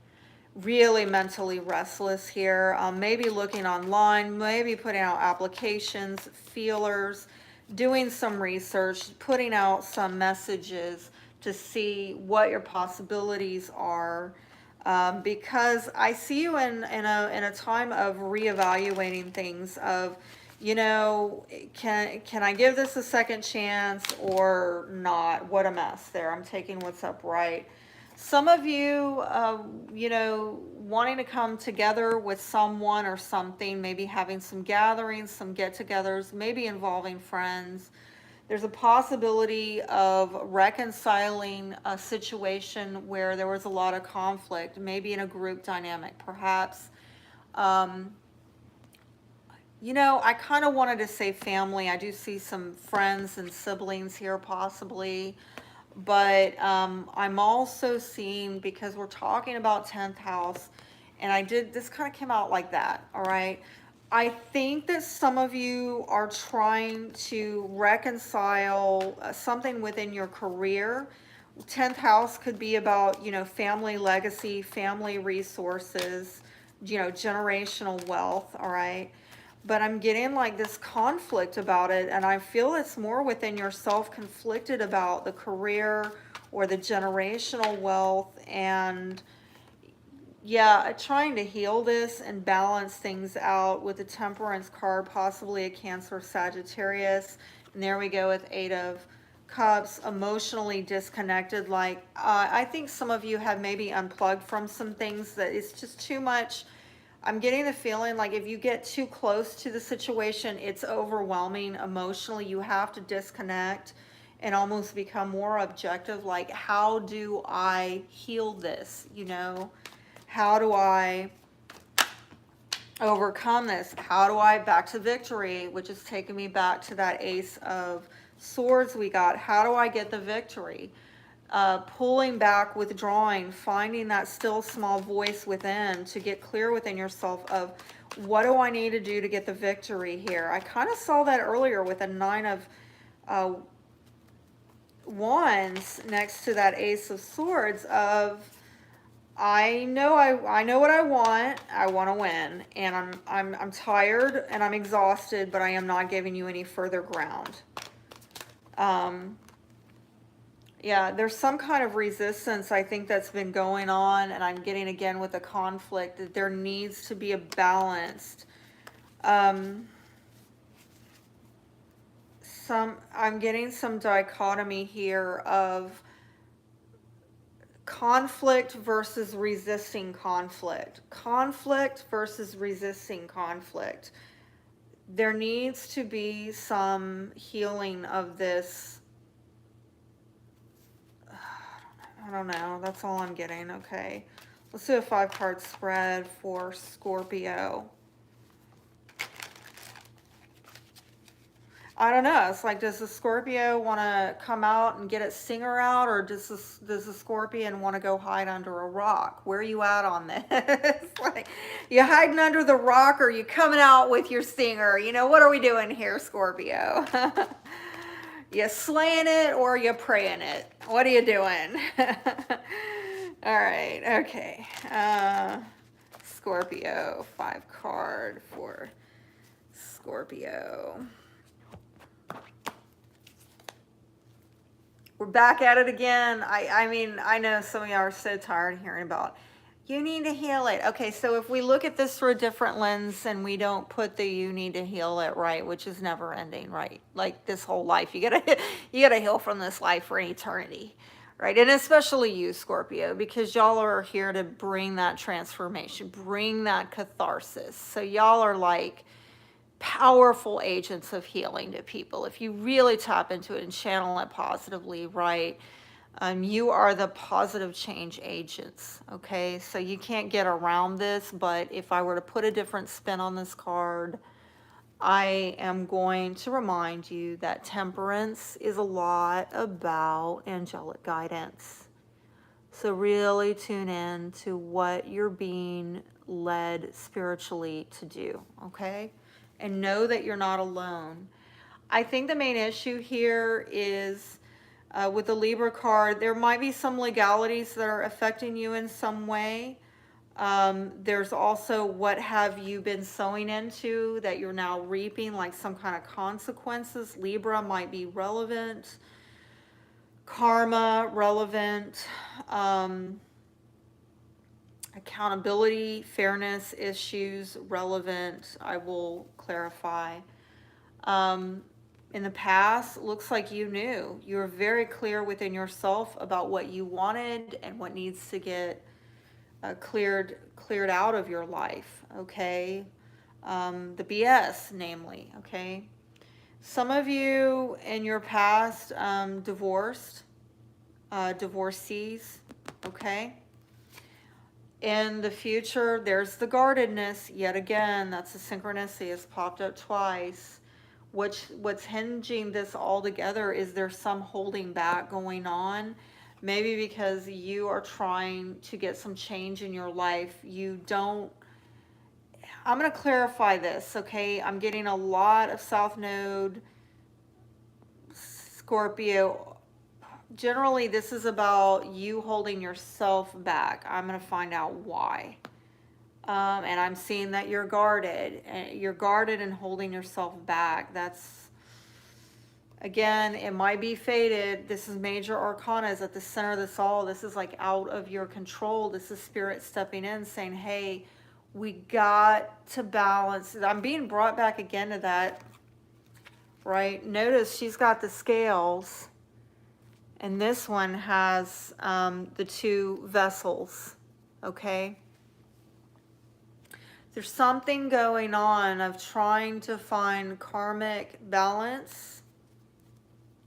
Really mentally restless here. Maybe looking online, maybe putting out applications, feelers, doing some research, putting out some messages to see what your possibilities are. Because I see you in a time of reevaluating things of, you know, can I give this a second chance or not? What a mess there. I'm taking what's upright. Some of you, you know, wanting to come together with someone or something, maybe having some gatherings, some get-togethers, maybe involving friends. There's a possibility of reconciling a situation where there was a lot of conflict, maybe in a group dynamic, perhaps. You know, I kind of wanted to say family. I do see some friends and siblings here possibly. But I'm also seeing, because we're talking about 10th house, and this kind of came out like that, all right? I think that some of you are trying to reconcile something within your career. 10th house could be about, you know, family legacy, family resources, you know, generational wealth, all right? But I'm getting like this conflict about it, and I feel it's more within yourself, conflicted about the career or the generational wealth, and yeah, trying to heal this and balance things out with the Temperance card, possibly a Cancer, Sagittarius, and there we go with 8 of Cups, emotionally disconnected. Like I think some of you have maybe unplugged from some things that it's just too much. I'm getting the feeling like if you get too close to the situation, it's overwhelming emotionally. You have to disconnect and almost become more objective. Like, how do I heal this? You know, how do I overcome this? How do I back to victory, which is taking me back to that Ace of Swords we got. How do I get the victory? Pulling back, withdrawing, finding that still small voice within to get clear within yourself of what do I need to do to get the victory here. I kind of saw that earlier with a 9 of Wands next to that Ace of Swords of I know what I want. I want to win, and I'm tired and I'm exhausted, but I am not giving you any further ground. Yeah, there's some kind of resistance, I think, that's been going on, and I'm getting again with the conflict that there needs to be a balanced. I'm getting some dichotomy here of conflict versus resisting conflict. Conflict versus resisting conflict. There needs to be some healing of this. I don't know. That's all I'm getting. Okay. Let's do a 5-card spread for Scorpio. I don't know. It's like, does the Scorpio want to come out and get its stinger out, or does the Scorpion want to go hide under a rock? Where are you at on this? Like, you hiding under the rock, or you coming out with your stinger? You know, what are we doing here, Scorpio? You slaying it or you praying it? What are you doing? All right, okay. Scorpio, 5-card for Scorpio. We're back at it again. I mean, I know some of y'all are so tired of hearing about, you need to heal it. Okay, so if we look at this through a different lens and we don't put the you need to heal it, right, which is never ending, right? Like this whole life, you gotta heal from this life for an eternity, right? And especially you, Scorpio, because y'all are here to bring that transformation, bring that catharsis. So y'all are like powerful agents of healing to people. If you really tap into it and channel it positively, right? You are the positive change agents, okay? So you can't get around this, but if I were to put a different spin on this card, I am going to remind you that temperance is a lot about angelic guidance. So really tune in to what you're being led spiritually to do, okay? And know that you're not alone. I think the main issue here is with the Libra card, there might be some legalities that are affecting you in some way. There's also what have you been sowing into that you're now reaping, like some kind of consequences. Libra might be relevant. Karma, relevant. Accountability, fairness issues, relevant. I will clarify. In the past, looks like you knew. You were very clear within yourself about what you wanted and what needs to get cleared out of your life, okay? The BS, namely, okay? Some of you in your past divorced, divorcees, okay? In the future, there's the guardedness. Yet again, that's a synchronicity. It's popped up twice. What's hinging this all together is there's some holding back going on. Maybe because you are trying to get some change in your life. You don't. I'm going to clarify this, okay? I'm getting a lot of South Node, Scorpio. Generally, this is about you holding yourself back. I'm going to find out why. And I'm seeing that you're guarded. You're guarded and holding yourself back. That's, again, it might be fated. This is major arcana is at the center of this all. This is like out of your control. This is spirit stepping in saying, hey, we got to balance. I'm being brought back again to that, right? Notice she's got the scales. And this one has the two vessels, okay? There's something going on of trying to find karmic balance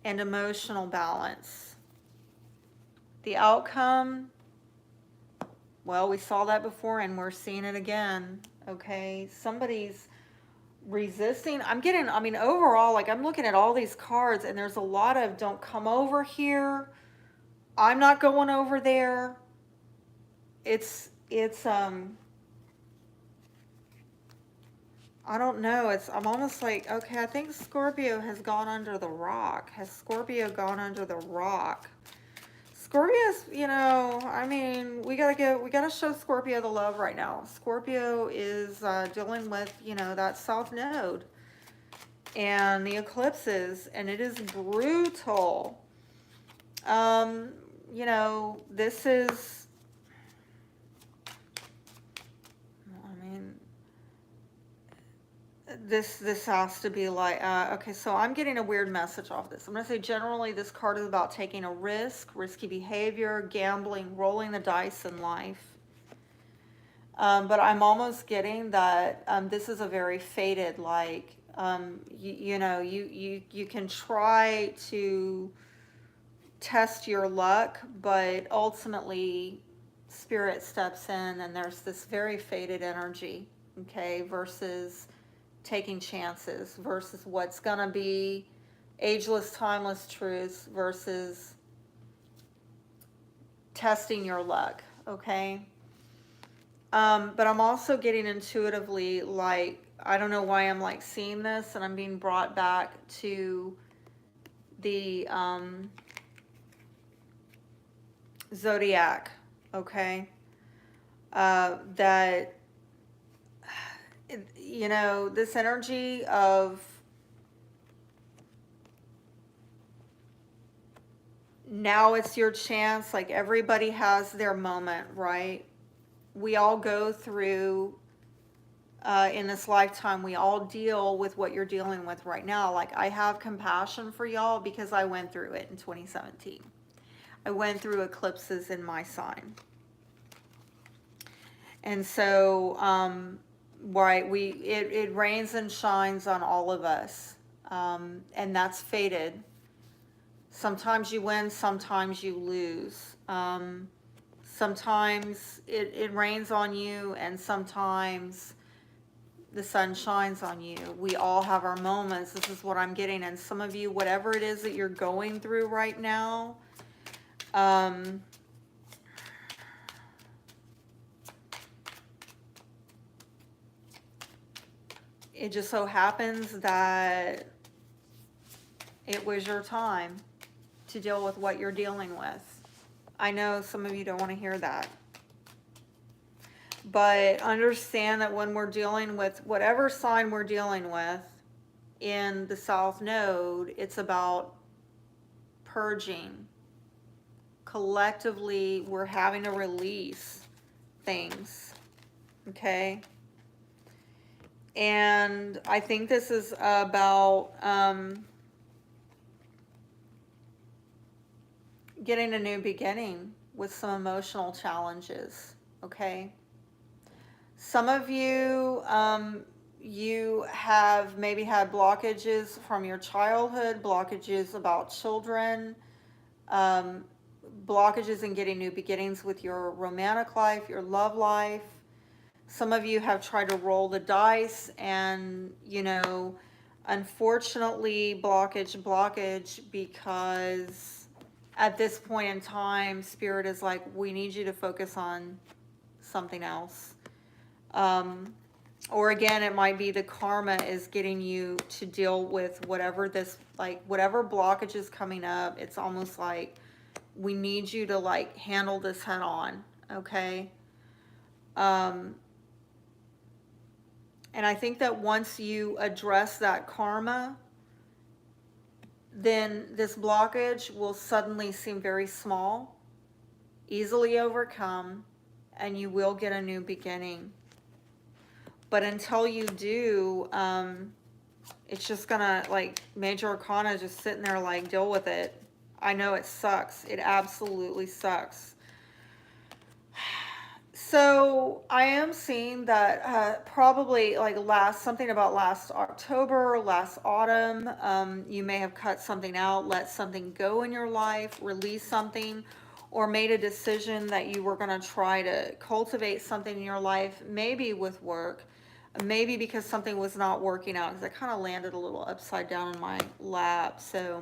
and emotional balance. The outcome, well, we saw that before and we're seeing it again, okay? Somebody's resisting. Overall, like I'm looking at all these cards and there's a lot of don't come over here. I'm not going over there. It's I don't know. I'm almost like, okay, I think Scorpio has gone under the rock. Has Scorpio gone under the rock? Scorpio's, we gotta show Scorpio the love right now. Scorpio is dealing with, that South Node and the eclipses, and it is brutal. This is, this has to be like, okay, so I'm getting a weird message off this. I'm going to say generally this card is about taking a risk, risky behavior, gambling, rolling the dice in life. But I'm almost getting that this is a very fated, like, you can try to test your luck, but ultimately spirit steps in and there's this very fated energy, okay, versus taking chances, versus what's gonna be ageless, timeless truths versus testing your luck, okay? But I'm also getting intuitively, like, I don't know why I'm like seeing this, and I'm being brought back to the zodiac, okay? That, this energy of Now it's your chance. Like, everybody has their moment, right? We all go through, in this lifetime, we all deal with what you're dealing with right now. Like, I have compassion for y'all because I went through it in 2017. I went through eclipses in my sign. And so, right, it rains and shines on all of us. And that's fated. Sometimes you win, sometimes you lose. Sometimes it rains on you, and sometimes the sun shines on you. We all have our moments. This is what I'm getting. And some of you, whatever it is that you're going through right now, it just so happens that it was your time to deal with what you're dealing with. I know some of you don't want to hear that. But understand that when we're dealing with whatever sign we're dealing with in the South Node, it's about purging. Collectively, we're having to release things. Okay? And I think this is about getting a new beginning with some emotional challenges. Okay? Some of you, you have maybe had blockages from your childhood, blockages about children, blockages in getting new beginnings with your romantic life, your love life. Some of you have tried to roll the dice and, you know, unfortunately, blockage, because at this point in time, Spirit is like, we need you to focus on something else. Or again, it might be the karma is getting you to deal with whatever this, like, whatever blockage is coming up. It's almost like we need you to, like, handle this head on, okay? And I think that once you address that karma, then this blockage will suddenly seem very small, easily overcome, and you will get a new beginning. But until you do, it's just gonna, like, Major Arcana just sitting there, like, deal with it. I know it sucks. It absolutely sucks. So I am seeing that probably like something about last October, last autumn, you may have cut something out, let something go in your life, release something, or made a decision that you were going to try to cultivate something in your life, maybe with work, maybe because something was not working out, because I kind of landed a little upside down in my lap. So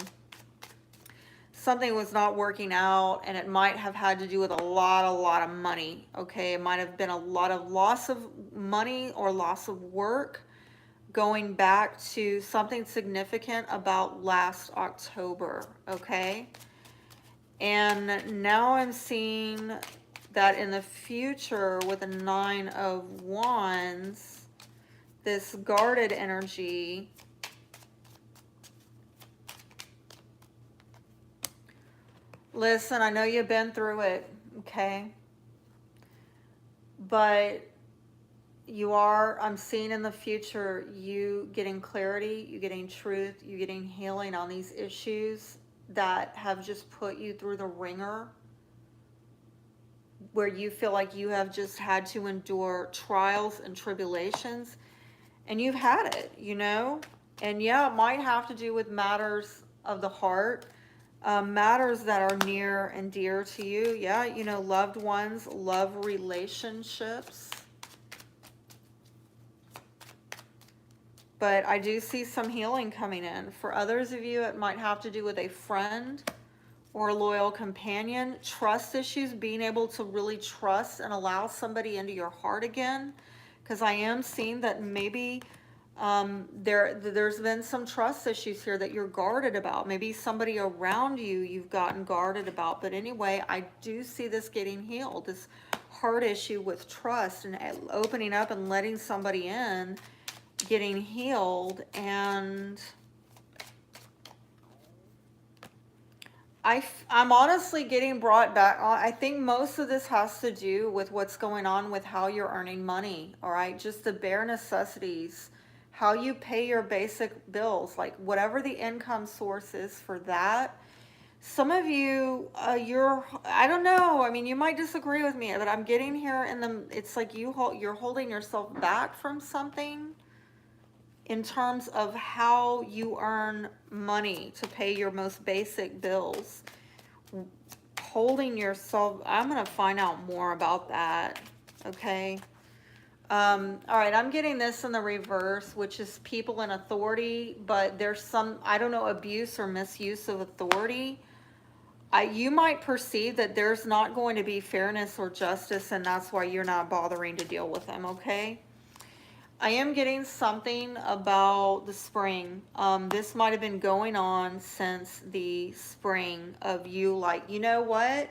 something was not working out, and it might have had to do with a lot of money. Okay, it might have been a lot of loss of money or loss of work, going back to something significant about last October. Okay, and now I'm seeing that in the future with the 9 of Wands, this guarded energy. Listen, I know you've been through it, okay? But I'm seeing in the future, you getting clarity, you getting truth, you getting healing on these issues that have just put you through the ringer, where you feel like you have just had to endure trials and tribulations, and you've had it, you know? And yeah, it might have to do with matters of the heart, matters that are near and dear to you. Yeah, you know, loved ones, love relationships. But I do see some healing coming in. For others of you, it might have to do with a friend or a loyal companion. Trust issues, being able to really trust and allow somebody into your heart again. Because I am seeing that maybe there's been some trust issues here that you're guarded about. Maybe somebody around you you've gotten guarded about. But anyway, I do see this getting healed, this heart issue with trust and opening up and letting somebody in, getting healed. And I'm honestly getting brought back on. I think most of this has to do with what's going on with how you're earning money, all right? Just the bare necessities, how you pay your basic bills, like whatever the income source is for that. Some of you, I don't know. I mean, you might disagree with me, but I'm getting here in it's like you're holding yourself back from something in terms of how you earn money to pay your most basic bills. Holding yourself, I'm going to find out more about that. Okay. All right, I'm getting this in the reverse, which is people in authority, but there's some, I don't know, abuse or misuse of authority. You might perceive that there's not going to be fairness or justice, and that's why you're not bothering to deal with them, okay? I am getting something about the spring. This might have been going on since the spring of you like, you know what?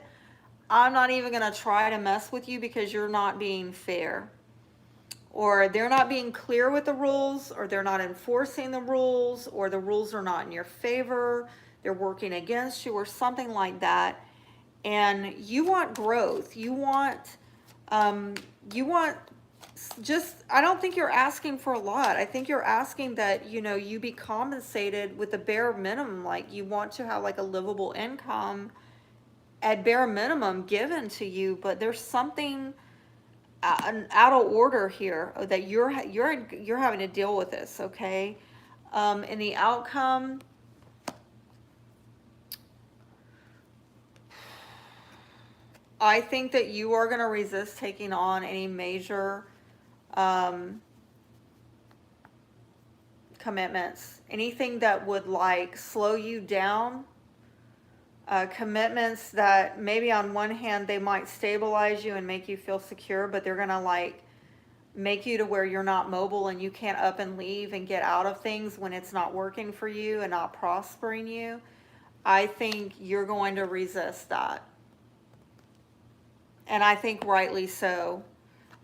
I'm not even going to try to mess with you because you're not being fair. Or they're not being clear with the rules, or they're not enforcing the rules, or the rules are not in your favor, they're working against you, or something like that. And you want growth. You want just, I don't think you're asking for a lot. I think you're asking that, you know, you be compensated with the bare minimum. Like you want to have like a livable income at bare minimum given to you, but there's something out of order here that you're having to deal with this, okay? In the outcome, I think that you are going to resist taking on any major commitments, anything that would like slow you down, commitments that maybe on one hand they might stabilize you and make you feel secure, but they're gonna like make you to where you're not mobile and you can't up and leave and get out of things when it's not working for you and not prospering you. I think you're going to resist that. And I think rightly so.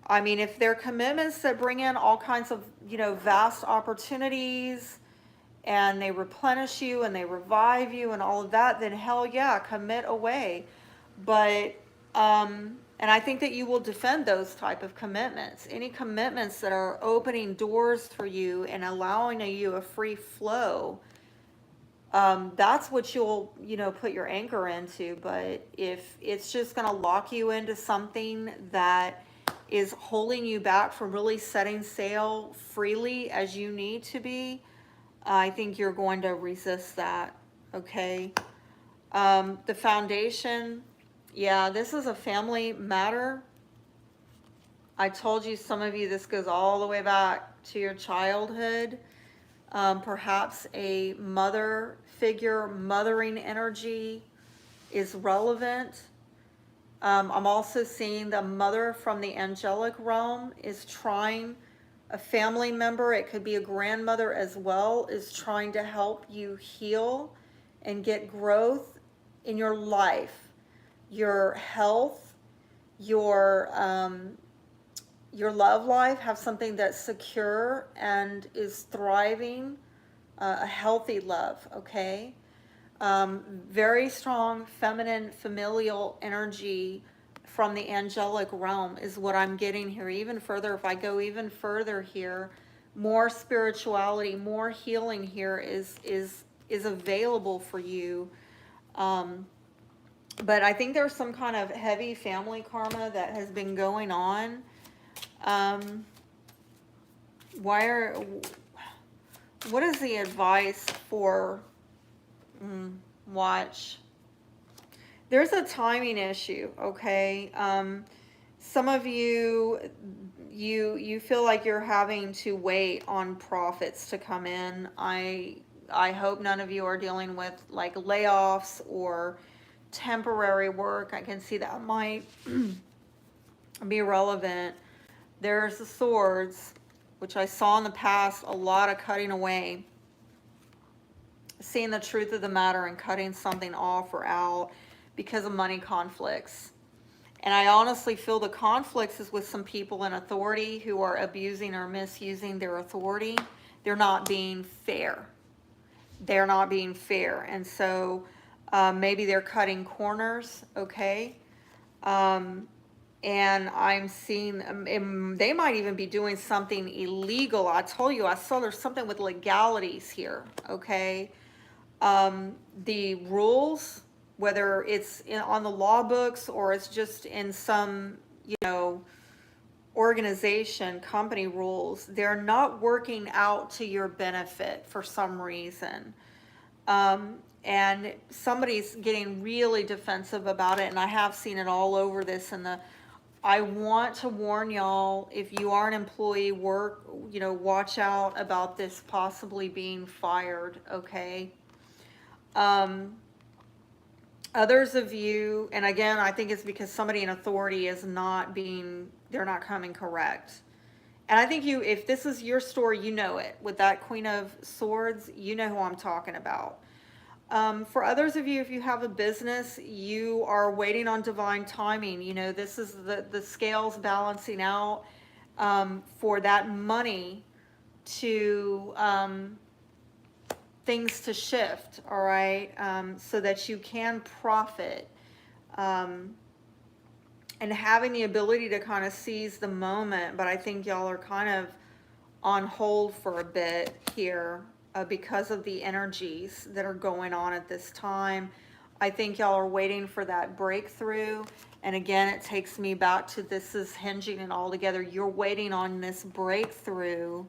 I mean, if they're commitments that bring in all kinds of, you know, vast opportunities and they replenish you and they revive you and all of that, then hell yeah, commit away. But, and I think that you will defend those type of commitments. Any commitments that are opening doors for you and allowing you a free flow, that's what you'll, you know, put your anchor into. But if it's just going to lock you into something that is holding you back from really setting sail freely as you need to be, I think you're going to resist that, okay? The foundation, yeah, this is a family matter. I told you, some of you, this goes all the way back to your childhood. Perhaps a mother figure, mothering energy is relevant. I'm also seeing the mother from the angelic realm is trying, a family member, it could be a grandmother as well, is trying to help you heal and get growth in your life, your health, your love life, have something that's secure and is thriving, a healthy love, okay? Very strong feminine familial energy from the angelic realm is what I'm getting here. Even further, if I go even further here, more spirituality, more healing here is available for you. But I think there's some kind of heavy family karma that has been going on. What is the advice for watch? There's a timing issue, okay? Some of you feel like you're having to wait on profits to come in. I hope none of you are dealing with like layoffs or temporary work. I can see that might be relevant. There's the swords, which I saw in the past, a lot of cutting away, seeing the truth of the matter and cutting something off or out because of money conflicts. And I honestly feel the conflicts is with some people in authority who are abusing or misusing their authority. They're not being fair. They're not being fair. And so Maybe they're cutting corners, okay? And I'm seeing they might even be doing something illegal. I told you, I saw there's something with legalities here, okay? The rules, whether it's on the law books or it's just in some, you know, organization, company rules, they're not working out to your benefit for some reason. And somebody's getting really defensive about it, and I have seen it all over this. And I want to warn y'all, if you are an employee, watch out about this possibly being fired, okay? Others of you, and again, I think it's because somebody in authority is they're not coming correct. And I think if this is your story, you know it. With that Queen of Swords, you know who I'm talking about. For others of you, if you have a business, you are waiting on divine timing. You know, this is the scales balancing out for that money to things to shift, all right, so that you can profit, and having the ability to kind of seize the moment. But I think y'all are kind of on hold for a bit here because of the energies that are going on at this time. I think y'all are waiting for that breakthrough. And again, it takes me back to this is hinging it all together. You're waiting on this breakthrough,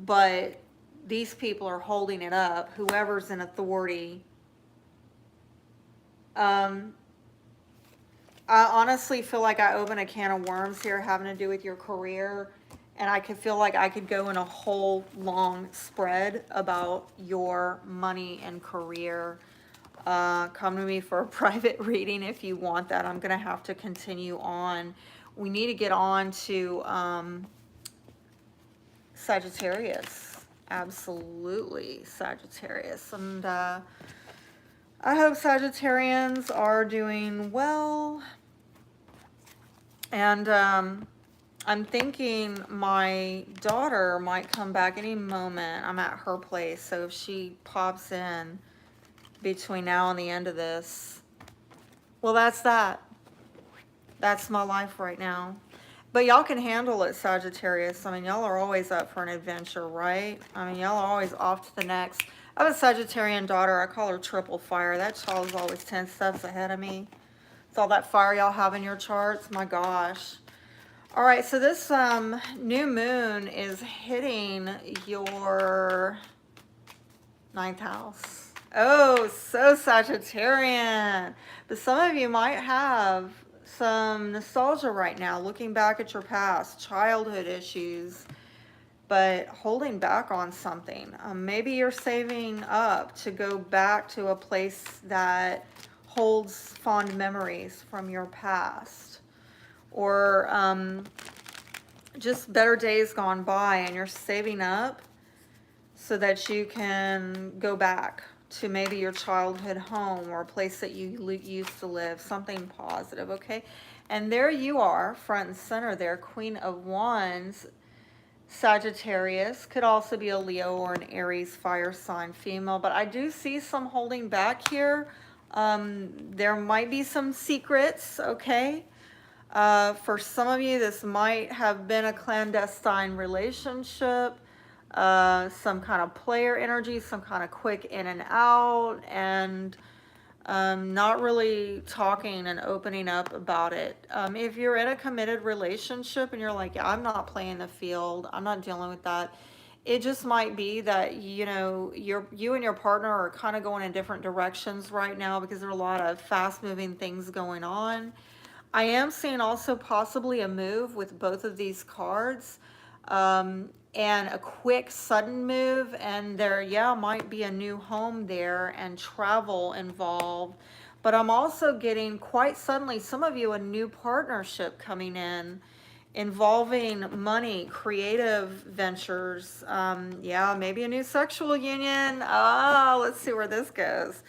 but these people are holding it up, whoever's in authority. I honestly feel like I open a can of worms here having to do with your career, and I could feel like I could go in a whole long spread about your money and career. Come to me for a private reading if you want that. I'm going to have to continue on. We need to get on to Sagittarius. Absolutely, Sagittarius. And I hope Sagittarians are doing well. And I'm thinking my daughter might come back any moment. I'm at her place, so if she pops in between now and the end of this, well, that's that. That's my life right now. But y'all can handle it, Sagittarius. I mean, y'all are always up for an adventure, right? I mean, y'all are always off to the next. I have a Sagittarian daughter. I call her Triple Fire. That child is always 10 steps ahead of me. It's all that fire y'all have in your charts. My gosh. All right, so this new moon is hitting your 9th house. Oh, so Sagittarian. But some of you might have some nostalgia right now, looking back at your past, childhood issues, but holding back on something. Maybe you're saving up to go back to a place that holds fond memories from your past, or just better days gone by, and you're saving up so that you can go back to maybe your childhood home or a place that you used to live, something positive, okay? And there you are, front and center there, Queen of Wands, Sagittarius. Could also be a Leo or an Aries fire sign female, but I do see some holding back here. There might be some secrets, okay? For some of you, this might have been a clandestine relationship. Some kind of player energy, some kind of quick in and out, and not really talking and opening up about it. If you're in a committed relationship and you're like, yeah, I'm not playing the field, I'm not dealing with that, it just might be that, you know, you and your partner are kind of going in different directions right now because there are a lot of fast moving things going on. I am seeing also possibly a move with both of these cards. And a quick sudden move, and there might be a new home there and travel involved. But I'm also getting quite suddenly, some of you, a new partnership coming in involving money, creative ventures, maybe a new sexual union. Let's see where this goes.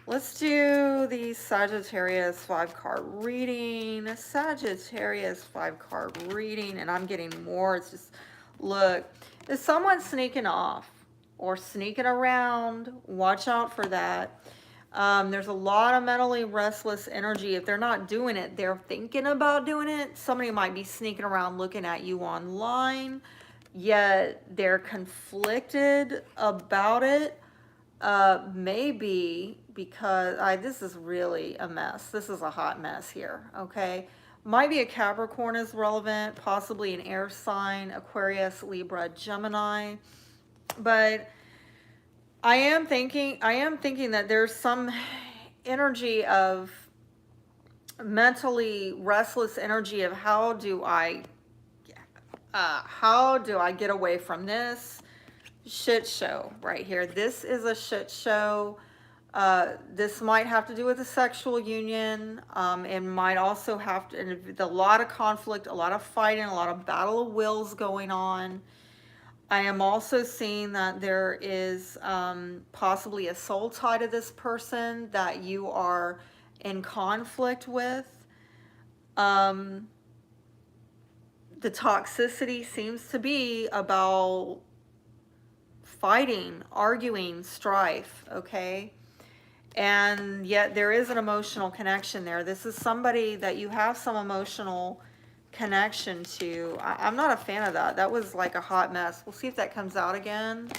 Let's do the Sagittarius 5-card reading. Sagittarius 5-card reading, and I'm getting more. It's just, look, is someone sneaking off? or sneaking around. Watch out for that. There's a lot of mentally restless energy. If they're not doing it, they're thinking about doing it. Somebody might be sneaking around looking at you online, yet they're conflicted about it. Maybe because this is really a mess. This is a hot mess here, okay? Might be a Capricorn is relevant, possibly an air sign, Aquarius, Libra, Gemini. But I am thinking that there's some energy of mentally restless energy of how do I get away from this shit show right here. This is a shit show. This might have to do with a sexual union. It might also have to, and a lot of conflict, a lot of fighting, a lot of battle of wills going on. I am also seeing that there is possibly a soul tie to this person that you are in conflict with. The toxicity seems to be about fighting, arguing, strife, okay? And yet there is an emotional connection there. This is somebody that you have some emotional connection to. I'm not a fan of that. That was like a hot mess. We'll see if that comes out again.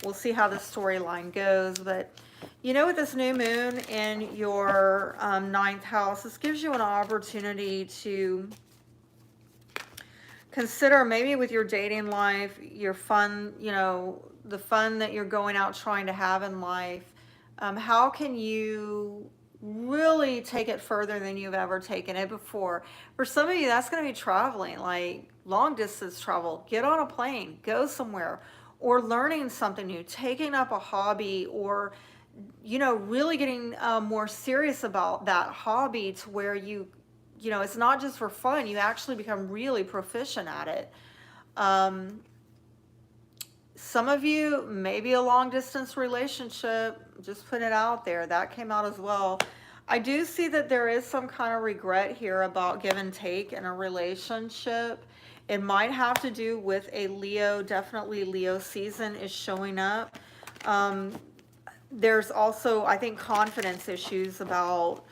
We'll see how the storyline goes. But you know, with this new moon in your ninth house, this gives you an opportunity to consider maybe with your dating life, your fun, you know, the fun that you're going out trying to have in life. How can you really take it further than you've ever taken it before? For some of you, that's going to be traveling, like long distance travel. Get on a plane, go somewhere, or learning something new, taking up a hobby, or, you know, really getting more serious about that hobby to where you know, it's not just for fun. You actually become really proficient at it. Some of you, maybe a long distance relationship, just put it out there. That came out as well. I do see that there is some kind of regret here about give and take in a relationship. It might have to do with a Leo, definitely Leo season is showing up. There's also, I think, confidence issues about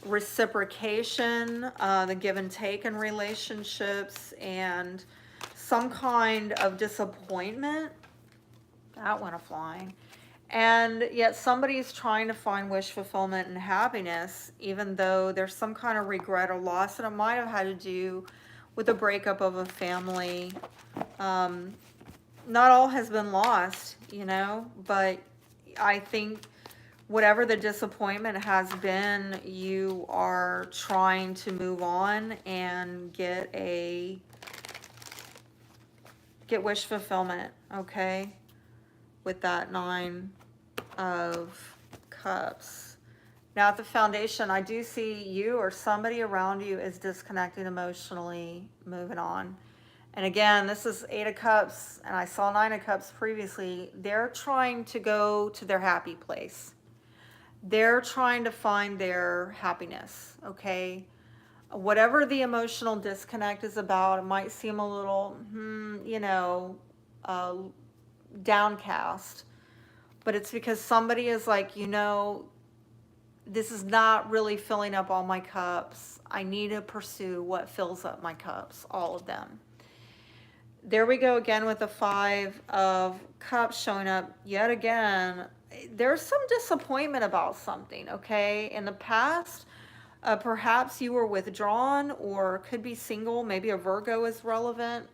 reciprocation, the give and take in relationships, and some kind of disappointment. That went a flying. And yet somebody's trying to find wish fulfillment and happiness, even though there's some kind of regret or loss, and it might have had to do with a breakup of a family. Not all has been lost, you know, but I think whatever the disappointment has been, you are trying to move on and get wish fulfillment, okay? With that 9 of Cups. Now at the foundation, I do see you or somebody around you is disconnected emotionally, moving on. And again, this is 8 of Cups, and I saw 9 of Cups previously. They're trying to go to their happy place. They're trying to find their happiness, okay? Whatever the emotional disconnect is about, it might seem a little, you know, downcast. But it's because somebody is like, you know, this is not really filling up all my cups. I need to pursue what fills up my cups, all of them. There we go again with the 5 of Cups showing up yet again. There's some disappointment about something, okay? In the past, perhaps you were withdrawn or could be single. Maybe a Virgo is relevant.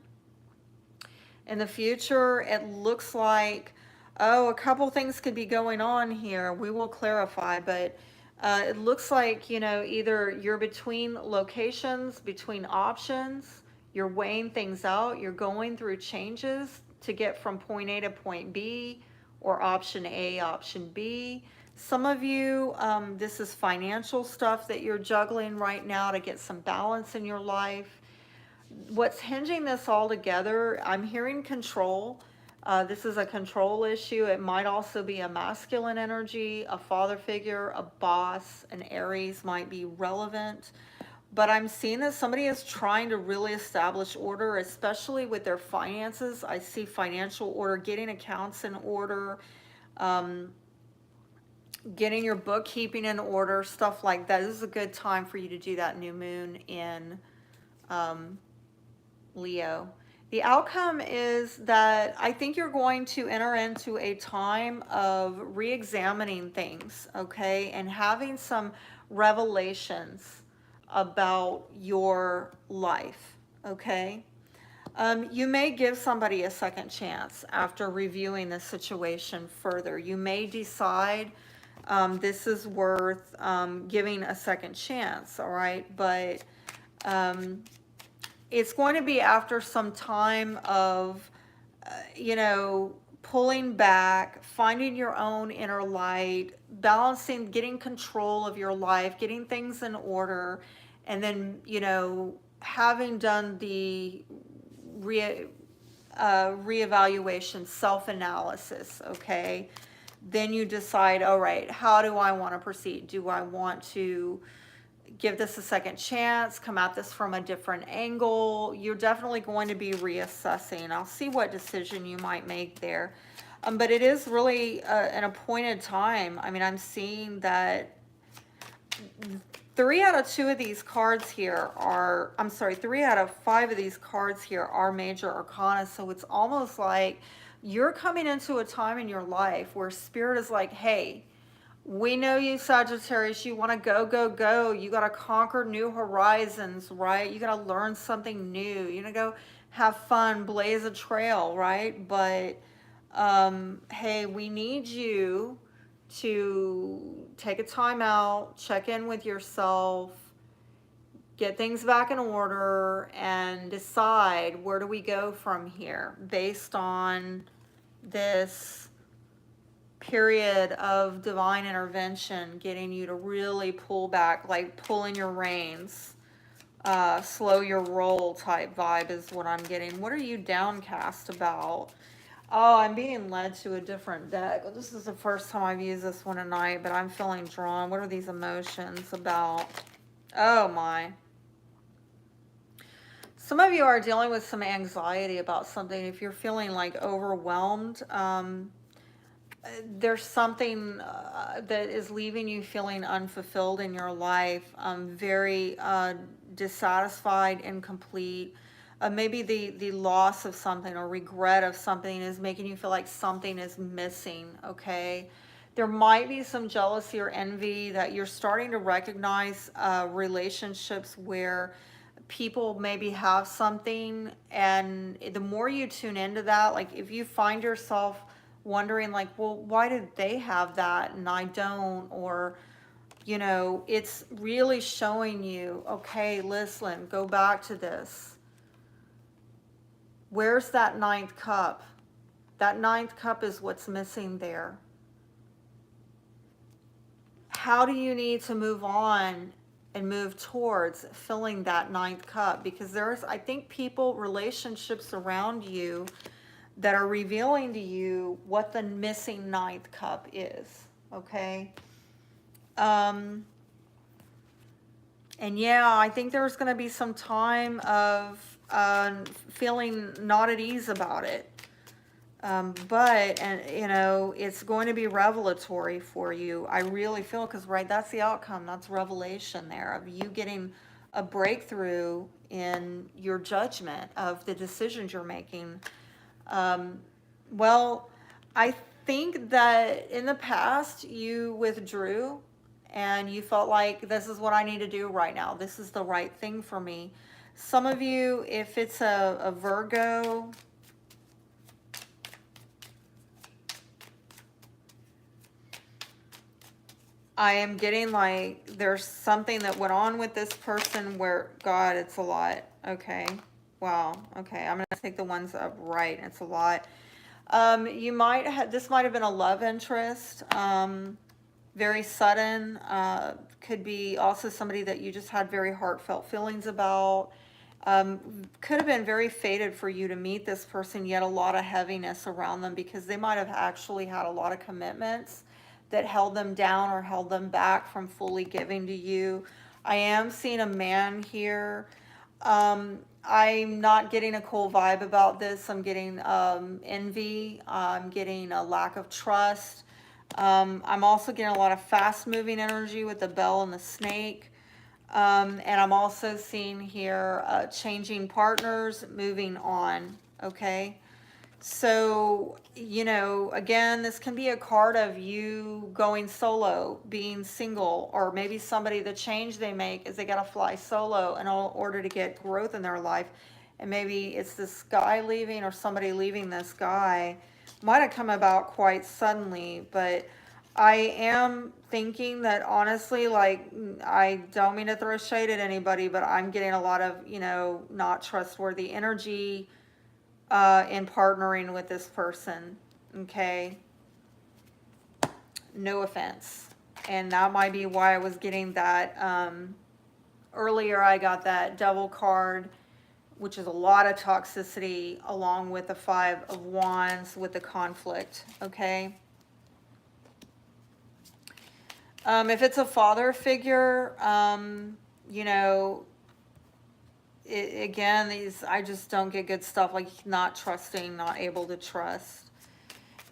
In the future, it looks like, oh, a couple things could be going on here. We will clarify, but it looks like, you know, either you're between locations, between options, you're weighing things out, you're going through changes to get from point A to point B, or option A, option B. Some of you, this is financial stuff that you're juggling right now to get some balance in your life. What's hinging this all together, I'm hearing control. This is a control issue. It might also be a masculine energy, a father figure, a boss, an Aries might be relevant. but I'm seeing that somebody is trying to really establish order, especially with their finances. I see financial order, getting accounts in order, um, getting your bookkeeping in order, stuff like that. This is a good time for you to do that new moon in um, Leo. The outcome is that I think you're going to enter into a time of re-examining things, okay, and having some revelations about your life, okay? You may give somebody a second chance after reviewing the situation further. You may decide this is worth giving a second chance, all right? But it's going to be after some time of, you know, pulling back, finding your own inner light, balancing, getting control of your life, getting things in order, and then, you know, having done the reevaluation, self-analysis, okay? Then you decide, all right, how do I want to proceed? Do I want to give this a second chance, come at this from a different angle? You're definitely going to be reassessing. I'll see what decision you might make there. But it is really an appointed time. I mean, I'm seeing that 3 out of 2 of these cards here are, I'm sorry, 3 out of 5 of these cards here are major arcana. So it's almost like you're coming into a time in your life where spirit is like, hey, we know you, Sagittarius, you want to go, go, go. You got to conquer new horizons, right? You got to learn something new. You got to go have fun, blaze a trail, right? But, hey, we need you to take a time out, check in with yourself, get things back in order, and decide where do we go from here based on this period of divine intervention, getting you to really pull back, like pulling your reins, slow your roll type vibe is what I'm getting. What are you downcast about? Oh, I'm being led to a different deck. This is the first time I've used this one tonight, but I'm feeling drawn. What are these emotions about? Oh my. Some of you are dealing with some anxiety about something. If you're feeling like overwhelmed, there's something that is leaving you feeling unfulfilled in your life, very dissatisfied, incomplete. Maybe the loss of something or regret of something is making you feel like something is missing, okay? There might be some jealousy or envy that you're starting to recognize relationships where people maybe have something, and the more you tune into that, like if you find yourself wondering like, well, why did they have that and I don't? Or, you know, it's really showing you, okay, listen, go back to this. Where's that 9th cup? That 9th cup is what's missing there. How do you need to move on and move towards filling that 9th cup? Because there's, I think, people, relationships around you that are revealing to you what the missing 9th cup is, okay? And yeah, I think there's going to be some time of feeling not at ease about it. But, and you know, it's going to be revelatory for you. I really feel, because right, that's the outcome. That's revelation there of you getting a breakthrough in your judgment of the decisions you're making. Well, I think that in the past you withdrew and you felt like this is what I need to do right now. This is the right thing for me. Some of you, if it's a Virgo, I am getting like there's something that went on with this person where, God, it's a lot. Okay. Wow. Okay. I'm going to take the ones up right. It's a lot. You might have, this might have been a love interest, very sudden, could be also somebody that you just had very heartfelt feelings about. Could have been very fated for you to meet this person, yet a lot of heaviness around them because they might have actually had a lot of commitments that held them down or held them back from fully giving to you. I am seeing a man here. I'm not getting a cool vibe about this. I'm getting envy. I'm getting a lack of trust. I'm also getting a lot of fast moving energy with the bell and the snake. And I'm also seeing here changing partners, moving on. Okay. So, you know, again, this can be a card of you going solo, being single, or maybe somebody, the change they make is they got to fly solo in order to get growth in their life. And maybe it's this guy leaving or somebody leaving this guy. Might have come about quite suddenly, but I am thinking that honestly, like, I don't mean to throw shade at anybody, but I'm getting a lot of, you know, not trustworthy energy in partnering with this person, okay? No offense. And that might be why I was getting that, earlier I got that double card, which is a lot of toxicity, along with the 5 of Wands with the conflict, okay? If it's a father figure, you know, again, these, I just don't get good stuff, like not trusting, not able to trust.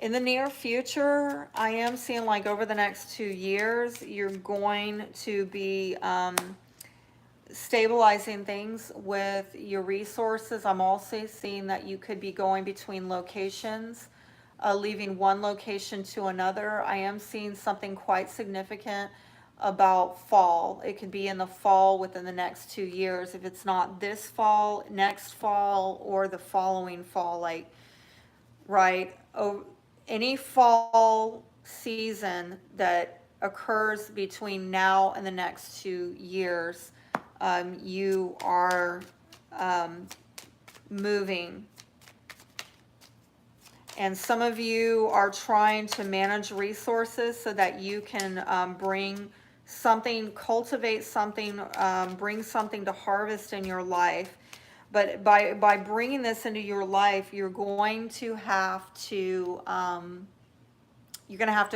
In the near future, I am seeing like over the next 2 years, you're going to be stabilizing things with your resources. I'm also seeing that you could be going between locations, leaving one location to another. I am seeing something quite significant about fall. It could be in the fall within the next 2 years. If it's not this fall, next fall, or the following fall, like, right? Oh, any fall season that occurs between now and the next 2 years, you are moving. And some of you are trying to manage resources so that you can bring something, cultivate something, bring something to harvest in your life. But by bringing this into your life, you're going to have to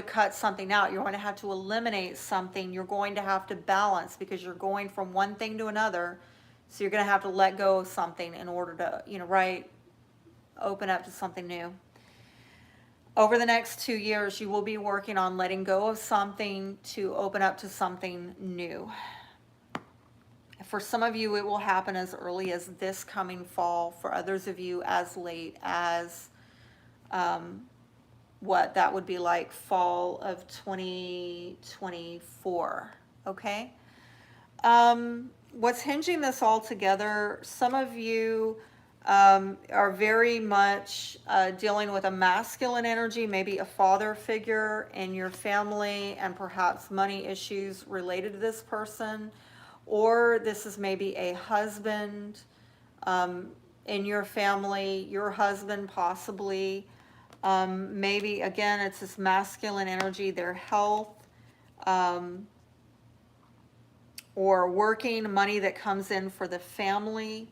cut something out. You're going to have to eliminate something. You're going to have to balance, because you're going from one thing to another. So you're going to have to let go of something in order to, you know, right, open up to something new. Over the next 2 years, you will be working on letting go of something to open up to something new. For some of you, it will happen as early as this coming fall. For others of you, as late as what that would be like fall of 2024, okay? What's hinging this all together, some of you are very much dealing with a masculine energy, maybe a father figure in your family, and perhaps money issues related to this person. Or this is maybe a husband in your family, your husband possibly. Maybe, again, it's this masculine energy, their health, or working, money that comes in for the family.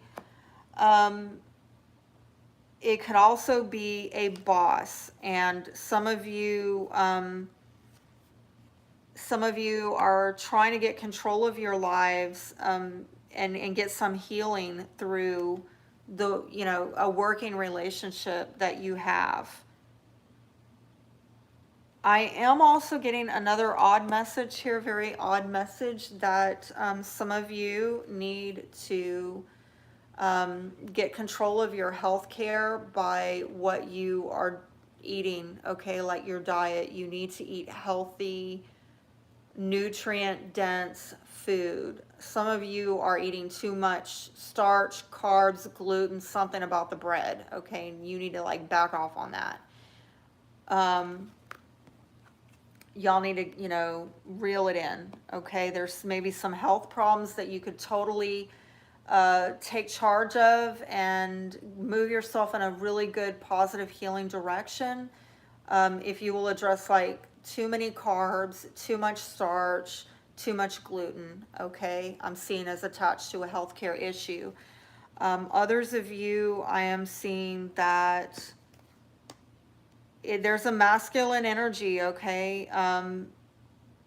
It could also be a boss, and some of you are trying to get control of your lives and get some healing through the, you know, a working relationship that you have. I am also getting another odd message here, very odd message, that some of you need to get control of your health care by what you are eating, okay, like your diet. You need to eat healthy, nutrient-dense food. Some of you are eating too much starch, carbs, gluten, something about the bread, okay, and you need to like back off on that. Y'all need to, you know, reel it in, okay? There's maybe some health problems that you could totally take charge of and move yourself in a really good, positive, healing direction. If you will address like too many carbs, too much starch, too much gluten, okay? I'm seeing as attached to a healthcare issue. Others of you, I am seeing that there's a masculine energy, okay?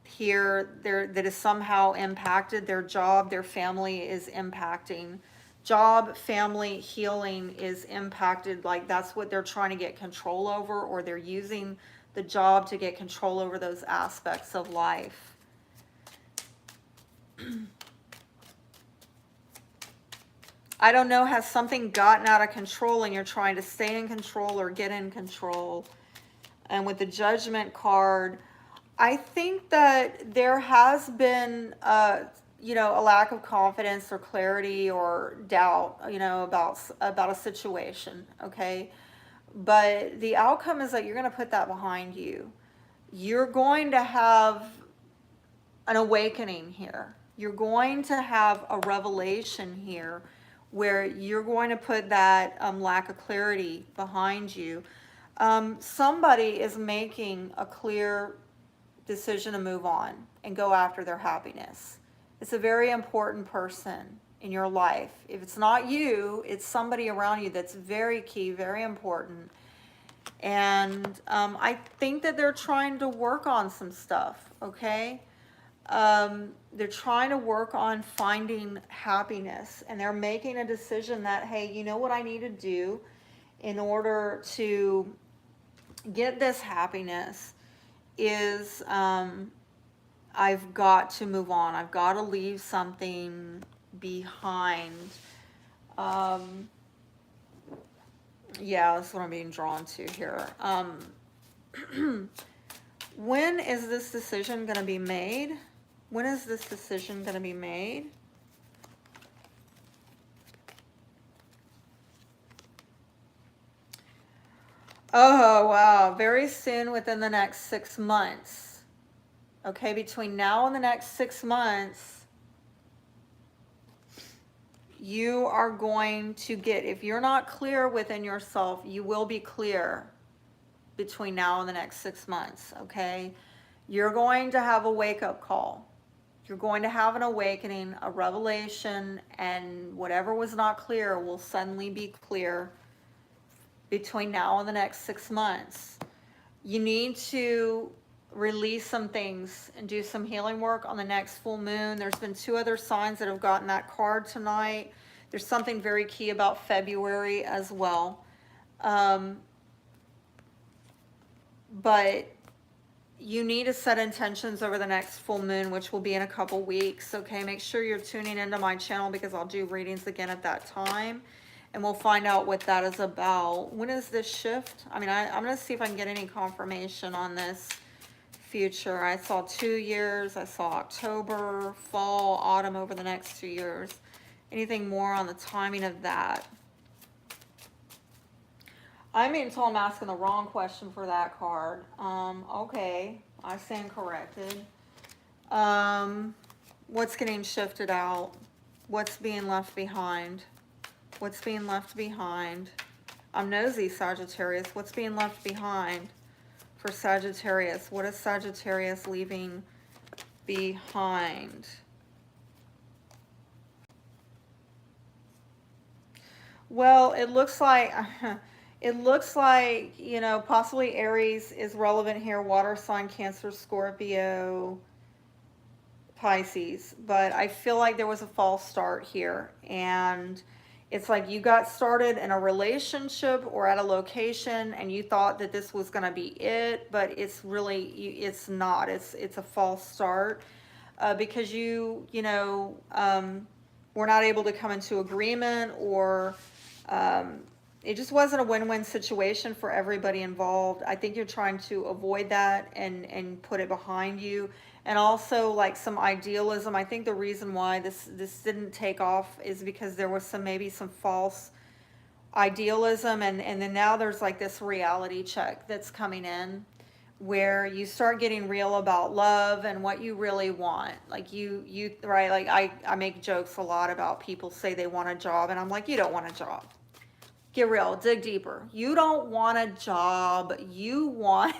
here there that is somehow impacted. Their job, their family is impacting. Job, family, healing is impacted. Like that's what they're trying to get control over, or they're using the job to get control over those aspects of life. I don't know, has something gotten out of control and you're trying to stay in control or get in control? And with the Judgment card, I think that there has been, you know, a lack of confidence or clarity or doubt, you know, about a situation, okay? But the outcome is that you're going to put that behind you. You're going to have an awakening here. You're going to have a revelation here where you're going to put that lack of clarity behind you. Somebody is making a clear decision to move on and go after their happiness. It's a very important person in your life. If it's not you, it's somebody around you that's very key, very important. And I think that they're trying to work on some stuff, okay? They're trying to work on finding happiness, and they're making a decision that, hey, you know what I need to do in order to get this happiness is I've got to move on. I've got to leave something behind. Yeah, that's what I'm being drawn to here. When is this decision going to be made? When is this decision going to be made? Oh, wow. Very soon, within the next 6 months. Okay, between now and the next 6 months, you are going to get, if you're not clear within yourself, you will be clear between now and the next 6 months, okay? You're going to have a wake-up call. You're going to have an awakening, a revelation, and whatever was not clear will suddenly be clear between now and the next 6 months. You need to release some things and do some healing work on the next full moon. There's been 2 other signs that have gotten that card tonight. There's something very key about February as well. But you need to set intentions over the next full moon, which will be in a couple weeks. Okay, make sure you're tuning into my channel because I'll do readings again at that time. And we'll find out what that is about. When is this shift? I mean, I'm going to see if I can get any confirmation on this future. I saw 2 years. I saw October, fall, autumn over the next 2 years. Anything more on the timing of that? I mean, until I'm asking the wrong question for that card. Okay, I stand corrected. What's getting shifted out? What's being left behind? What's being left behind? I'm nosy, Sagittarius. What's being left behind for Sagittarius? What is Sagittarius leaving behind? Well, it looks like you know, possibly Aries is relevant here. Water sign, Cancer, Scorpio, Pisces. But I feel like there was a false start here, and it's like you got started in a relationship or at a location and you thought that this was going to be it, but it's really, it's not. It's a false start because you know, were not able to come into agreement, or it just wasn't a win-win situation for everybody involved. I think you're trying to avoid that and put it behind you. And also like some idealism. I think the reason why this didn't take off is because there was maybe some false idealism, and then now there's like this reality check that's coming in where you start getting real about love and what you really want. Like you right, like I make jokes a lot about people say they want a job, and I'm like, you don't want a job. Get real, dig deeper. You don't want a job. You want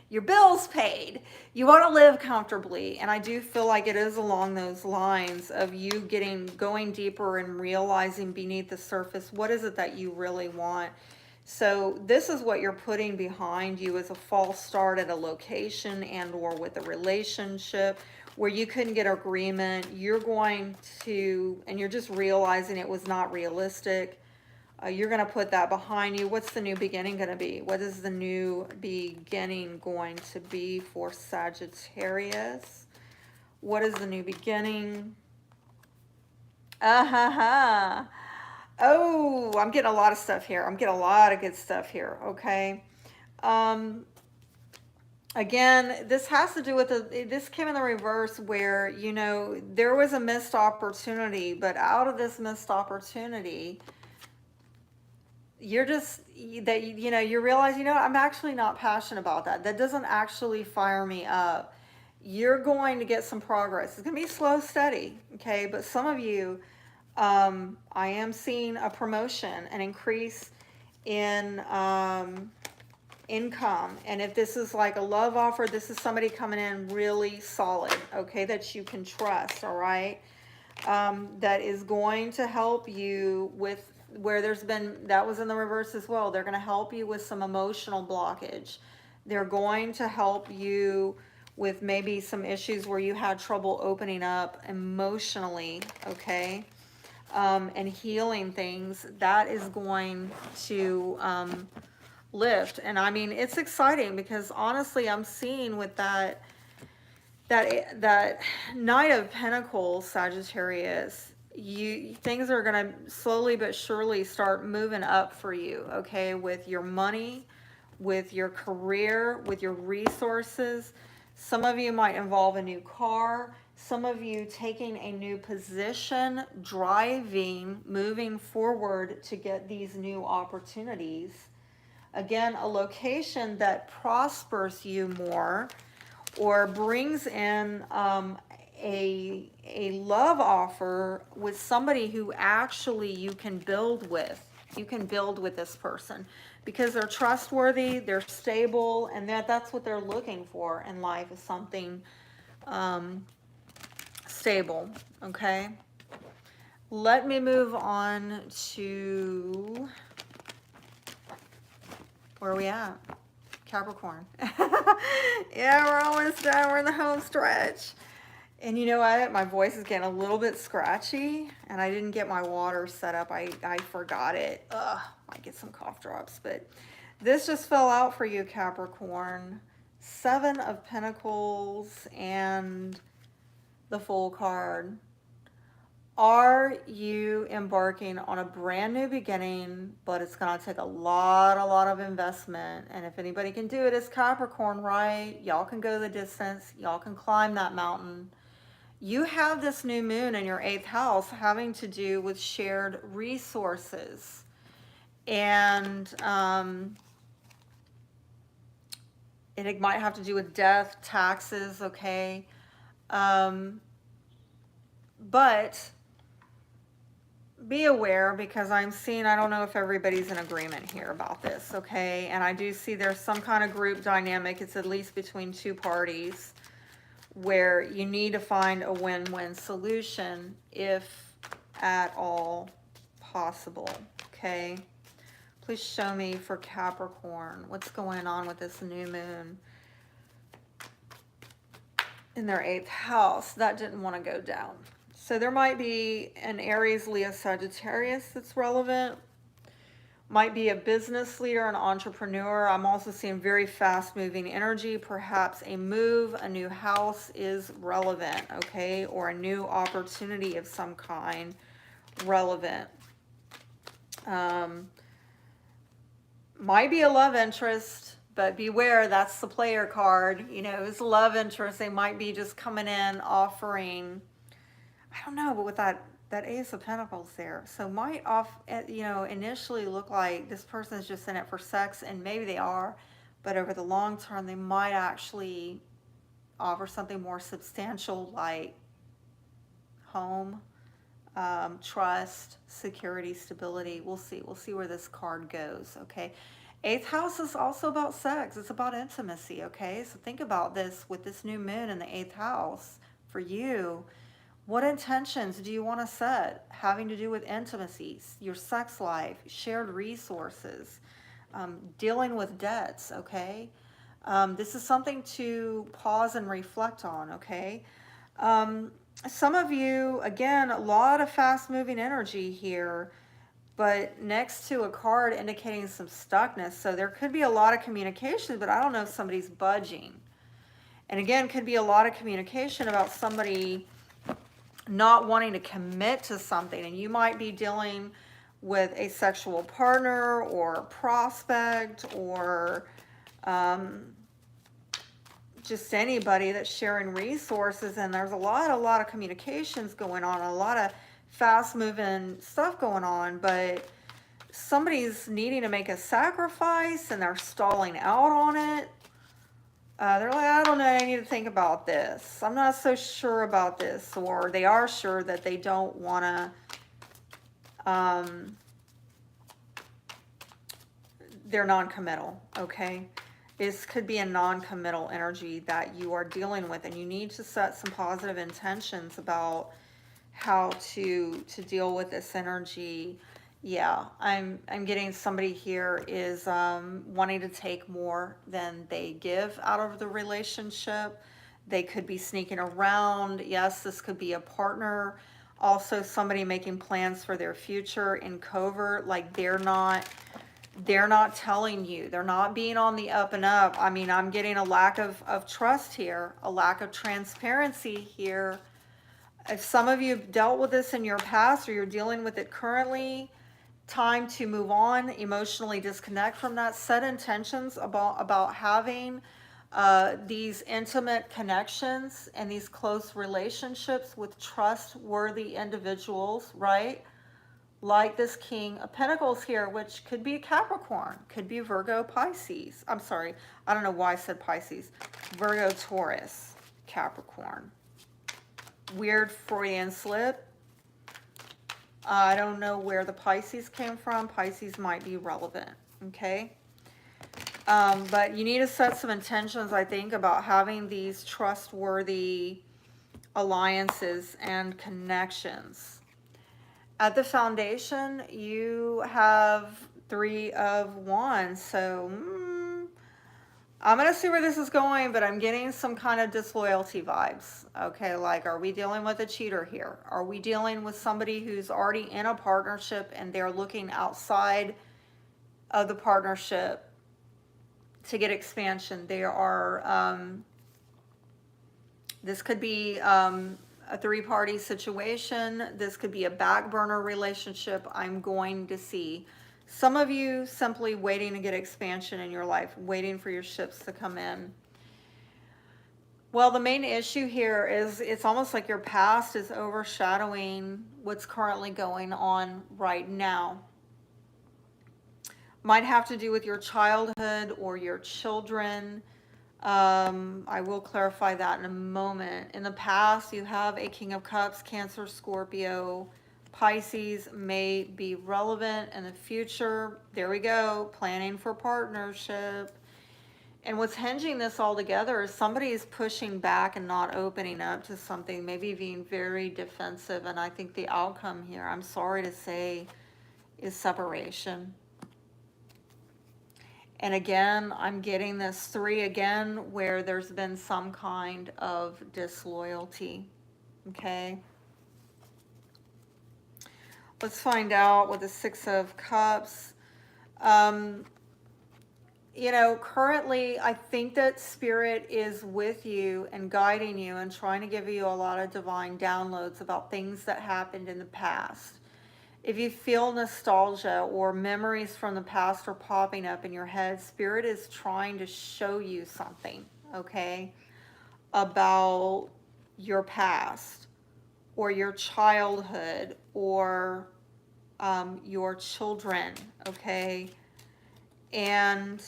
your bills paid. You want to live comfortably. And I do feel like it is along those lines of you going deeper and realizing beneath the surface, what is it that you really want? So this is what you're putting behind you as a false start at a location and or with a relationship where you couldn't get agreement. You're going to, and you're just realizing it was not realistic. You're going to put that behind you. What's the new beginning going to be? What is the new beginning going to be for Sagittarius? What is the new beginning? Oh, I'm getting a lot of stuff here. I'm getting a lot of good stuff here, okay? Again, this has to do with this came in the reverse where, you know, there was a missed opportunity, but out of this missed opportunity, you're just, that, you know, you realize, you know, I'm actually not passionate about that. That doesn't actually fire me up. You're going to get some progress. It's going to be slow, steady, okay? But some of you, I am seeing a promotion, an increase in income. And if this is like a love offer, this is somebody coming in really solid, okay, that you can trust, all right? That is going to help you with where there's been, that was in the reverse as well. They're going to help you with some emotional blockage. They're going to help you with maybe some issues where you had trouble opening up emotionally, okay? And healing things. That is going to lift. And I mean, it's exciting because honestly, I'm seeing with that Knight of Pentacles, Sagittarius, things are going to slowly but surely start moving up for you, okay, with your money, with your career, with your resources. Some of you might involve a new car, some of you taking a new position, driving, moving forward to get these new opportunities. Again, a location that prospers you more, or brings in a love offer with somebody who actually you can build with. You can build with this person because they're trustworthy, they're stable, and that's what they're looking for in life, is something stable, okay? Let me move on to, where are we at? Capricorn. Yeah, we're almost done. We're in the home stretch. And you know what? My voice is getting a little bit scratchy, and I didn't get my water set up. I forgot it. Ugh, might get some cough drops, but this just fell out for you, Capricorn. 7 of Pentacles and the Fool card. Are you embarking on a brand new beginning, but it's going to take a lot of investment? And if anybody can do it, it's Capricorn, right? Y'all can go the distance. Y'all can climb that mountain. You have this new moon in your 8th house having to do with shared resources. And it might have to do with death, taxes, okay? But be aware, because I'm seeing, I don't know if everybody's in agreement here about this, okay? And I do see there's some kind of group dynamic. It's at least between 2 parties where you need to find a win-win solution if at all possible, okay? Please show me for Capricorn what's going on with this new moon in their 8th house. That didn't want to go down. So there might be an Aries, Leo, Sagittarius that's relevant. Might be a business leader, an entrepreneur. I'm also seeing very fast moving energy. Perhaps a move, a new house is relevant, okay? Or a new opportunity of some kind relevant. Might be a love interest, but beware, that's the player card. You know, it's a love interest. They might be just coming in offering, I don't know, but with that Ace of Pentacles there. So might you know, initially look like this person's just in it for sex, and maybe they are, but over the long term, they might actually offer something more substantial like home, trust, security, stability. We'll see. We'll see where this card goes, okay? 8th house is also about sex. It's about intimacy, okay? So think about this with this new moon in the 8th house for you. What intentions do you want to set having to do with intimacy, your sex life, shared resources? dealing with debts, okay? This is something to pause and reflect on, okay? Some of you, again, a lot of fast-moving energy here, but next to a card indicating some stuckness. So there could be a lot of communication, but I don't know if somebody's budging. And again, could be a lot of communication about somebody not wanting to commit to something. And you might be dealing with a sexual partner or a prospect or just anybody that's sharing resources. And there's a lot of communications going on, a lot of fast moving stuff going on, but somebody's needing to make a sacrifice and they're stalling out on it. They're like, I don't know, I need to think about this. I'm not so sure about this. Or they are sure that they don't want to, they're non-committal, okay? This could be a non-committal energy that you are dealing with, and you need to set some positive intentions about how to deal with this energy. Yeah, I'm getting somebody here is wanting to take more than they give out of the relationship. They could be sneaking around. Yes, this could be a partner. Also, somebody making plans for their future in covert, like they're not telling you. They're not being on the up and up. I mean, I'm getting a lack of trust here, a lack of transparency here. If some of you have dealt with this in your past or you're dealing with it currently, time to move on, emotionally disconnect from that, set intentions about having these intimate connections and these close relationships with trustworthy individuals, right? Like this King of Pentacles here, which could be a Capricorn, could be Virgo, Pisces. I'm sorry, I don't know why I said Pisces. Virgo, Taurus, Capricorn. Weird Freudian slip. I don't know where the Pisces came from. Pisces might be relevant, okay? But you need to set some intentions, I think, about having these trustworthy alliances and connections. At the foundation, you have 3 of Wands, so I'm going to see where this is going, but I'm getting some kind of disloyalty vibes. Okay, like, are we dealing with a cheater here? Are we dealing with somebody who's already in a partnership and they're looking outside of the partnership to get expansion? They are, this could be a 3-party situation. This could be a back burner relationship. I'm going to see some of you simply waiting to get expansion in your life, waiting for your ships to come in. Well, the main issue here is it's almost like your past is overshadowing what's currently going on right now. Might have to do with your childhood or your children. I will clarify that in a moment. In the past, you have a King of Cups, Cancer, Scorpio, Pisces may be relevant in the future. There we go, planning for partnership. And what's hinging this all together is somebody is pushing back and not opening up to something, maybe being very defensive. And I think the outcome here, I'm sorry to say, is separation. And again, I'm getting this 3 again, where there's been some kind of disloyalty, okay? Let's find out with the 6 of Cups. You know, currently, I think that Spirit is with you and guiding you and trying to give you a lot of divine downloads about things that happened in the past. If you feel nostalgia or memories from the past are popping up in your head, Spirit is trying to show you something, okay, about your past or your childhood or your children, okay? And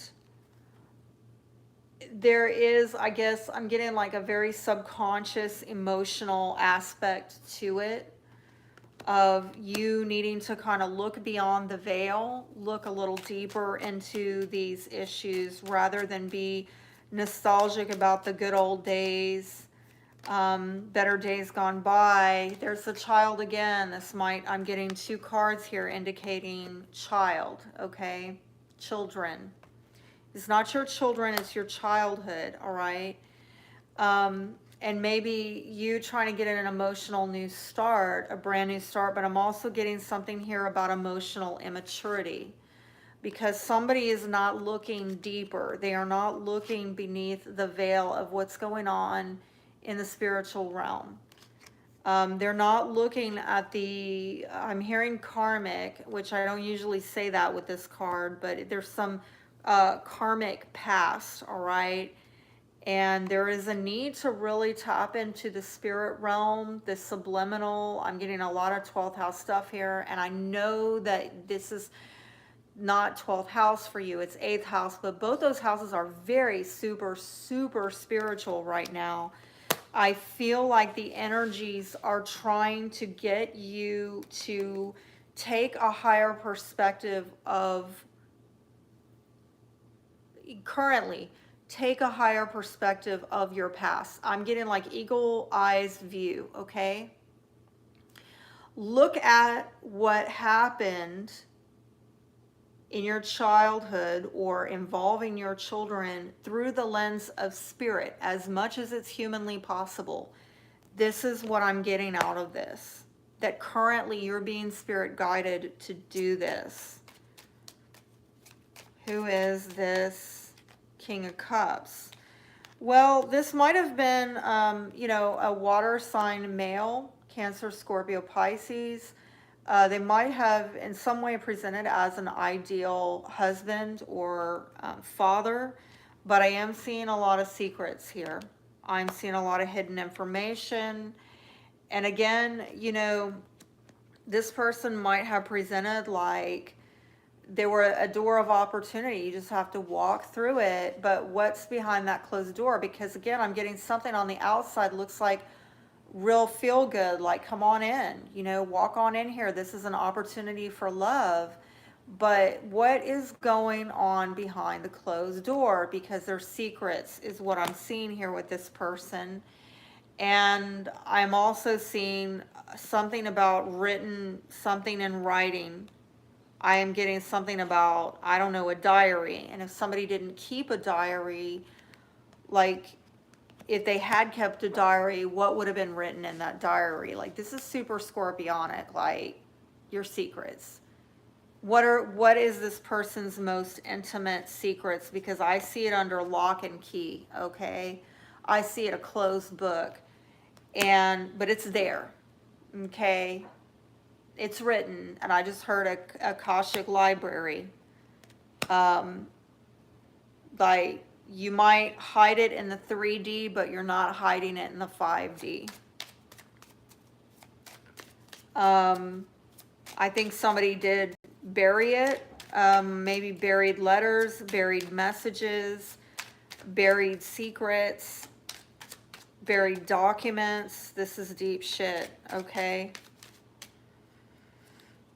there is, I guess, I'm getting like a very subconscious emotional aspect to it, of you needing to kind of look beyond the veil, look a little deeper into these issues rather than be nostalgic about the good old days, better days gone by. There's the child again. This might, I'm getting 2 cards here indicating child, okay? children. It's not your children, it's your childhood, all right? And maybe you trying to get an emotional new start, a brand new start, but I'm also getting something here about emotional immaturity, because somebody is not looking deeper. They are not looking beneath the veil of what's going on in the spiritual realm. They're not looking at the, I'm hearing karmic, which I don't usually say that with this card, but there's some karmic past, all right? And there is a need to really tap into the spirit realm, the subliminal. I'm getting a lot of 12th house stuff here. And I know that this is not 12th house for you, it's 8th house. But both those houses are very super spiritual right now. I feel like the energies are trying to get you to take a higher perspective of currently. Take a higher perspective of your past. I'm getting like eagle eyes view, okay? Look at what happened in your childhood or involving your children through the lens of spirit as much as it's humanly possible. This is what I'm getting out of this, that currently you're being spirit guided to do this. Who is this King of Cups? Well, this might have been, you know, a water sign male, Cancer, Scorpio, Pisces. They might have in some way presented as an ideal husband or father, but I am seeing a lot of secrets here. I'm seeing a lot of hidden information. And again, you know, this person might have presented like there were a door of opportunity. You just have to walk through it. But what's behind that closed door? Because again, I'm getting something on the outside looks like real feel good, like come on in, you know, walk on in here. This is an opportunity for love. But what is going on behind the closed door? Because there's secrets is what I'm seeing here with this person. And I'm also seeing something about written, something in writing. I am getting something about, I don't know, a diary. And if somebody didn't keep a diary, like if they had kept a diary, what would have been written in that diary? Like this is super scorpionic, like your secrets. What is this person's most intimate secrets? Because I see it under lock and key, okay? I see it a closed book, but it's there, okay? It's written, and I just heard a Akashic library. Like you might hide it in the 3D, but you're not hiding it in the 5D. I think somebody did bury it, maybe buried letters, buried messages, buried secrets, buried documents. This is deep shit, okay?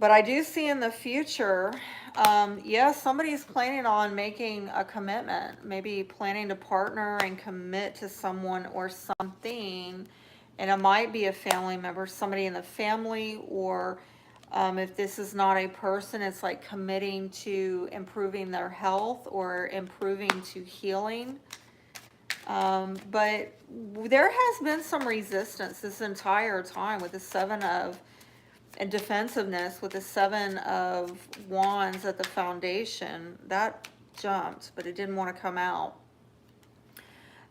But I do see in the future, yeah, somebody's planning on making a commitment, maybe planning to partner and commit to someone or something. And it might be a family member, somebody in the family, or if this is not a person, it's like committing to improving their health or improving to healing. But there has been some resistance this entire time with the Seven of and defensiveness with the Seven of Wands at the foundation. That jumped, but it didn't want to come out.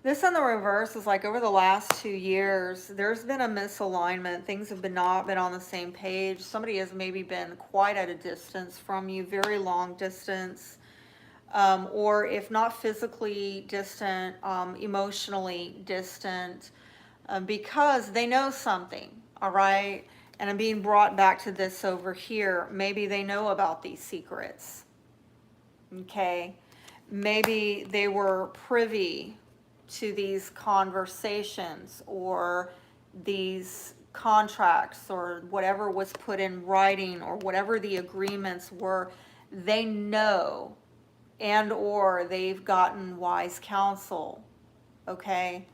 This in the reverse is like over the last 2 years, there's been a misalignment. Things have not been on the same page. Somebody has maybe been quite at a distance from you, very long distance. Or if not physically distant, emotionally distant, because they know something, all right? And I'm being brought back to this over here. Maybe they know about these secrets, okay? Maybe they were privy to these conversations or these contracts or whatever was put in writing or whatever the agreements were. They know, and or they've gotten wise counsel, okay?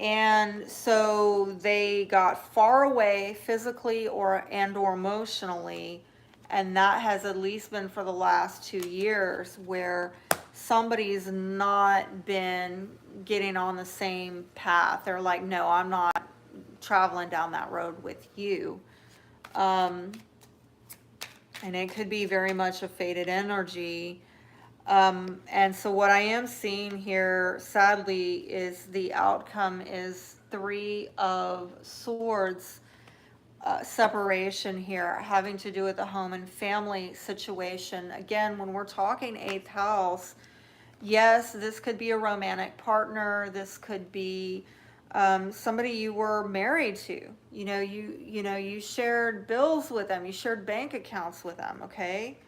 And so they got far away physically or emotionally, And that has at least been for the last 2 years, where somebody's not been getting on the same path. They're like, no, I'm not traveling down that road with you. And it could be very much a fated energy. And so what I am seeing here, sadly, is the outcome is 3 of Swords. Separation here, having to do with the home and family situation. Again, when we're talking 8th house, yes, this could be a romantic partner. This could be somebody you were married to. You shared bills with them. You shared bank accounts with them. Okay,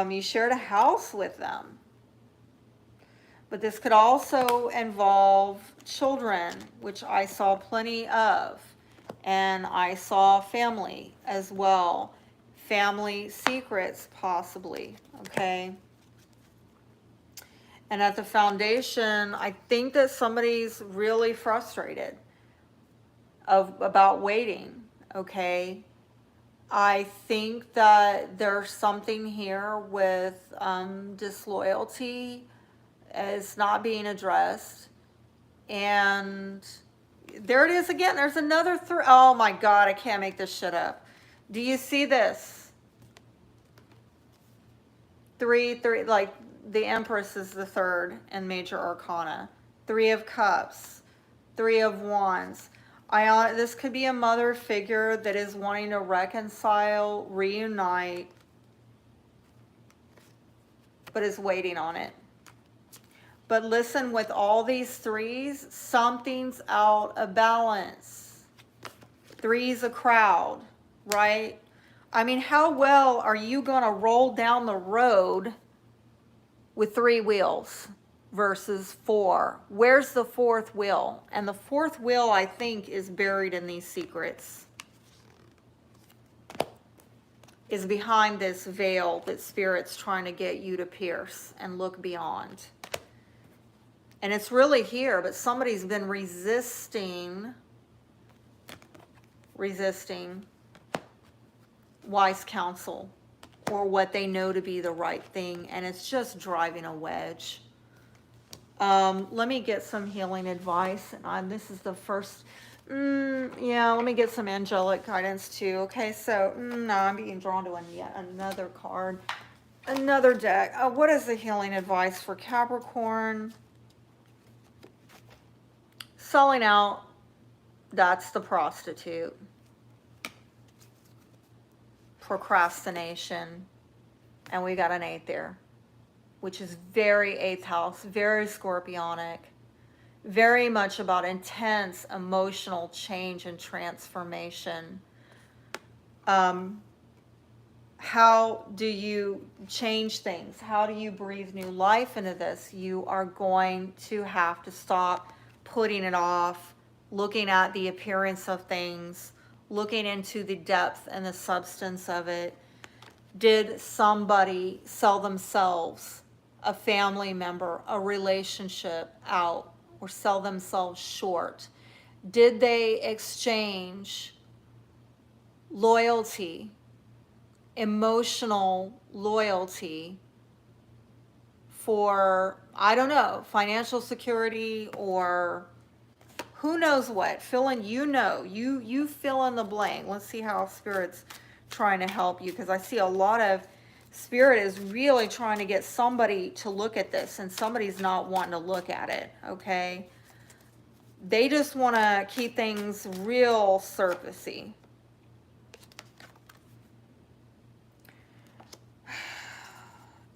you shared a house with them. But this could also involve children, which I saw plenty of. And I saw family as well. Family secrets, possibly. Okay. And at the foundation, I think that somebody's really frustrated about waiting. Okay. I think that there's something here with disloyalty is not being addressed. And there it is again. There's another oh my God, I can't make this shit up. Do you see this? 3, like the Empress is the 3rd in Major Arcana. 3 of Cups, 3 of Wands. This could be a mother figure that is wanting to reconcile, reunite, but is waiting on it. But listen, with all these 3s, something's out of balance. 3's a crowd, right? I mean, how well are you going to roll down the road with 3 wheels versus 4? Where's the 4th wheel? And the 4th wheel, I think, is buried in these secrets. Is behind this veil that Spirit's trying to get you to pierce and look beyond. And it's really here, but somebody's been resisting wise counsel or what they know to be the right thing, and it's just driving a wedge. Let me get some healing advice, and this is the first. Yeah, let me get some angelic guidance too. Okay, so no, I'm being drawn to yet another card, another deck. What is the healing advice for Capricorn? Selling out, that's the prostitute. Procrastination, and we got an 8 there, which is very 8th house, very scorpionic, very much about intense emotional change and transformation. How do you change things? How do you breathe new life into this? You are going to have to stop putting it off, looking at the appearance of things, looking into the depth and the substance of it. Did somebody sell themselves, a family member, a relationship out, or sell themselves short? Did they exchange loyalty, emotional loyalty, for, I don't know, financial security, or who knows what? Fill in, you fill in the blank. Let's see how Spirit's trying to help you, because I see a lot of Spirit is really trying to get somebody to look at this, and somebody's not wanting to look at it, okay? They just want to keep things real surfacey.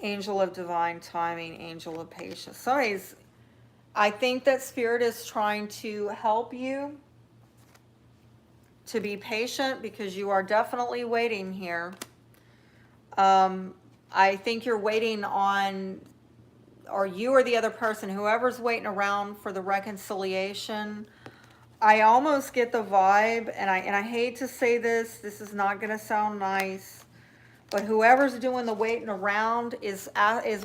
Angel of divine timing, angel of patience. I think that Spirit is trying to help you to be patient, because you are definitely waiting here. I think you're waiting on, or you or the other person, whoever's waiting around for the reconciliation. I almost get the vibe, and I hate to say this is not going to sound nice, but whoever's doing the waiting around is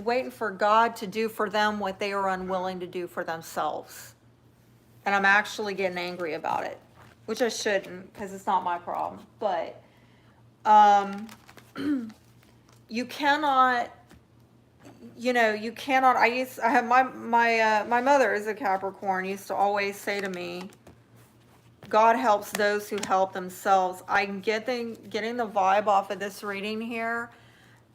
waiting for God to do for them what they are unwilling to do for themselves. And I'm actually getting angry about it, which I shouldn't, because it's not my problem. But you cannot, you know, you cannot, I have my mother is a Capricorn, used to always say to me, God helps those who help themselves. I'm getting the vibe off of this reading here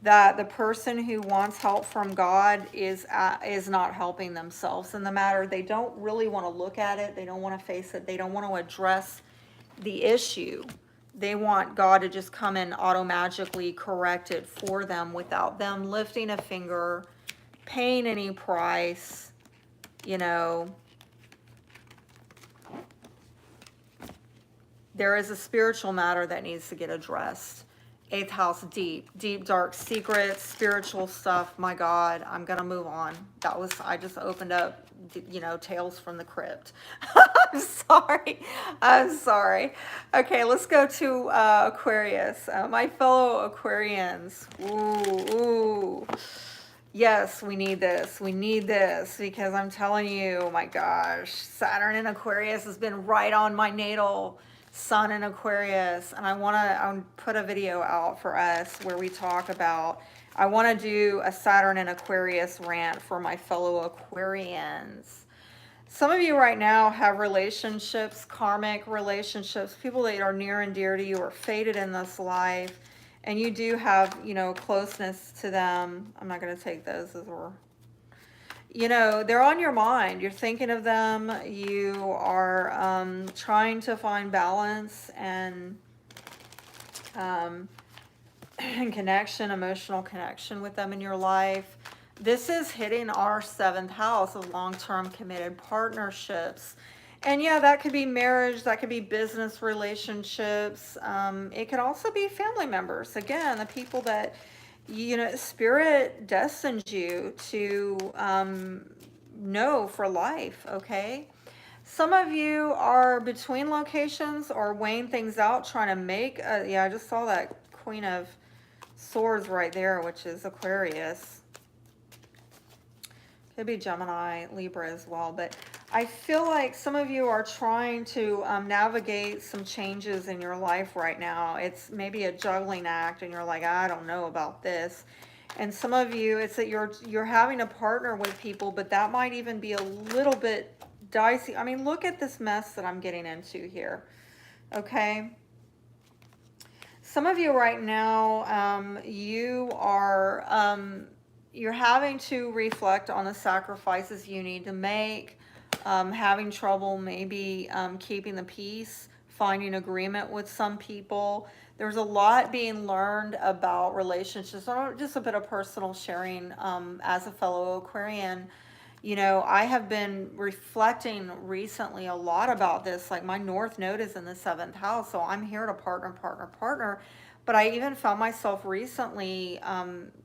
that the person who wants help from God is not helping themselves in the matter. They don't really want to look at it. They don't want to face it. They don't want to address the issue. They want God to just come and auto-magically correct it for them without them lifting a finger, paying any price, you know. There is a spiritual matter that needs to get addressed. 8th house, deep, dark secrets, spiritual stuff. My God, I'm going to move on. I just opened up, you know, Tales from the Crypt. I'm sorry. Okay, let's go to Aquarius. My fellow Aquarians. Ooh. Yes, we need this. We need this because I'm telling you, oh my gosh, Saturn in Aquarius has been right on my natal Sun in Aquarius, and I want to put a video out for us where we talk about, I want to do a Saturn in Aquarius rant for my fellow Aquarians. Some of you right now have relationships, karmic relationships, people that are near and dear to you or fated in this life, and you do have, you know, closeness to them. I'm not going to take those as we're, you know, they're on your mind. You're thinking of them. You are trying to find balance and connection, emotional connection with them in your life. This is hitting our 7th house of long-term committed partnerships. And yeah, that could be marriage, that could be business relationships. It could also be family members. Again, the people that, you know, Spirit destines you to know for life, okay? Some of you are between locations or weighing things out, trying to make, yeah, I just saw that Queen of Swords right there, which is Aquarius. Could be Gemini, Libra as well, but I feel like some of you are trying to navigate some changes in your life right now. It's maybe a juggling act and you're like, I don't know about this. And some of you, it's that you're having to partner with people, but that might even be a little bit dicey. I mean, look at this mess that I'm getting into here, okay? Some of you right now, you are... you're having to reflect on the sacrifices you need to make, having trouble maybe keeping the peace, finding agreement with some people. There's a lot being learned about relationships. Just a bit of personal sharing as a fellow Aquarian. You know, I have been reflecting recently a lot about this. Like my North Node is in the 7th house, so I'm here to partner. But I even found myself recently,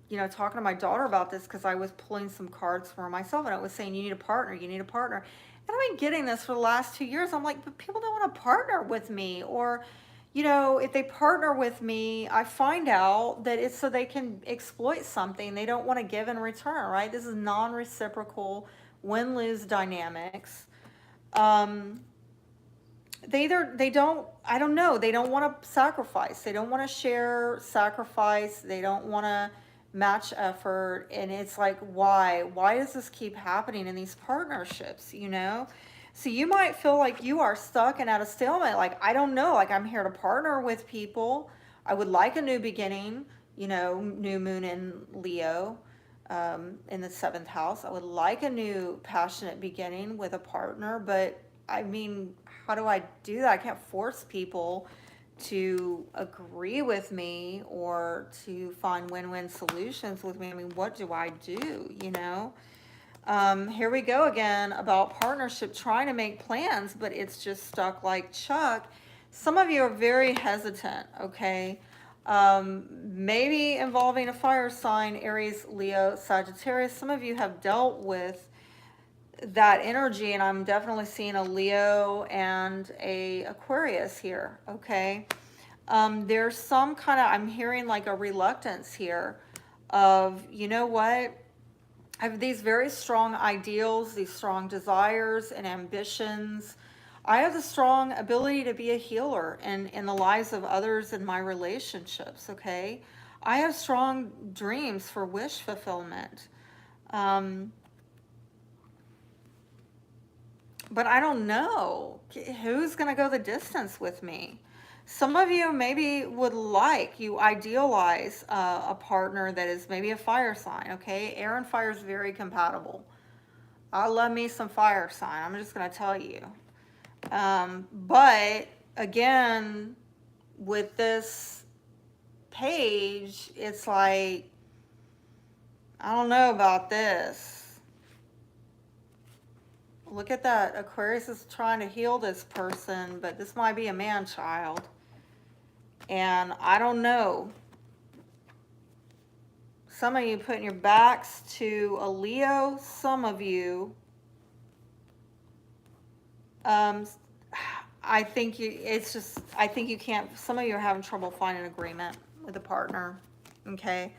you know, talking to my daughter about this because I was pulling some cards for myself and it was saying, you need a partner, you need a partner. And I've been getting this for the last 2 years. I'm like, but people don't want to partner with me. Or, you know, if they partner with me, I find out that it's so they can exploit something. They don't want to give in return, right? This is non-reciprocal win-lose dynamics. They don't, I don't know, they don't want to sacrifice. They don't want to share sacrifice. They don't want to match effort. And it's like, why does this keep happening in these partnerships, you know? So you might feel like you are stuck and at a stalemate. Like, I don't know, like I'm here to partner with people. I would like a new beginning, you know, new moon in Leo in the 7th house. I would like a new passionate beginning with a partner, but I mean, how do I do that? I can't force people to agree with me or to find win-win solutions with me. I mean, what do I do, you know? Here we go again about partnership, trying to make plans, but it's just stuck like Chuck. Some of you are very hesitant, okay? Maybe involving a fire sign, Aries, Leo, Sagittarius. Some of you have dealt with that energy, and I'm definitely seeing a Leo and a Aquarius here, okay? There's some kind of, I'm hearing like a reluctance here of, you know what? I have these very strong ideals, these strong desires and ambitions. I have the strong ability to be a healer in the lives of others in my relationships, okay? I have strong dreams for wish fulfillment. But I don't know who's going to go the distance with me. Some of you maybe would like, you idealize a partner that is maybe a fire sign, okay? Air and fire is very compatible. I love me some fire sign. I'm just going to tell you. But again, with this page, it's like, I don't know about this. Look at that. Aquarius is trying to heal this person, but this might be a man-child. And I don't know. Some of you putting your backs to a Leo. Some of you, I think you can't, some of you are having trouble finding agreement with a partner, okay?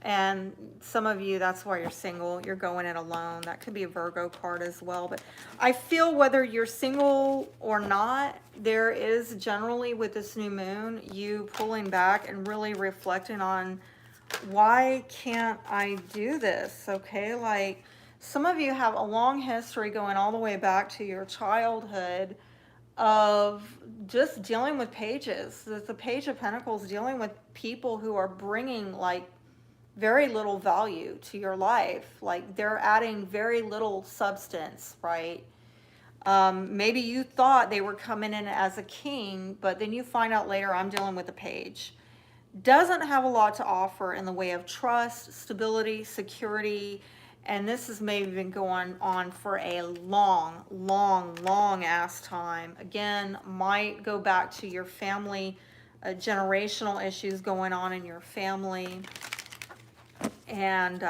And some of you, that's why you're single. You're going it alone. That could be a Virgo card as well. But I feel whether you're single or not, there is generally with this new moon, you pulling back and really reflecting on, why can't I do this? Okay, like some of you have a long history going all the way back to your childhood of just dealing with pages. The Page of Pentacles, dealing with people who are bringing like very little value to your life. Like they're adding very little substance, right? Maybe you thought they were coming in as a king, but then you find out later, I'm dealing with a page. Doesn't have a lot to offer in the way of trust, stability, security, and this has maybe been going on for a long, long, long ass time. Again, might go back to your family, generational issues going on in your family. And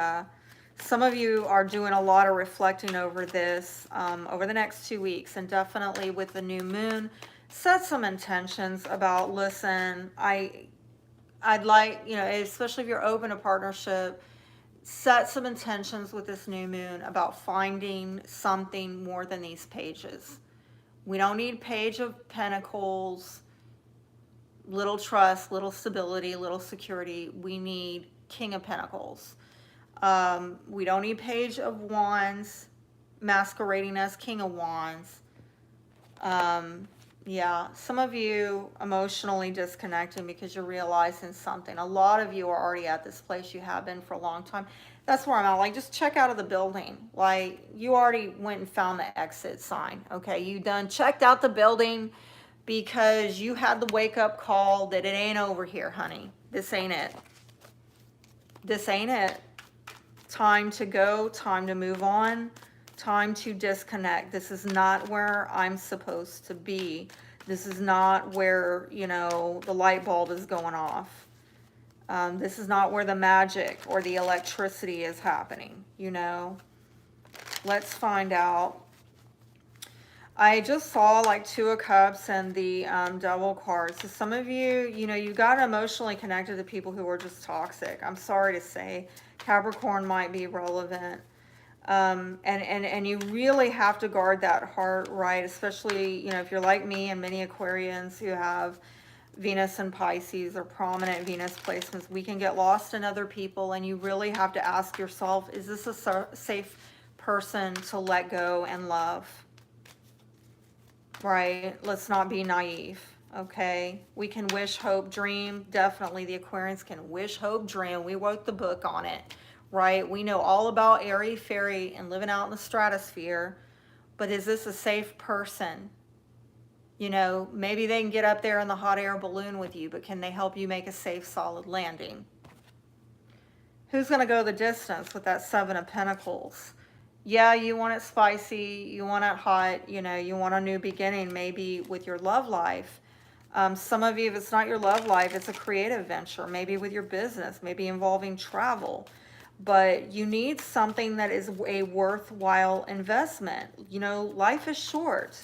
some of you are doing a lot of reflecting over this over the next 2 weeks, and definitely with the new moon, set some intentions about, listen, I'd like, you know, especially if you're open to partnership, set some intentions with this new moon about finding something more than these pages. We don't need Page of Pentacles, little trust, little stability, little security. We need King of Pentacles. We don't need Page of Wands masquerading as King of Wands. Yeah, some of you emotionally disconnecting because you're realizing something. A lot of you are already at this place. You have been for a long time. That's where I'm at. Like, just check out of the building. Like, you already went and found the exit sign. Okay, you done checked out the building because you had the wake-up call that it ain't over here, honey. This ain't it. This ain't it. Time to go. Time to move on. Time to disconnect. This is not where I'm supposed to be. This is not where, you know, the light bulb is going off. This is not where the magic or the electricity is happening, you know. Let's find out. I just saw like Two of Cups and the Devil card. So some of you, you know, you got emotionally connected to people who are just toxic. I'm sorry to say. Capricorn might be relevant. And you really have to guard that heart, right? Especially, you know, if you're like me and many Aquarians who have Venus and Pisces or prominent Venus placements, we can get lost in other people, and you really have to ask yourself, is this a safe person to let go and love? Right? Let's not be naive, okay? We can wish, hope, dream. Definitely the Aquarians can wish, hope, dream. We wrote the book on it. Right? We know all about airy fairy and living out in the stratosphere, but is this a safe person? You know, maybe they can get up there in the hot air balloon with you, but can they help you make a safe, solid landing? Who's going to go the distance with that Seven of Pentacles? Yeah, you want it spicy, you want it hot, you know, you want a new beginning maybe with your love life. Some of you, if it's not your love life, it's a creative venture, maybe with your business, maybe involving travel. But you need something that is a worthwhile investment. You know, life is short.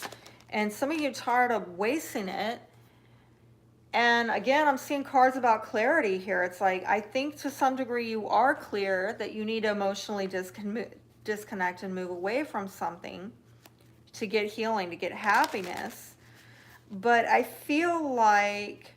And some of you are tired of wasting it. And again, I'm seeing cards about clarity here. It's like, I think to some degree you are clear that you need to emotionally disconnect and move away from something to get healing, to get happiness. But I feel like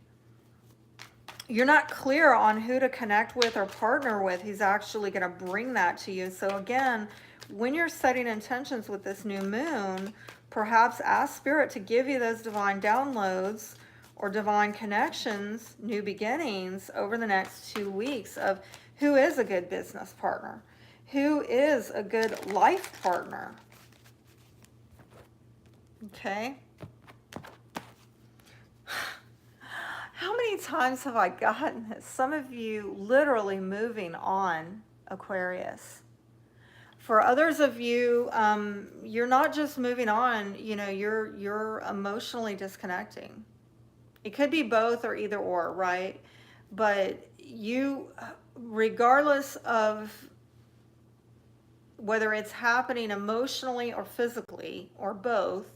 you're not clear on who to connect with or partner with, he's actually going to bring that to you. So again, when you're setting intentions with this new moon, perhaps ask Spirit to give you those divine downloads or divine connections, new beginnings over the next 2 weeks of who is a good business partner, who is a good life partner. Okay. How many times have I gotten this? Some of you literally moving on, Aquarius. For others of you, you're not just moving on, you know, you're emotionally disconnecting. It could be both or either or, right? But you, regardless of whether it's happening emotionally or physically or both,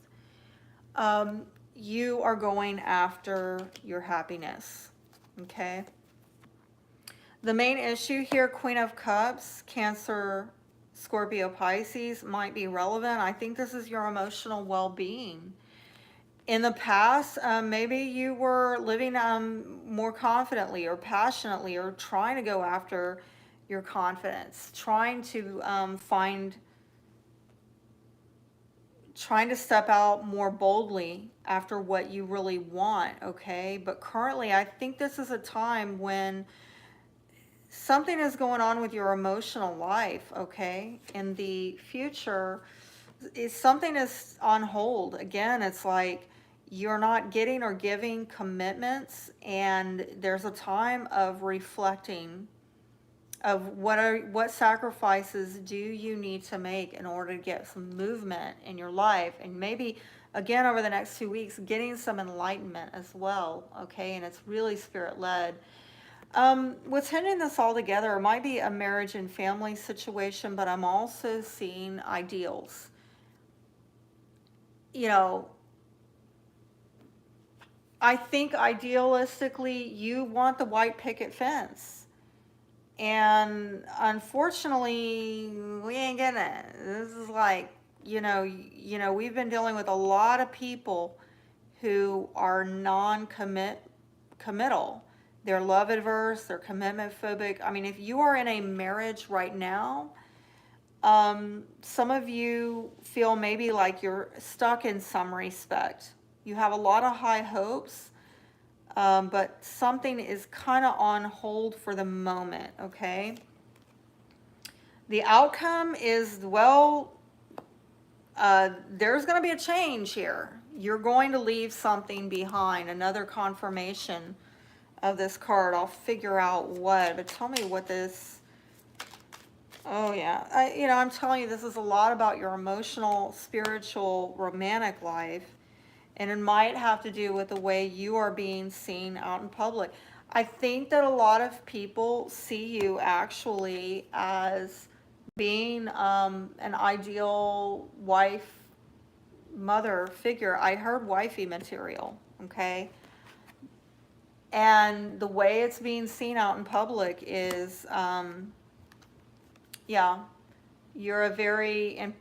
you are going after your happiness, okay? The main issue here, Queen of Cups, Cancer, Scorpio, Pisces, might be relevant. I think this is your emotional well-being. In the past, maybe you were living more confidently or passionately or trying to go after your confidence, trying to trying to step out more boldly after what you really want, okay? But currently, I think this is a time when something is going on with your emotional life, okay? In the future, something is on hold. Again, it's like you're not getting or giving commitments, and there's a time of reflecting of what sacrifices do you need to make in order to get some movement in your life, and maybe again over the next 2 weeks getting some enlightenment as well, okay? And it's really Spirit-led. What's hindering this all together, it might be a marriage and family situation, but I'm also seeing ideals. You know, I think idealistically you want the white picket fence. And unfortunately, we ain't getting it. This is like, we've been dealing with a lot of people who are committal. They're love adverse, they're commitment phobic. I mean, if you are in a marriage right now, some of you feel maybe like you're stuck in some respect. You have a lot of high hopes, but something is kind of on hold for the moment, okay? The outcome is, well, there's going to be a change here. You're going to leave something behind, another confirmation of this card. I'll figure out what, but tell me what this, oh yeah. I'm telling you, this is a lot about your emotional, spiritual, romantic life. And it might have to do with the way you are being seen out in public. I think that a lot of people see you actually as being an ideal wife, mother figure. I heard wifey material, okay? And the way it's being seen out in public is, yeah, you're a very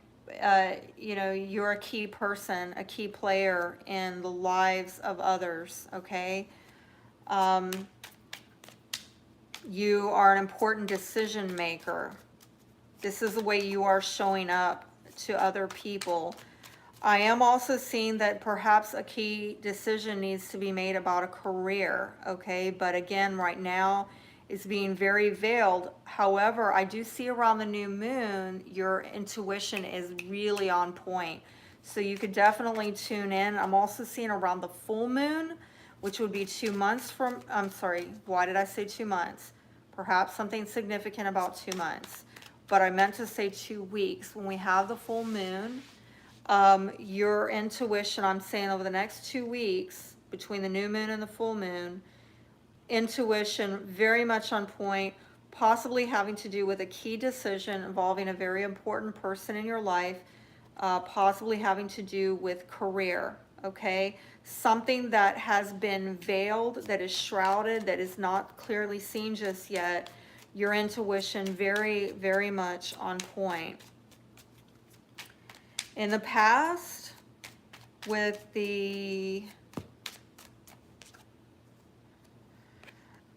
you're a key person, a key player in the lives of others, okay? You are an important decision maker. This is the way you are showing up to other people. I am also seeing that perhaps a key decision needs to be made about a career, okay? But again, right now, is being very veiled. However, I do see around the new moon, your intuition is really on point. So you could definitely tune in. I'm also seeing around the full moon, which would be 2 months from, I'm sorry, why did I say 2 months? Perhaps something significant about 2 months. But I meant to say 2 weeks. When we have the full moon, your intuition, I'm saying over the next 2 weeks, between the new moon and the full moon, intuition very much on point, possibly having to do with a key decision involving a very important person in your life, possibly having to do with career, okay? Something that has been veiled, that is shrouded, that is not clearly seen just yet. Your intuition very, very much on point. In the past, with the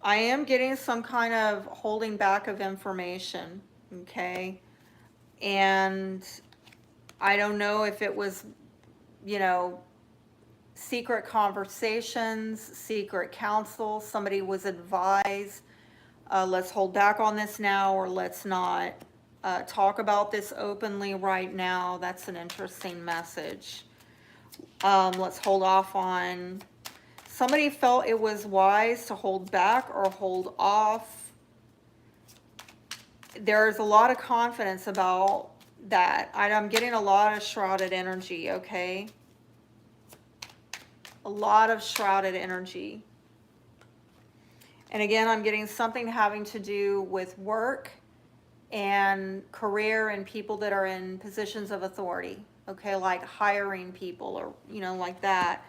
I am getting some kind of holding back of information, okay? And I don't know if it was, you know, secret conversations, secret counsel, somebody was advised, let's hold back on this now, or let's not talk about this openly right now. That's an interesting message. Let's hold off on, somebody felt it was wise to hold back or hold off. There's a lot of confidence about that. I'm getting a lot of shrouded energy, okay? A lot of shrouded energy. And again, I'm getting something having to do with work and career and people that are in positions of authority, okay, like hiring people or, you know, like that.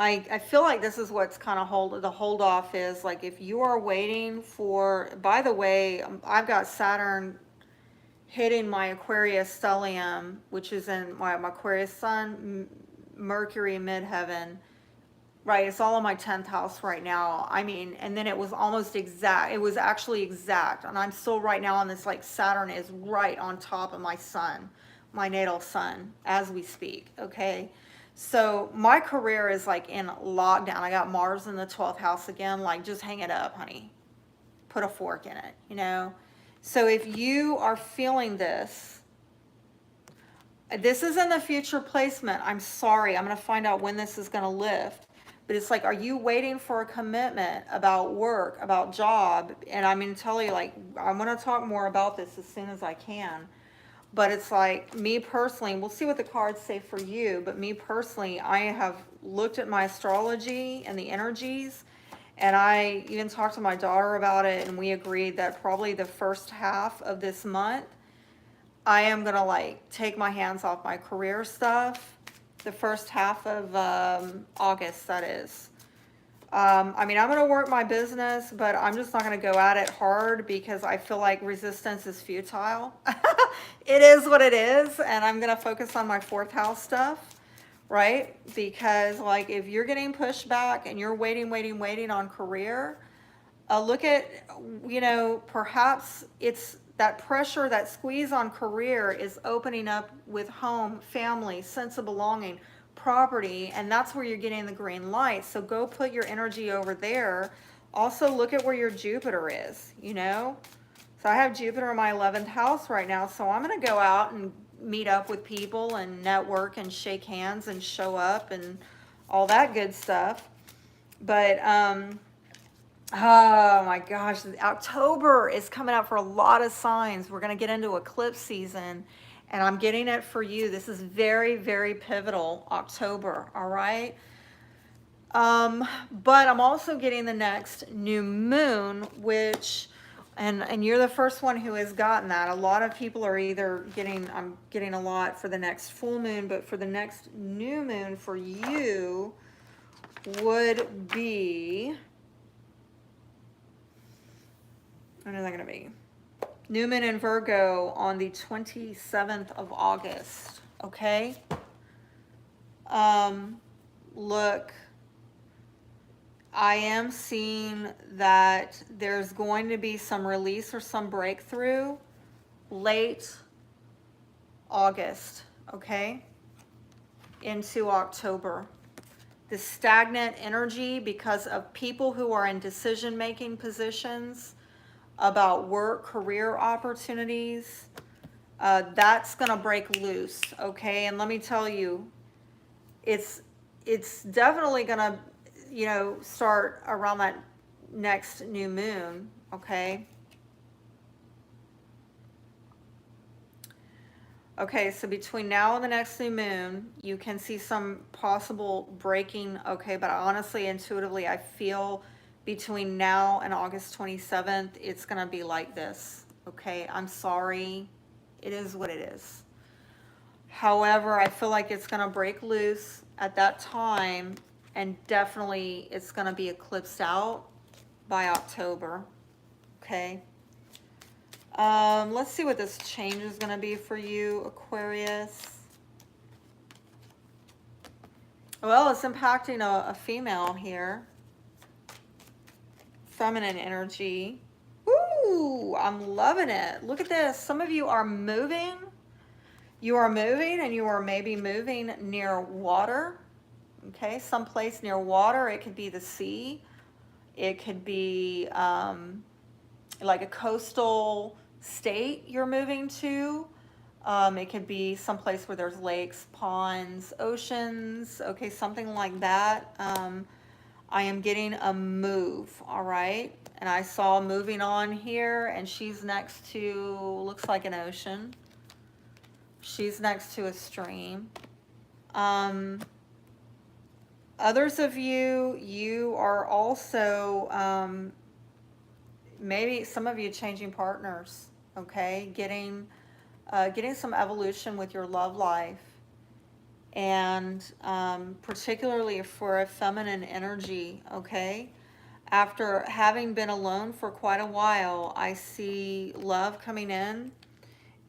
I feel like this is what's kind of the hold off is, like, if you are waiting for, by the way, I've got Saturn hitting my Aquarius stellium, which is in my Aquarius sun, Mercury midheaven, right? It's all in my 10th house right now. I mean, and then it was almost exact. It was actually exact. And I'm still right now on this, like, Saturn is right on top of my sun, my natal sun, as we speak, okay? So my career is like in lockdown. I got Mars in the 12th house again, like, just hang it up, honey. Put a fork in it, you know? So if you are feeling this, this is in the future placement. I'm sorry. I'm going to find out when this is going to lift. But it's like, are you waiting for a commitment about work, about job? And I'm going to tell you, like, I'm going to talk more about this as soon as I can. But it's like, me personally, we'll see what the cards say for you. But me personally, I have looked at my astrology and the energies. And I even talked to my daughter about it, and we agreed that probably the first half of this month, I am going to, like, take my hands off my career stuff. The first half of August, that is. I mean, I'm going to work my business, but I'm just not going to go at it hard because I feel like resistance is futile. It is what it is, and I'm going to focus on my 4th house stuff. Right? Because, like, if you're getting pushed back and you're waiting on career, look at, you know, perhaps it's that pressure, that squeeze on career is opening up with home, family, sense of belonging, property, and that's where you're getting the green light. So go put your energy over there. Also, look at where your Jupiter is, you know? So I have Jupiter in my 11th house right now, so I'm going to go out and meet up with people and network and shake hands and show up and all that good stuff. But oh my gosh, October is coming up for a lot of signs. We're going to get into eclipse season, and I'm getting it for you. This is very, very pivotal, October, all right? But I'm also getting the next new moon, which, and you're the first one who has gotten that. A lot of people are either getting, I'm getting a lot for the next full moon, but for the next new moon for you would be, when is that going to be? New moon in Virgo on the 27th of August, okay? Look, I am seeing that there's going to be some release or some breakthrough late August, okay, into October. The stagnant energy because of people who are in decision-making positions about work, career opportunities, that's going to break loose, okay? And let me tell you, it's definitely going to, you know, start around that next new moon, okay? Okay, so between now and the next new moon, you can see some possible breaking, okay, but honestly, intuitively, I feel between now and August 27th, it's going to be like this, okay? I'm sorry. It is what it is. However, I feel like it's going to break loose at that time, and definitely it's going to be eclipsed out by October, okay? Let's see what this change is going to be for you, Aquarius. Well, it's impacting a female here. Feminine energy. Ooh, I'm loving it. Look at this. Some of you are moving. You are moving, and you are maybe moving near water. Okay, someplace near water. It could be the sea. It could be like a coastal state you're moving to. It could be someplace where there's lakes, ponds, oceans. Okay, something like that. I am getting a move, all right? And I saw moving on here, and she's next to, looks like an ocean. She's next to a stream. Others of you, you are also, maybe some of you changing partners, okay? Getting some evolution with your love life. And particularly for a feminine energy, okay? After having been alone for quite a while, I see love coming in,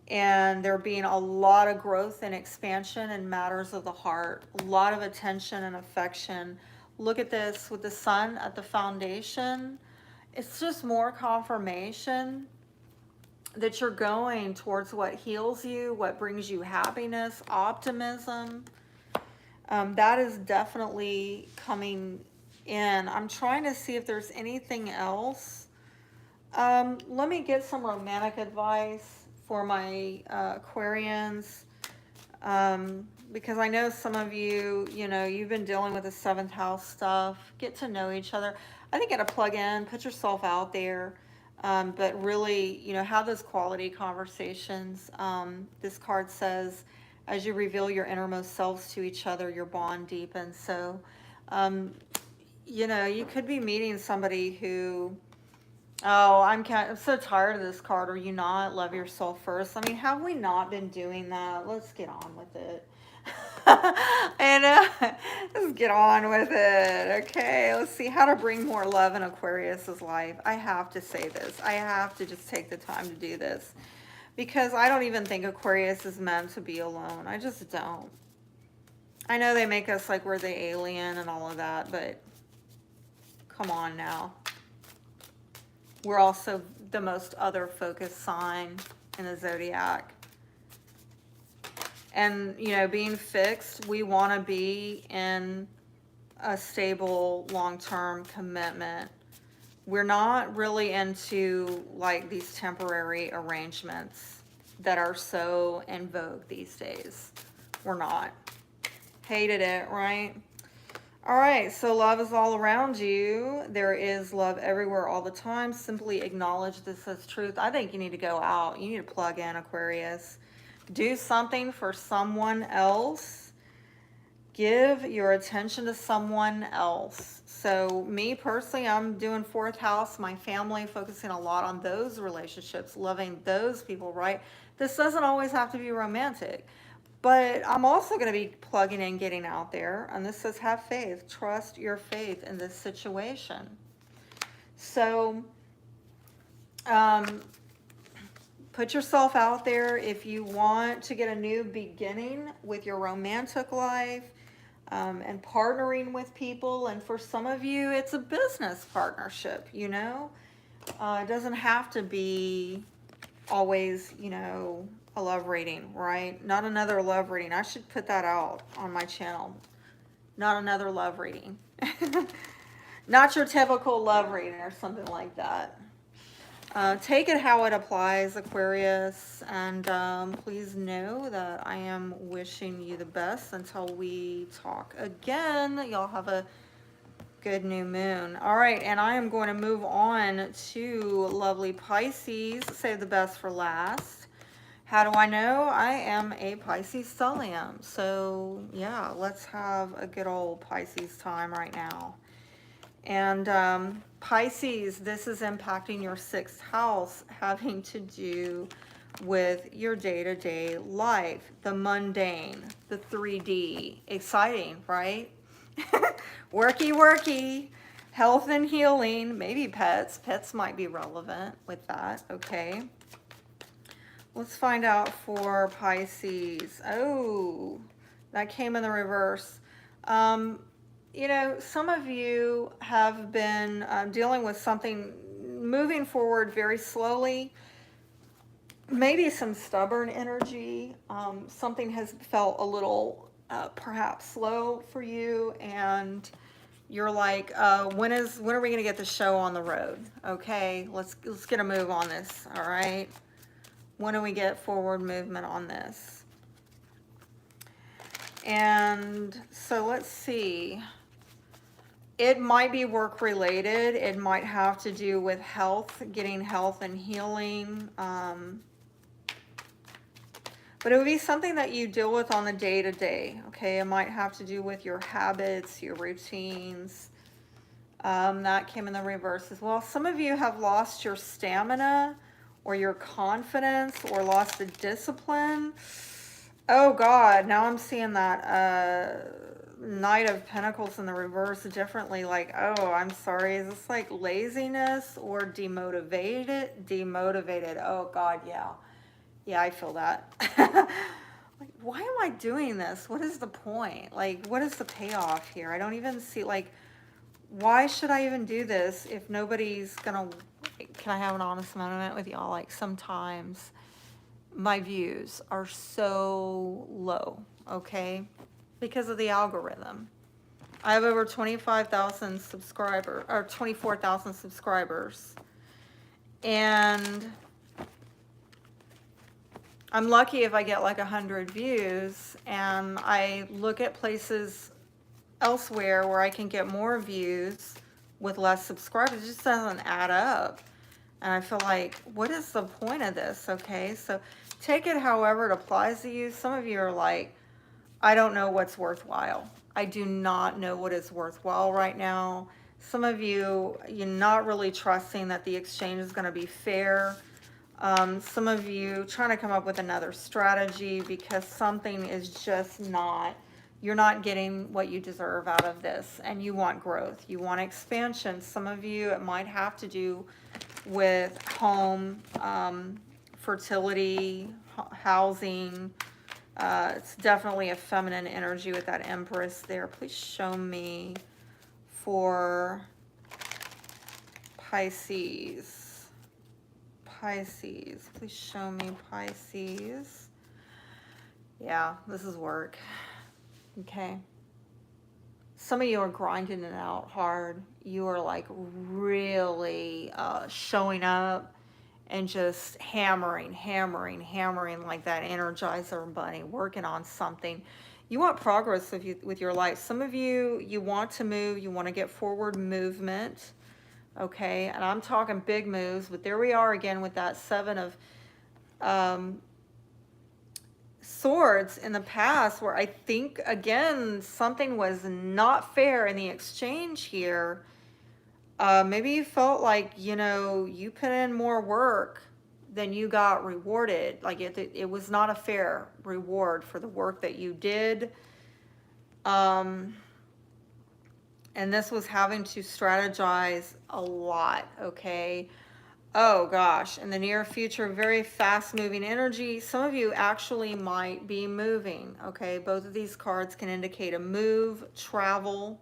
and there being a lot of growth and expansion in matters of the heart, a lot of attention and affection. Look at this with the sun at the foundation. It's just more confirmation that you're going towards what heals you, what brings you happiness, optimism. That is definitely coming in. I'm trying to see if there's anything else. Let me get some romantic advice for my Aquarians, because I know some of you, you know, you've been dealing with the 7th house stuff. Get to know each other. I think get a plug in, put yourself out there, but really, you know, have those quality conversations. This card says, as you reveal your innermost selves to each other, your bond deepens. So, you know, you could be meeting somebody who, oh, I'm so tired of this card. Are you not? Love yourself first. I mean, have we not been doing that? Let's get on with it. And let's get on with it. Okay, let's see how to bring more love in Aquarius's life. I have to say this. I have to just take the time to do this, because I don't even think Aquarius is meant to be alone. I just don't. I know they make us like we're the alien and all of that, but come on now. We're also the most other focused sign in the zodiac. And, you know, being fixed, we want to be in a stable, long-term commitment. We're not really into like these temporary arrangements that are so in vogue these days. We're not. Hated it, right? All right, so love is all around you. There is love everywhere all the time. Simply acknowledge this as truth. I think you need to go out. You need to plug in, Aquarius. Do something for someone else. Give your attention to someone else. So me personally, I'm doing 4th house, my family, focusing a lot on those relationships, loving those people, right? This doesn't always have to be romantic. But I'm also going to be plugging in, getting out there. And this says, have faith. Trust your faith in this situation. So, put yourself out there if you want to get a new beginning with your romantic life, and partnering with people. And for some of you, it's a business partnership, you know. It doesn't have to be always, you know, a love reading, right? Not another love reading. I should put that out on my channel. Not another love reading. Not your typical love reading or something like that. Take it how it applies, Aquarius, and please know that I am wishing you the best until we talk again. Y'all have a good new moon. All right, and I am going to move on to lovely Pisces. Save the best for last. How do I know? I am a Pisces stellium. So yeah, let's have a good old Pisces time right now. And Pisces, this is impacting your 6th house, having to do with your day-to-day life, the mundane, the 3D. Exciting, right? Worky, worky. Health and healing, maybe pets. Pets might be relevant with that, okay? Let's find out for Pisces. Oh, that came in the reverse. You know, some of you have been dealing with something moving forward very slowly, maybe some stubborn energy. Something has felt a little perhaps slow for you, and you're like, when are we gonna get the show on the road? Okay, let's get a move on this. All right, when do we get forward movement on this? And so let's see. It might be work related. It might have to do with health, getting health and healing. But it would be something that you deal with on the day to day. Okay, it might have to do with your habits, your routines. That came in the reverse as well. Some of you have lost your stamina or your confidence or lost the discipline. Oh God, now I'm seeing that Knight of Pentacles in the reverse differently. Like, oh, I'm sorry. Is this like laziness or demotivated? Demotivated. Oh God, yeah. Yeah, I feel that. Like, why am I doing this? What is the point? Like, what is the payoff here? I don't even see, like, why should I even do this if nobody's gonna, can I have an honest moment with y'all? Like, sometimes my views are so low, okay? Because of the algorithm. I have over 25,000 subscribers, or 24,000 subscribers. And I'm lucky if I get like 100 views, and I look at places elsewhere where I can get more views with less subscribers. It just doesn't add up. And I feel like, what is the point of this? Okay, so take it however it applies to you. Some of you are like, I don't know what's worthwhile. I do not know what is worthwhile right now. Some of you, you're not really trusting that the exchange is going to be fair. Some of you trying to come up with another strategy because something is just not, you're not getting what you deserve out of this, and you want growth. You want expansion. Some of you, it might have to do with home, fertility, housing. It's definitely a feminine energy with that Empress there. Please show me for Pisces. Pisces. Please show me Pisces. Yeah, this is work. Okay. Some of you are grinding it out hard. You are like really showing up and just hammering like that Energizer bunny, working on something. You want progress with your life. Some of you, you want to move, you want to get forward movement, okay? And I'm talking big moves, but there we are again with that Seven of Swords in the past, where I think, again, something was not fair in the exchange here. Maybe you felt like, you know, you put in more work than you got rewarded. Like it was not a fair reward for the work that you did. And this was having to strategize a lot, okay? Oh gosh, in the near future, very fast moving energy. Some of you actually might be moving, okay? Both of these cards can indicate a move, travel.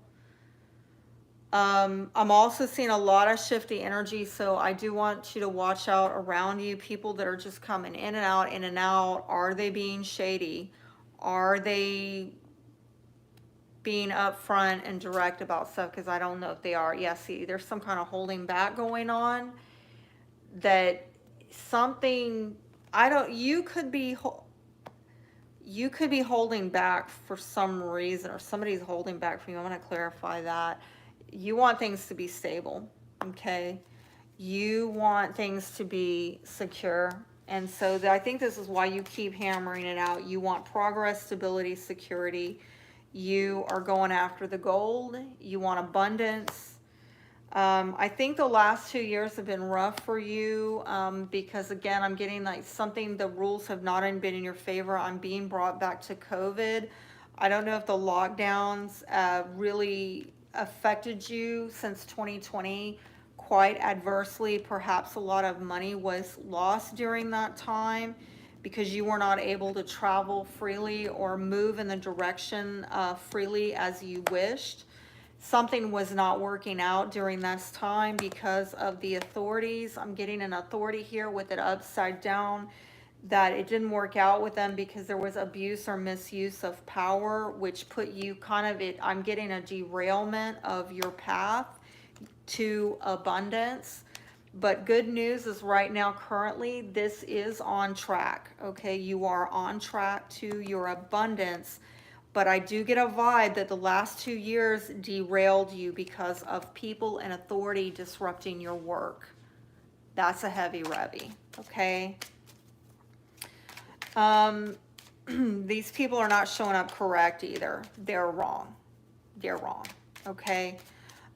I'm also seeing a lot of shifty energy, so I do want you to watch out around you. People that are just coming in and out, in and out. Are they being shady? Are they being upfront and direct about stuff? Because I don't know if they are. Yeah, see, there's some kind of holding back going on. That something, I don't, you could be holding back for some reason, or somebody's holding back from you. I'm going to clarify that. You want things to be stable, okay? You want things to be secure. And so I think this is why you keep hammering it out. You want progress, stability, security. You are going after the gold. You want abundance. I think the last 2 years have been rough for you because, again, I'm getting like something, the rules have not been in your favor. I'm being brought back to COVID. I don't know if the lockdowns really affected you since 2020 quite adversely. Perhaps a lot of money was lost during that time because you were not able to travel freely or move in the direction freely as you wished. Something was not working out during this time because of the authorities. I'm getting an authority here with it upside down, that it didn't work out with them because there was abuse or misuse of power, which put you kind of, I'm getting a derailment of your path to abundance. But good news is right now, currently, this is on track. Okay, you are on track to your abundance. But I do get a vibe that the last 2 years derailed you because of people and authority disrupting your work. That's a heavy revy, okay? These people are not showing up correct either. They're wrong. They're wrong, okay?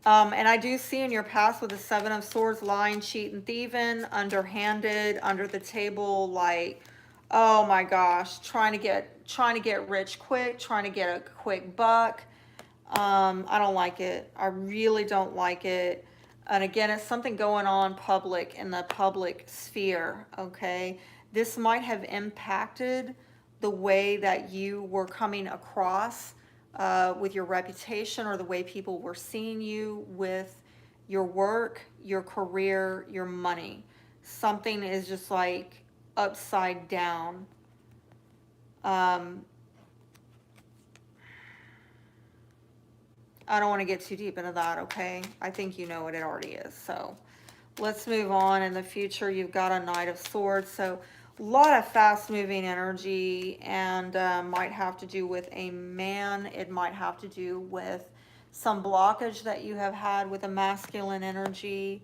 And I do see in your past with the Seven of Swords, lying, cheating, thieving, underhanded, under the table, like, oh my gosh, trying to get rich quick, trying to get a quick buck. I don't like it. I really don't like it. And again, it's something going on public, in the public sphere, okay? This might have impacted the way that you were coming across with your reputation, or the way people were seeing you with your work, your career, your money. Something is just like upside down. I don't want to get too deep into that, okay? I think you know what it already is. So let's move on. In the future, you've got a Knight of Swords. So a lot of fast-moving energy, and might have to do with a man. It might have to do with some blockage that you have had with a masculine energy.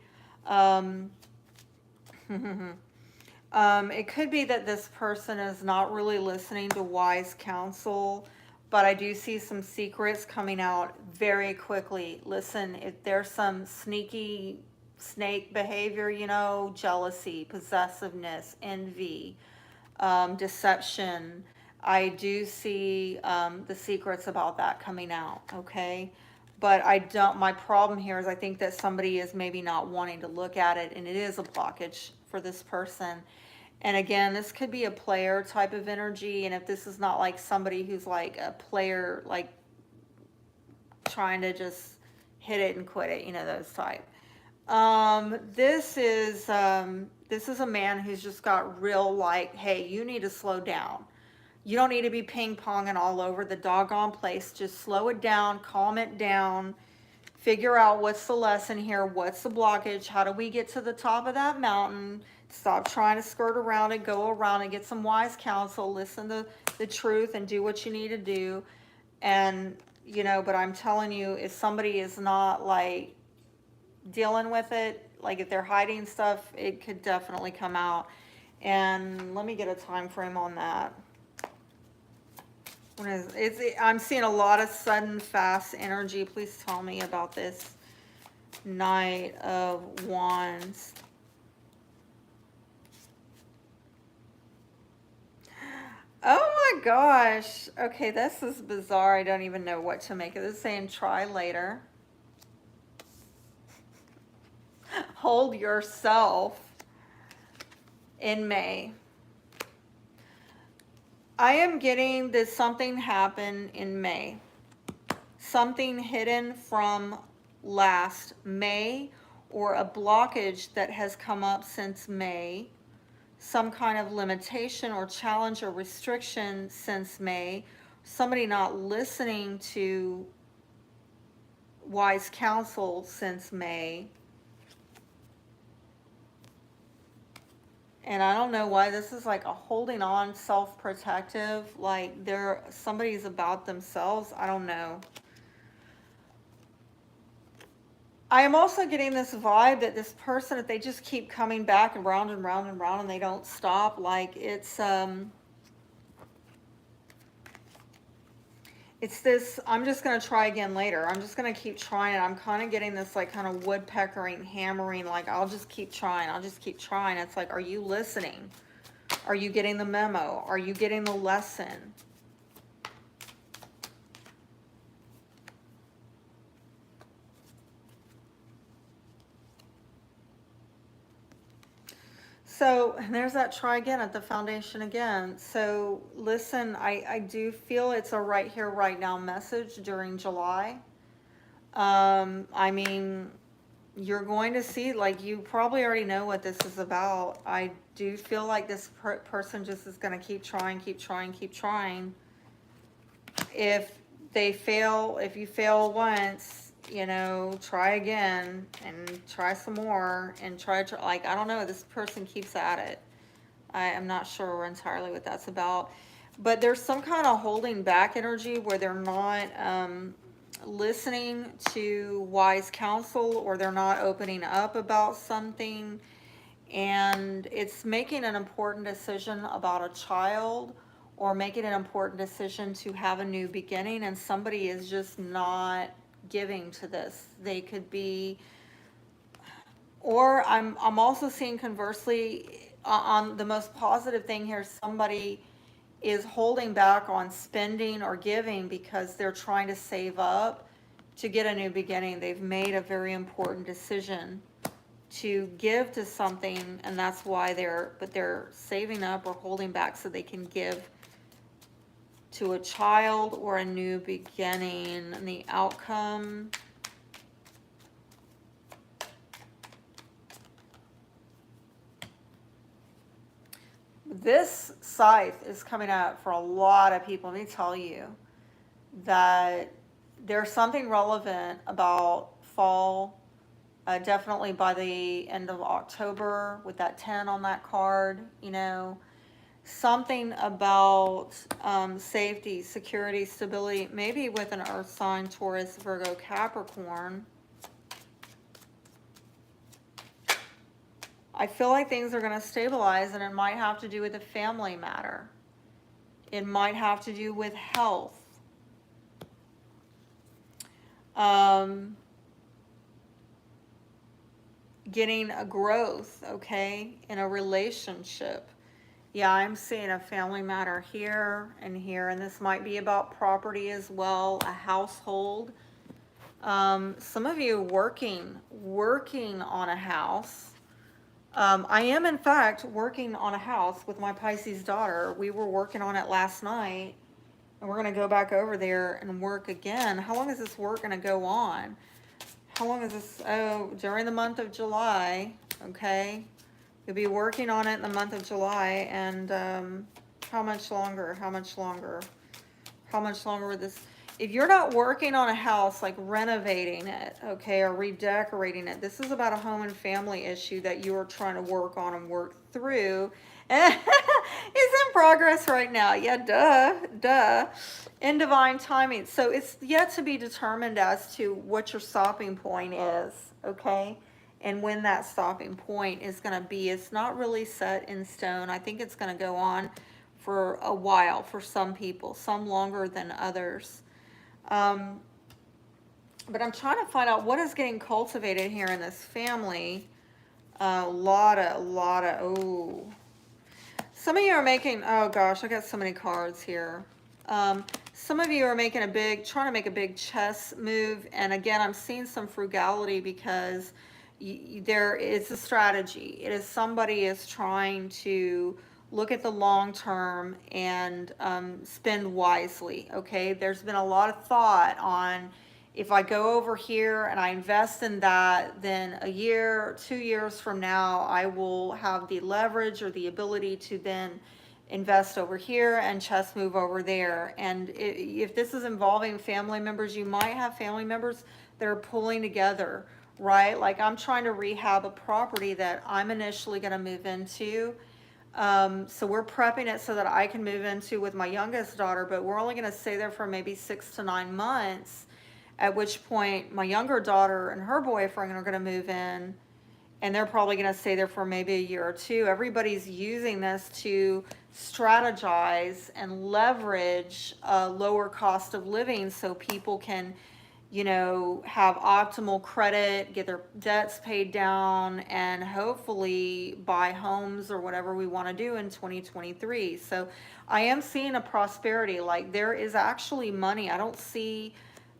It could be that this person is not really listening to wise counsel, but I do see some secrets coming out very quickly. Listen, if there's some sneaky snake behavior, you know, jealousy, possessiveness, envy, deception, I do see the secrets about that coming out, okay? But my problem here is I think that somebody is maybe not wanting to look at it, and it is a blockage for this person. And again, this could be a player type of energy, and if this is not like somebody who's like a player, like trying to just hit it and quit it, you know, those type. This is a man who's just got real, like, hey, you need to slow down. You don't need to be ping-ponging all over the doggone place. Just slow it down, calm it down, figure out what's the lesson here, what's the blockage, how do we get to the top of that mountain, stop trying to skirt around it, go around and get some wise counsel, listen to the truth and do what you need to do. And, you know, but I'm telling you, if somebody is not like dealing with it, like if they're hiding stuff, it could definitely come out. And let me get a time frame on that. I'm seeing a lot of sudden, fast energy. Please tell me about this Knight of Wands. Oh my gosh. Okay, this is bizarre. I don't even know what to make of this. Saying try later. Hold yourself in May. I am getting this something happen in May. Something hidden from last May, or a blockage that has come up since May. Some kind of limitation or challenge or restriction since May. Somebody not listening to wise counsel since May. And I don't know why this is like a holding on, self-protective, like somebody's about themselves. I don't know. I am also getting this vibe that this person, if they just keep coming back and round and round and round and they don't stop, like it's this, I'm just going to try again later. I'm just going to keep trying it. I'm kind of getting this like kind of woodpeckering, hammering, like I'll just keep trying. I'll just keep trying. It's like, are you listening? Are you getting the memo? Are you getting the lesson? So So and there's that try again at the foundation again. So listen, I do feel it's a right here, right now message during July. I mean, you're going to see, like, you probably already know what this is about. I do feel like this person just is going to keep trying, keep trying, keep trying. If they fail, if you fail once, you know, try again and try some more and try to, like, I don't know, this person keeps at it. I am not sure entirely what that's about. But there's some kind of holding back energy where they're not listening to wise counsel, or they're not opening up about something, and it's making an important decision about a child, or making an important decision to have a new beginning, and somebody is just not giving to this. They could be, or I'm also seeing conversely, on the most positive thing here, somebody is holding back on spending or giving because they're trying to save up to get a new beginning. They've made a very important decision to give to something, and that's why they're saving up or holding back so they can give to a child or a new beginning. And the outcome, this scythe is coming up for a lot of people. Let me tell you that there's something relevant about fall, definitely by the end of October, with that 10 on that card, you know, something about safety, security, stability, maybe with an earth sign, Taurus, Virgo, Capricorn. I feel like things are going to stabilize, and it might have to do with a family matter. It might have to do with health. Getting a growth, okay, in a relationship. Yeah, I'm seeing a family matter here and here, and this might be about property as well, a household. Some of you working on a house. I am, in fact, working on a house with my Pisces daughter. We were working on it last night, and we're going to go back over there and work again. How long is this work going to go on? How long is this? Oh, during the month of July, okay? You'll be working on it in the month of July, and how much longer? How much longer? How much longer with this? If you're not working on a house, like renovating it, okay, or redecorating it, this is about a home and family issue that you are trying to work on and work through. It's in progress right now. Yeah, duh. In divine timing. So it's yet to be determined as to what your stopping point is, okay? And when that stopping point is going to be. It's not really set in stone. I think it's going to go on for a while for some people, some longer than others. But I'm trying to find out what is getting cultivated here in this family. A lot of, oh. Some of you are making, oh gosh, I got so many cards here. Some of you are making trying to make a big chess move. And again, I'm seeing some frugality because it's a strategy. It is somebody is trying to look at the long term and spend wisely, okay? There's been a lot of thought on, if I go over here and I invest in that, then a year, 2 years from now, I will have the leverage or the ability to then invest over here and chess move over there. And if this is involving family members, you might have family members that are pulling together, right? Like, I'm trying to rehab a property that I'm initially going to move into. So we're prepping it so that I can move into with my youngest daughter, but we're only going to stay there for maybe 6 to 9 months, at which point my younger daughter and her boyfriend are going to move in, and they're probably going to stay there for maybe a year or two. Everybody's using this to strategize and leverage a lower cost of living so people can, you know, have optimal credit, get their debts paid down, and hopefully buy homes or whatever we want to do in 2023. So I am seeing a prosperity. Like, there is actually money. I don't see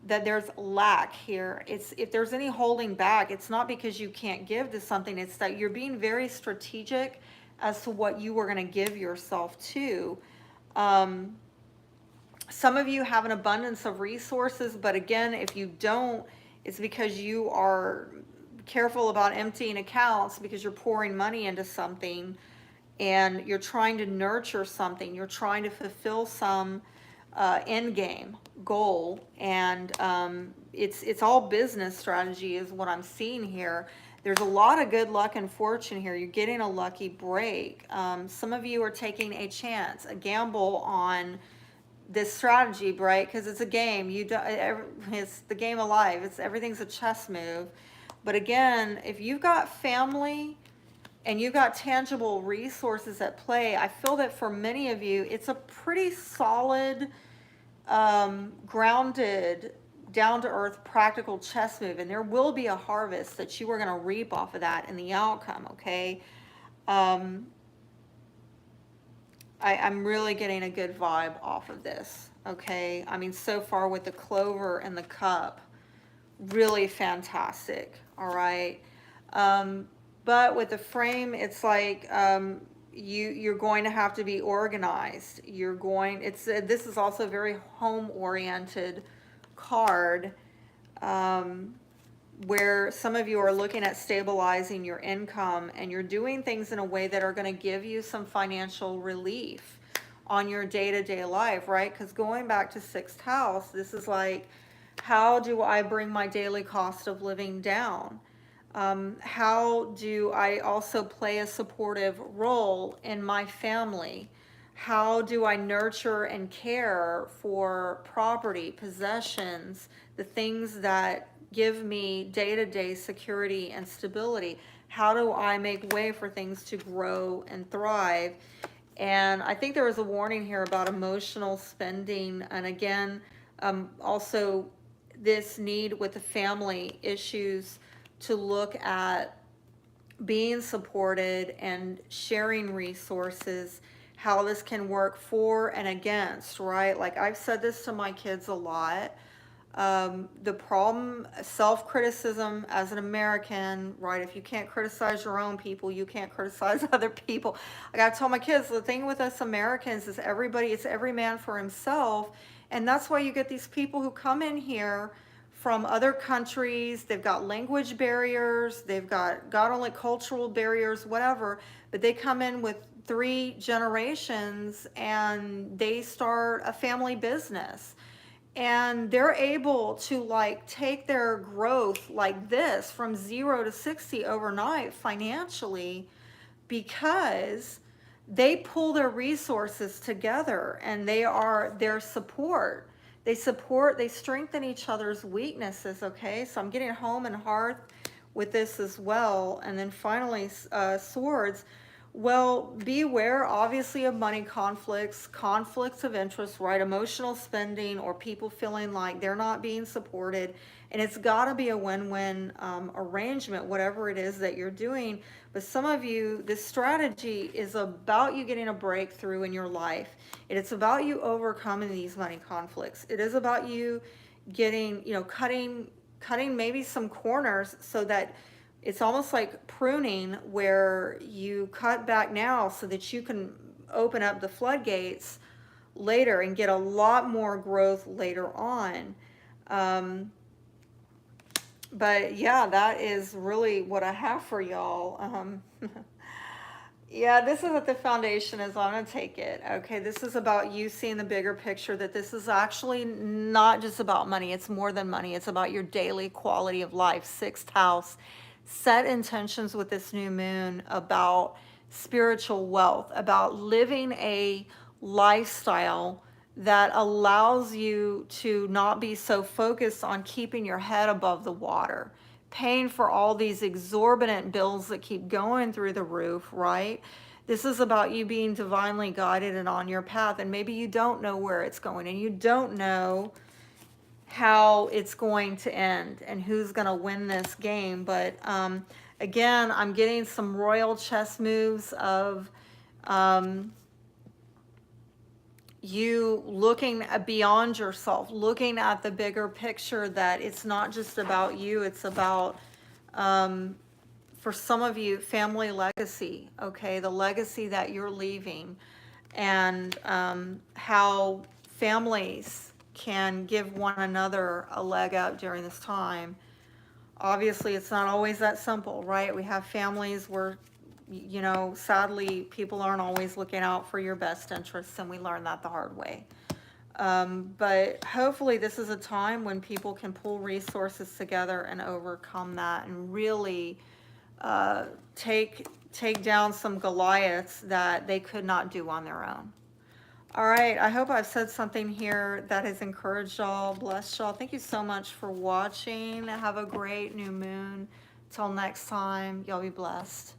that there's lack here. It's, if there's any holding back, it's not because you can't give to something. It's that you're being very strategic, as to what you were going to give yourself to. Some of you have an abundance of resources, but again, if you don't, it's because you are careful about emptying accounts because you're pouring money into something and you're trying to nurture something. You're trying to fulfill some end game goal, and it's all business strategy is what I'm seeing here. There's a lot of good luck and fortune here. You're getting a lucky break. Some of you are taking a chance, a gamble on this strategy, right? Because it's a game. It's the game of life. Everything's a chess move. But again, if you've got family and you've got tangible resources at play, I feel that for many of you, it's a pretty solid, grounded, down-to-earth, practical chess move. And there will be a harvest that you are going to reap off of that in the outcome, okay? I'm really getting a good vibe off of this, okay? I mean, so far with the clover and the cup, really fantastic, all right? But with the frame, it's like you're going to have to be organized. This is also a very home-oriented card, where some of you are looking at stabilizing your income, and you're doing things in a way that are going to give you some financial relief on your day-to-day life, right? Because going back to sixth house, this is like, how do I bring my daily cost of living down? How do I also play a supportive role in my family? How do I nurture and care for property, possessions, the things that give me day-to-day security and stability? How do I make way for things to grow and thrive? And I think there was a warning here about emotional spending. And again, also this need with the family issues to look at being supported and sharing resources, how this can work for and against, right? Like I've said this to my kids a lot. The problem, self-criticism as an American, right? If you can't criticize your own people, you can't criticize other people. I gotta tell my kids, the thing with us Americans is it's every man for himself. And that's why you get these people who come in here from other countries. They've got language barriers, they've got God only cultural barriers, whatever, but they come in with 3 generations and they start a family business. And they're able to like take their growth like this from 0 to 60 overnight financially, because they pull their resources together and their support. They strengthen each other's weaknesses, okay? So I'm getting home and hearth with this as well. And then finally, swords. Well, beware, obviously, of money conflicts of interest, right? Emotional spending, or people feeling like they're not being supported. And it's got to be a win-win arrangement, whatever it is that you're doing. But some of you, this strategy is about you getting a breakthrough in your life. It's about you overcoming these money conflicts. It is about you getting, cutting maybe some corners, so that it's almost like pruning, where you cut back now so that you can open up the floodgates later and get a lot more growth later on. But yeah, that is really what I have for y'all. Yeah, this is what the foundation is. I'm going to take it. Okay, this is about you seeing the bigger picture, that this is actually not just about money. It's more than money. It's about your daily quality of life. Sixth house. Set intentions with this new moon about spiritual wealth, about living a lifestyle that allows you to not be so focused on keeping your head above the water, paying for all these exorbitant bills that keep going through the roof, right? This is about you being divinely guided and on your path. And maybe you don't know where it's going, and you don't know how it's going to end and who's going to win this game. But again, I'm getting some royal chess moves of you looking beyond yourself, looking at the bigger picture, that it's not just about you, it's about for some of you, family legacy, okay? The legacy that you're leaving, and how families can give one another a leg up during this time. Obviously, it's not always that simple, right? We have families where, you know, sadly, people aren't always looking out for your best interests, and we learn that the hard way. But hopefully this is a time when people can pull resources together and overcome that, and really take down some Goliaths that they could not do on their own. All right, I hope I've said something here that has encouraged y'all, blessed y'all. Thank you so much for watching. Have a great new moon. Till next time, y'all be blessed.